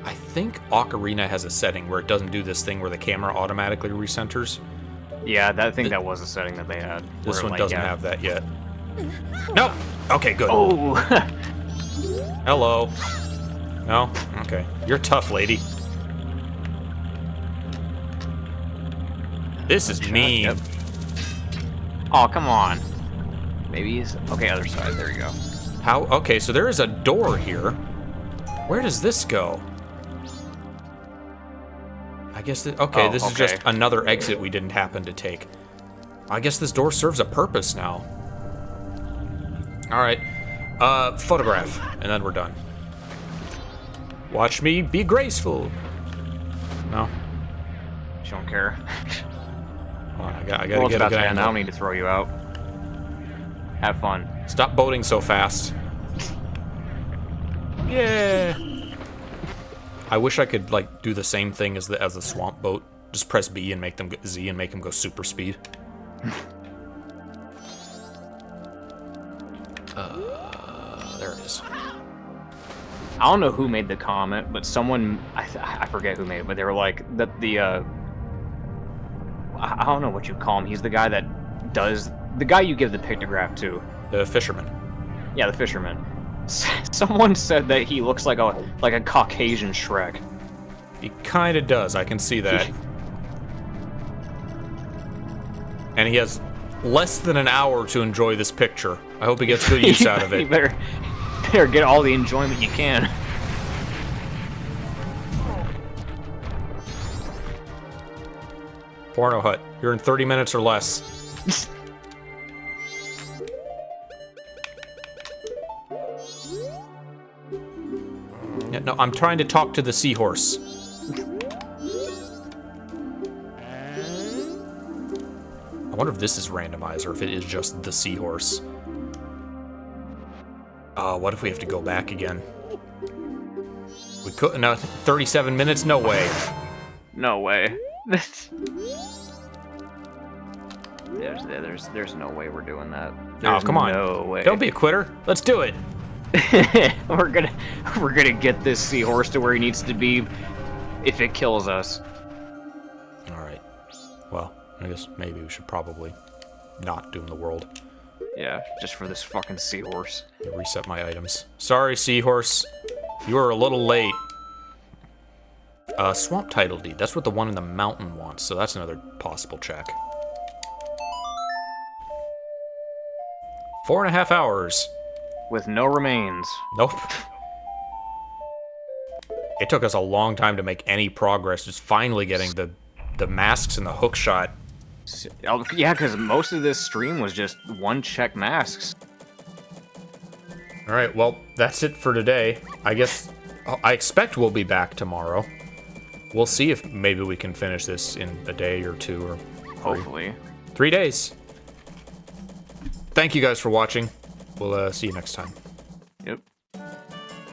I think Ocarina has a setting where it doesn't do this thing where the camera automatically recenters. Yeah, I think that was a setting that they had. This where, one like, doesn't yeah. have that yet. Nope. Okay, good. Oh! Hello. No? Okay. You're tough, lady. This is mean. Yep. Oh, come on. Maybe he's... Okay, other side. There you go. How? Okay, so there is a door here. Where does this go? I guess that... Okay, Oh, this is okay. just another exit we didn't happen to take. I guess this door serves a purpose now. Alright. Photograph. And then we're done. Watch me be graceful. No? She don't care. Hold on, I gotta Well, it's get a about good to end. I angle. don't need to throw you out. Have fun. Stop boating so fast. Yeah. I wish I could like do the same thing as the swamp boat. Just press B and make them Z and make them go super speed. There it is. I don't know who made the comment, but someone... I forget who made it, but they were like... I don't know what you call him. He's the guy that does... The guy you give the pictograph to. The fisherman. Yeah, the fisherman. Someone said that he looks like a Caucasian Shrek. He kind of does. I can see that. And he has less than an hour to enjoy this picture. I hope he gets good use out of You it. better get all the enjoyment you can. Porno Hut. You're in 30 minutes or less. Yeah, no, I'm trying to talk to the seahorse. I wonder if this is randomizer, if it is just the seahorse. What if we have to go back again? We couldn't. No, 37 minutes? No way. No way. There's no way we're doing that. There's Come on. No way. Don't be a quitter. Let's do it. we're gonna get this seahorse to where he needs to be if it kills us. All right. Well, I guess maybe we should probably not doom the world. Yeah, just for this fucking seahorse. Reset my items. Sorry, seahorse. You were a little late. Swamp title deed. That's what the one in the mountain wants, so that's another possible check. 4.5 hours. With no remains. Nope. It took us a long time to make any progress, just finally getting the masks and the hook shot. Oh, yeah, because most of this stream was just one-check masks. Alright, well, that's it for today. I expect we'll be back tomorrow. We'll see if maybe we can finish this in a day or two or Hopefully. 3 days. Thank you guys for watching. We'll see you next time. Yep.